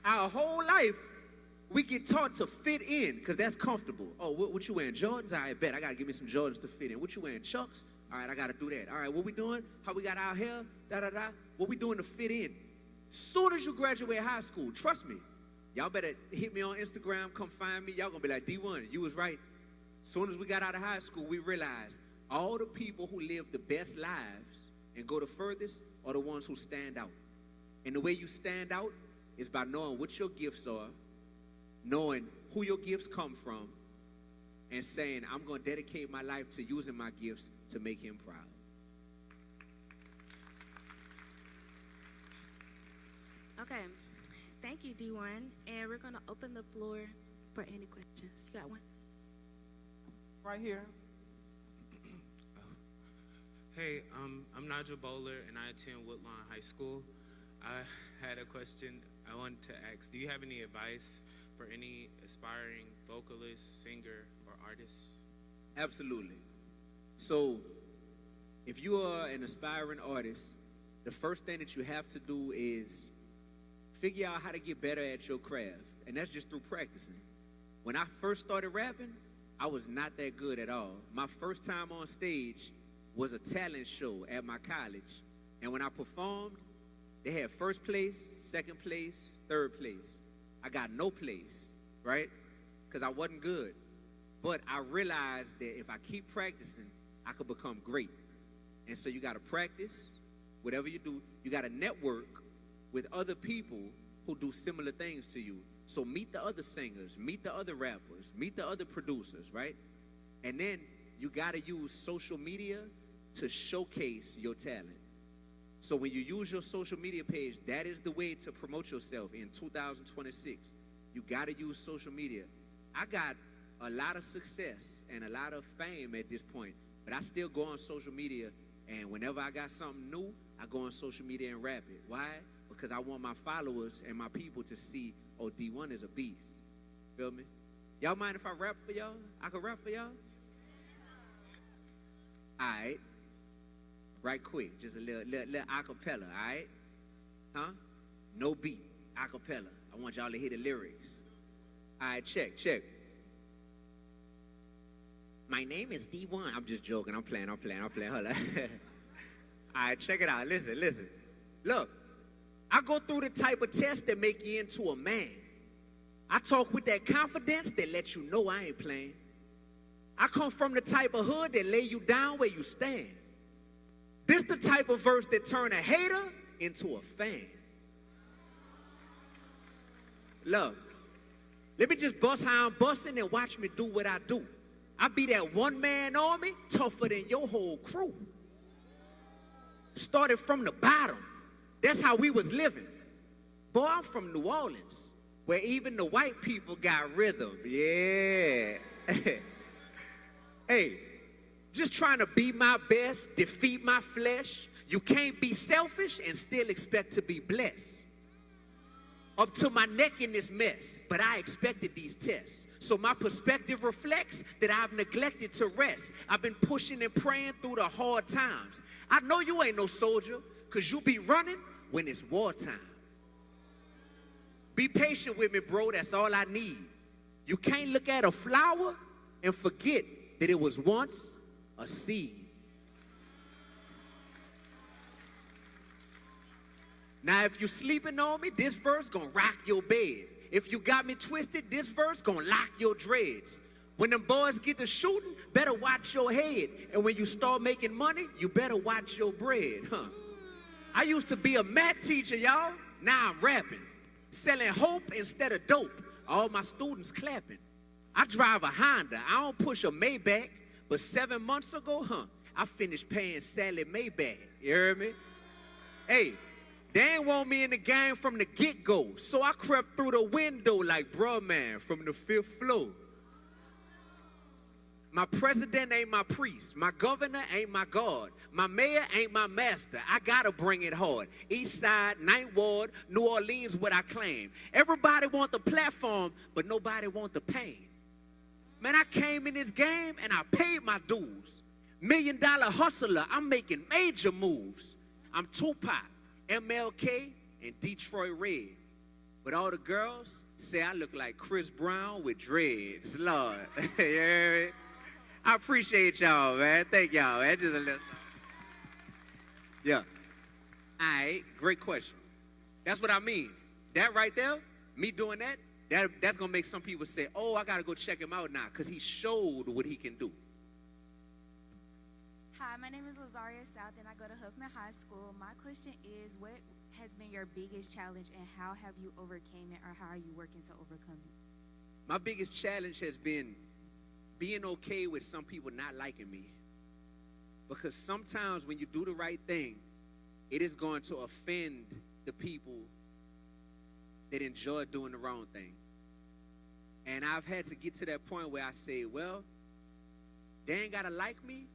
Speaker 15: Our whole life, we get taught to fit in because that's comfortable. Oh, what you wearing? Jordans? All right, bet. I got to give me some Jordans to fit in. What you wearing? Chucks? All right, I got to do that. All right, what we doing? How we got our hair? Da-da-da. What we doing to fit in? Soon as you graduate high school, trust me, y'all better hit me on Instagram, come find me. Y'all going to be like, D1, you was right. Soon as we got out of high school, we realized all the people who live the best lives and go the furthest are the ones who stand out. And the way you stand out is by knowing what your gifts are, knowing who your gifts come from, and saying, I'm going to dedicate my life to using my gifts to make him proud.
Speaker 6: Okay. Thank you, D1. And we're going to open the floor for any questions. You got one?
Speaker 11: Right here.
Speaker 16: Hey, I'm Nigel Bowler, and I attend Woodlawn High School. I had a question I wanted to ask. Do you have any advice for any aspiring vocalist, singer, or artist?
Speaker 15: Absolutely. So, if you are an aspiring artist, the first thing that you have to do is figure out how to get better at your craft. And that's just through practicing. When I first started rapping, I was not that good at all. My first time on stage was a talent show at my college. And when I performed, they had first place, second place, third place. I got no place, right? Because I wasn't good. But I realized that if I keep practicing, I could become great. And so you got to practice. Whatever you do, you got to network with other people who do similar things to you. So meet the other singers, meet the other rappers, meet the other producers, right? And then you got to use social media to showcase your talent. So when you use your social media page, that is the way to promote yourself in 2026. You got to use social media. I got a lot of success and a lot of fame at this point, but I still go on social media, and whenever I got something new, I go on social media and rap it. Why? Because I want my followers and my people to see, oh, D1 is a beast. Feel me? Y'all mind if I rap for y'all? I can rap for y'all? All right. Right quick, just a little acapella, all right? Huh? No beat, acapella. I want y'all to hear the lyrics. All right, check. My name is D1. I'm just joking. I'm playing. Hold on. All right, check it out. Listen. Look, I go through the type of test that make you into a man. I talk with that confidence that lets you know I ain't playing. I come from the type of hood that lay you down where you stand. This the type of verse that turn a hater into a fan. Look, let me just bust how I'm busting and watch me do what I do. I be that one-man army tougher than your whole crew. Started from the bottom. That's how we was living. Boy, I'm from New Orleans, where even the white people got rhythm. Yeah. Hey, just trying to be my best, defeat my flesh. You can't be selfish and still expect to be blessed. Up to my neck in this mess, but I expected these tests. So my perspective reflects that I've neglected to rest. I've been pushing and praying through the hard times. I know you ain't no soldier, because you be running when it's wartime. Be patient with me, bro, that's all I need. You can't look at a flower and forget that it was once a seed. Now, if you sleeping on me, this verse gonna rock your bed. If you got me twisted, this verse gonna lock your dreads. When them boys get to shooting, better watch your head. And when you start making money, you better watch your bread, huh? I used to be a math teacher, y'all. Now I'm rapping. Selling hope instead of dope. All my students clapping. I drive a Honda. I don't push a Maybach. But 7 months ago, I finished paying Sally Maybach. You heard me? Hey, they ain't want me in the game from the get-go. So I crept through the window like bruh man from the 5th floor. My president ain't my priest. My governor ain't my God. My mayor ain't my master. I gotta bring it hard. East Side, 9th Ward, New Orleans, what I claim. Everybody want the platform, but nobody want the pain. Man, I came in this game and I paid my dues. $1 million hustler, I'm making major moves. I'm Tupac, MLK, and Detroit Red. But all the girls say I look like Chris Brown with dreads. Lord, you hear me? I appreciate y'all, man. Thank y'all, man. Just a little something. Yeah. All right, great question. That's what I mean. That right there, me doing that's going to make some people say, oh, I got to go check him out now because he showed what he can do.
Speaker 19: Hi, my name is Lazaria South, and I go to Huffman High School. My question is, what has been your biggest challenge, and how have you overcame it, or how are you working to overcome it?
Speaker 15: My biggest challenge has been being okay with some people not liking me. Because sometimes when you do the right thing, it is going to offend the people that enjoy doing the wrong thing. And I've had to get to that point where I say, well, they ain't got to like me,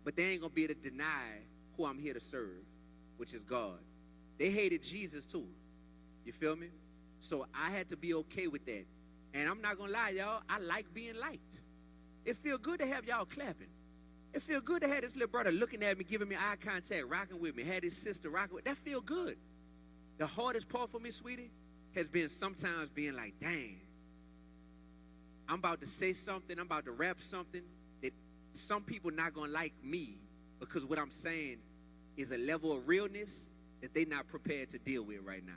Speaker 15: but they ain't going to be able to deny who I'm here to serve, which is God. They hated Jesus too. You feel me? So I had to be okay with that. And I'm not going to lie, y'all, I like being liked. It feel good to have y'all clapping. It feel good to have this little brother looking at me, giving me eye contact, rocking with me, had his sister rocking with me. That feel good. The hardest part for me, sweetie, has been sometimes being like, dang, I'm about to say something, I'm about to rap something that some people not going to like me because what I'm saying is a level of realness that they not prepared to deal with right now.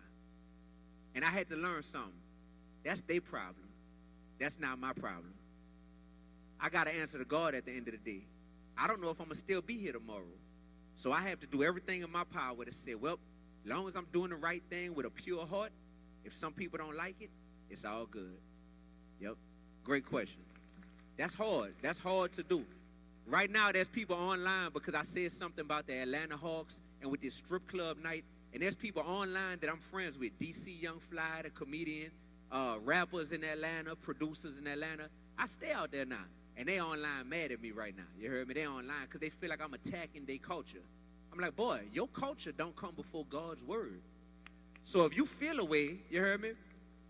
Speaker 15: And I had to learn something. That's their problem. That's not my problem. I got to answer to God at the end of the day. I don't know if I'm going to still be here tomorrow. So I have to do everything in my power to say, well, as long as I'm doing the right thing with a pure heart, If some people don't like it, it's all good. Yep. Great question. That's hard. That's hard to do. Right now, there's people online because I said something about the Atlanta Hawks and with this strip club night. And there's people online that I'm friends with. DC Young Fly, the comedian, rappers in Atlanta, producers in Atlanta. I stay out there now. And they online mad at me right now. You heard me? They online because they feel like I'm attacking their culture. I'm like, boy, your culture don't come before God's word. So if you feel a way, you heard me,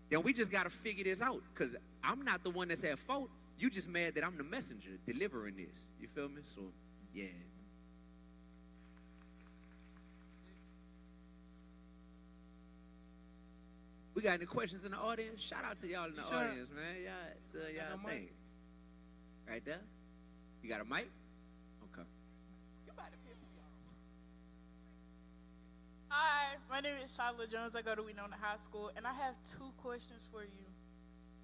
Speaker 15: then we just got to figure this out. Because I'm not the one that's at fault. You just mad that I'm the messenger delivering this. You feel me? So, yeah. We got any questions in the audience? Shout out to y'all in the audience, man. Y'all think. Right there? You got a mic? Okay.
Speaker 4: Hi, my name is Shyla Jones. I go to Winona High School, and I have 2 questions for you.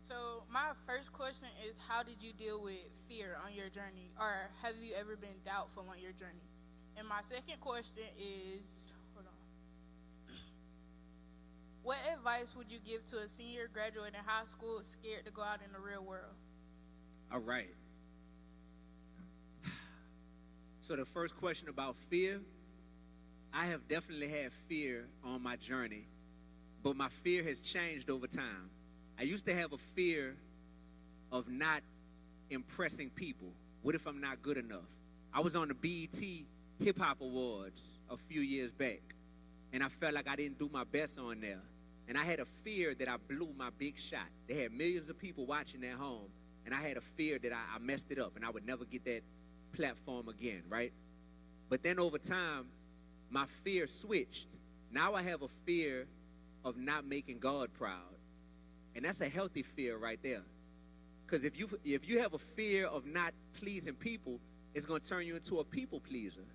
Speaker 4: So my first question is, how did you deal with fear on your journey, or have you ever been doubtful on your journey? And my second question is, hold on. What advice would you give to a senior graduating high school scared to go out in the real world?
Speaker 15: All right. So the first question about fear, I have definitely had fear on my journey, but my fear has changed over time. I used to have a fear of not impressing people. What if I'm not good enough? I was on the BET Hip Hop Awards a few years back, and I felt like I didn't do my best on there. And I had a fear that I blew my big shot. They had millions of people watching at home, and I had a fear that I messed it up and I would never get that platform again, right? But then over time, my fear switched. Now I have a fear of not making God proud. And that's a healthy fear right there. Because if you have a fear of not pleasing people, it's going to turn you into a people pleaser.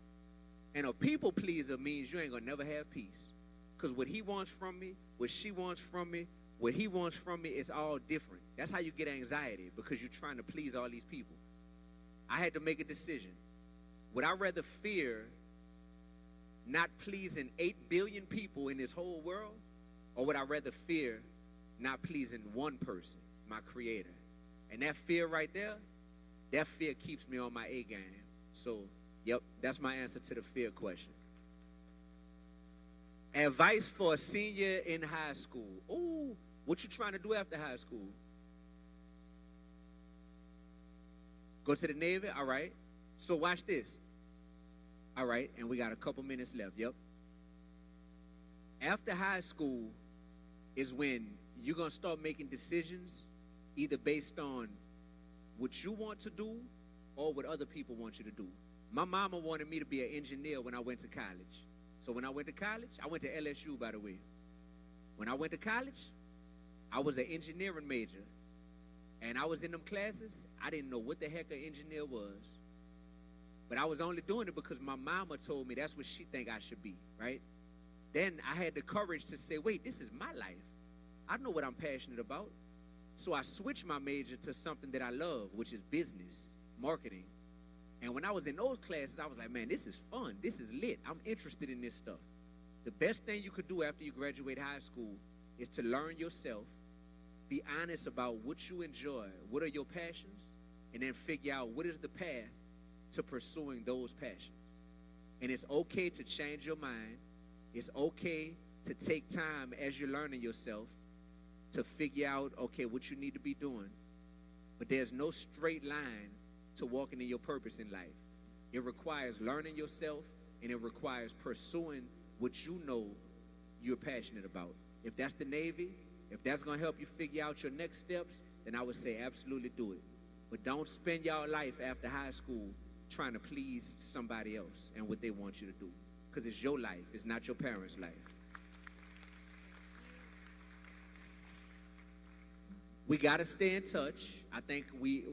Speaker 15: And a people pleaser means you ain't going to never have peace. Because what he wants from me, what she wants from me, what he wants from me is all different. That's how you get anxiety, because you're trying to please all these people. I had to make a decision. Would I rather fear not pleasing 8 billion people in this whole world? Or would I rather fear not pleasing one person, my creator? And that fear right there, that fear keeps me on my A game. So, yep, that's my answer to the fear question. Advice for a senior in high school. Ooh, what you trying to do after high school? Go to the Navy? All right. So watch this. All right, and we got a couple minutes left. Yep. After high school is when you're going to start making decisions either based on what you want to do or what other people want you to do. My mama wanted me to be an engineer when I went to college. So when I went to college, I went to LSU, by the way. When I went to college, I was an engineering major. And I was in them classes, I didn't know what the heck an engineer was. But I was only doing it because my mama told me that's what she think I should be, right? Then I had the courage to say, wait, this is my life. I know what I'm passionate about. So I switched my major to something that I love, which is business, marketing. And when I was in those classes, I was like, man, this is fun. This is lit. I'm interested in this stuff. The best thing you could do after you graduate high school is to learn yourself, be honest about what you enjoy, what are your passions, and then figure out what is the path to pursuing those passions. And it's okay to change your mind. It's okay to take time as you're learning yourself to figure out, okay, what you need to be doing. But there's no straight line to walking in your purpose in life. It requires learning yourself, and it requires pursuing what you know you're passionate about. If that's the Navy, if that's going to help you figure out your next steps, then I would say absolutely do it. But don't spend your life after high school trying to please somebody else and what they want you to do. Because it's your life. It's not your parents' life. We got to stay in touch. I think we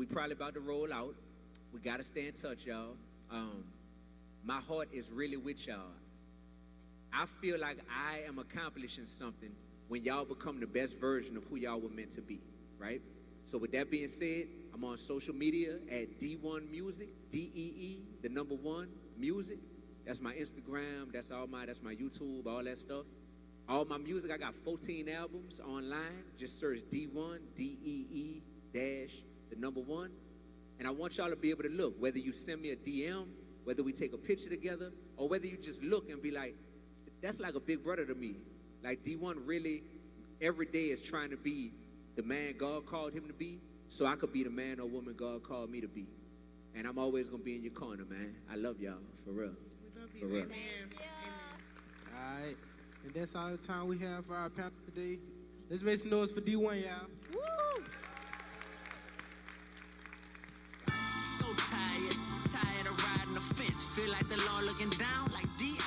Speaker 15: probably about to roll out. We got to stay in touch, y'all. My heart is really with y'all. I feel like I am accomplishing something when y'all become the best version of who y'all were meant to be, right? So with that being said, I'm on social media at D1 Music, D-E-E, the number 1, Music. That's my Instagram, that's my YouTube, all that stuff. All my music, I got 14 albums online. Just search D1, DEE dash the number 1. And I want y'all to be able to look, whether you send me a DM, whether we take a picture together, or whether you just look and be like, that's like a big brother to me. Like D1 really, every day is trying to be the man God called him to be, so I could be the man or woman God called me to be. And I'm always going to be in your corner, man. I love y'all, for real. For real.
Speaker 9: All right. And that's all the time we have for our panel today. Let's make some noise for D1, y'all.
Speaker 3: Woo! So tired of riding the fence. Feel like the law looking down like D.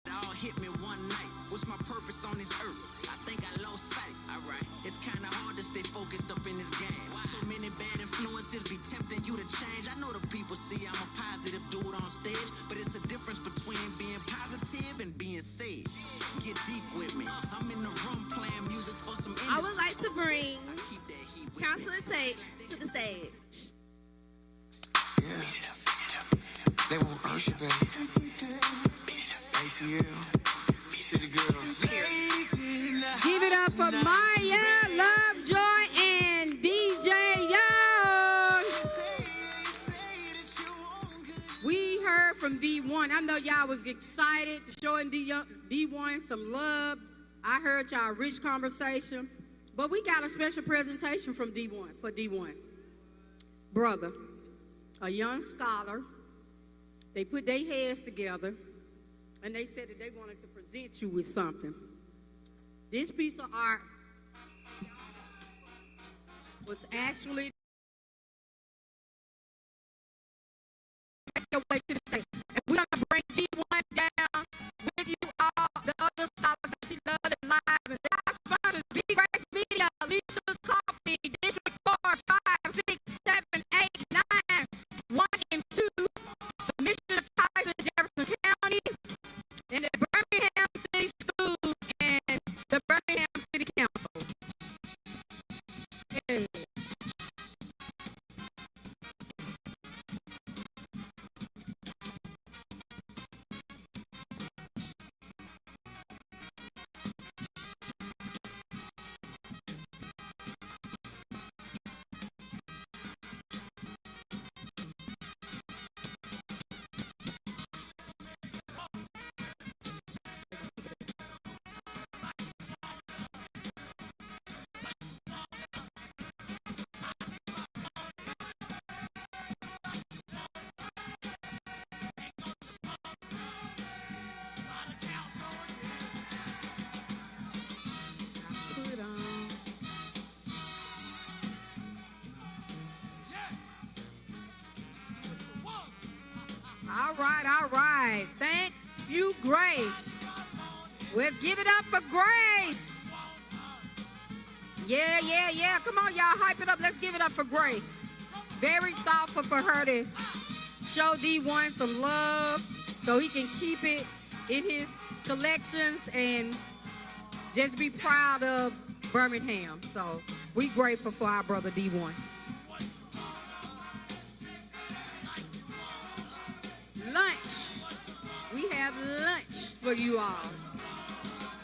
Speaker 3: It all hit me one night. What's my purpose on this earth? I think I lost sight. Alright, it's kinda hard to stay focused up in this game. So many bad influences be tempting you to change. I know the people see I'm a positive dude on stage, but it's a difference between being positive and being saved. Get deep with me. I'm in the room playing music for some industry.
Speaker 6: I would like to bring Counselor Tate to the stage.
Speaker 10: Yeah. They want Usher, baby. ATL. City Girls.
Speaker 2: Give it up for Maya, Lovejoy, and DJ Young. We heard from D1. I know y'all was excited, showing D1 some love. I heard y'all rich conversation. But we got a special presentation from D1 for D1. Brother, a young scholar. They put their heads together and they said that they wanted to present you with something. This piece of art was actually your way to the stage. And we're gonna bring D1 down with you all, the other scholars that you love and live. And our sponsors, Big Grace Media, Alicia's Coffee, District 4, 5, 6, 7, 8, 9, 1 and 2, the Mission of Tyson, Jefferson County, and the Birmingham City Schools and the Birmingham City Council. Yeah. All right. Thank you, Grace. Let's give it up for Grace. Yeah. Come on, y'all, hype it up. Let's give it up for Grace. Very thoughtful for her to show D1 some love so he can keep it in his collections and just be proud of Birmingham. So we grateful for our brother D1. We have lunch for you all.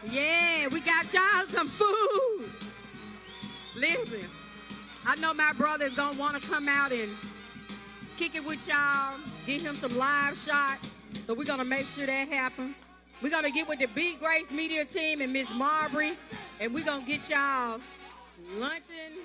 Speaker 2: Yeah, we got y'all some food. Listen, I know my brother is going to want to come out and kick it with y'all, give him some live shots. So we're going to make sure that happens. We're going to get with the Big Grace Media team and Miss Marbury, and we're going to get y'all lunching.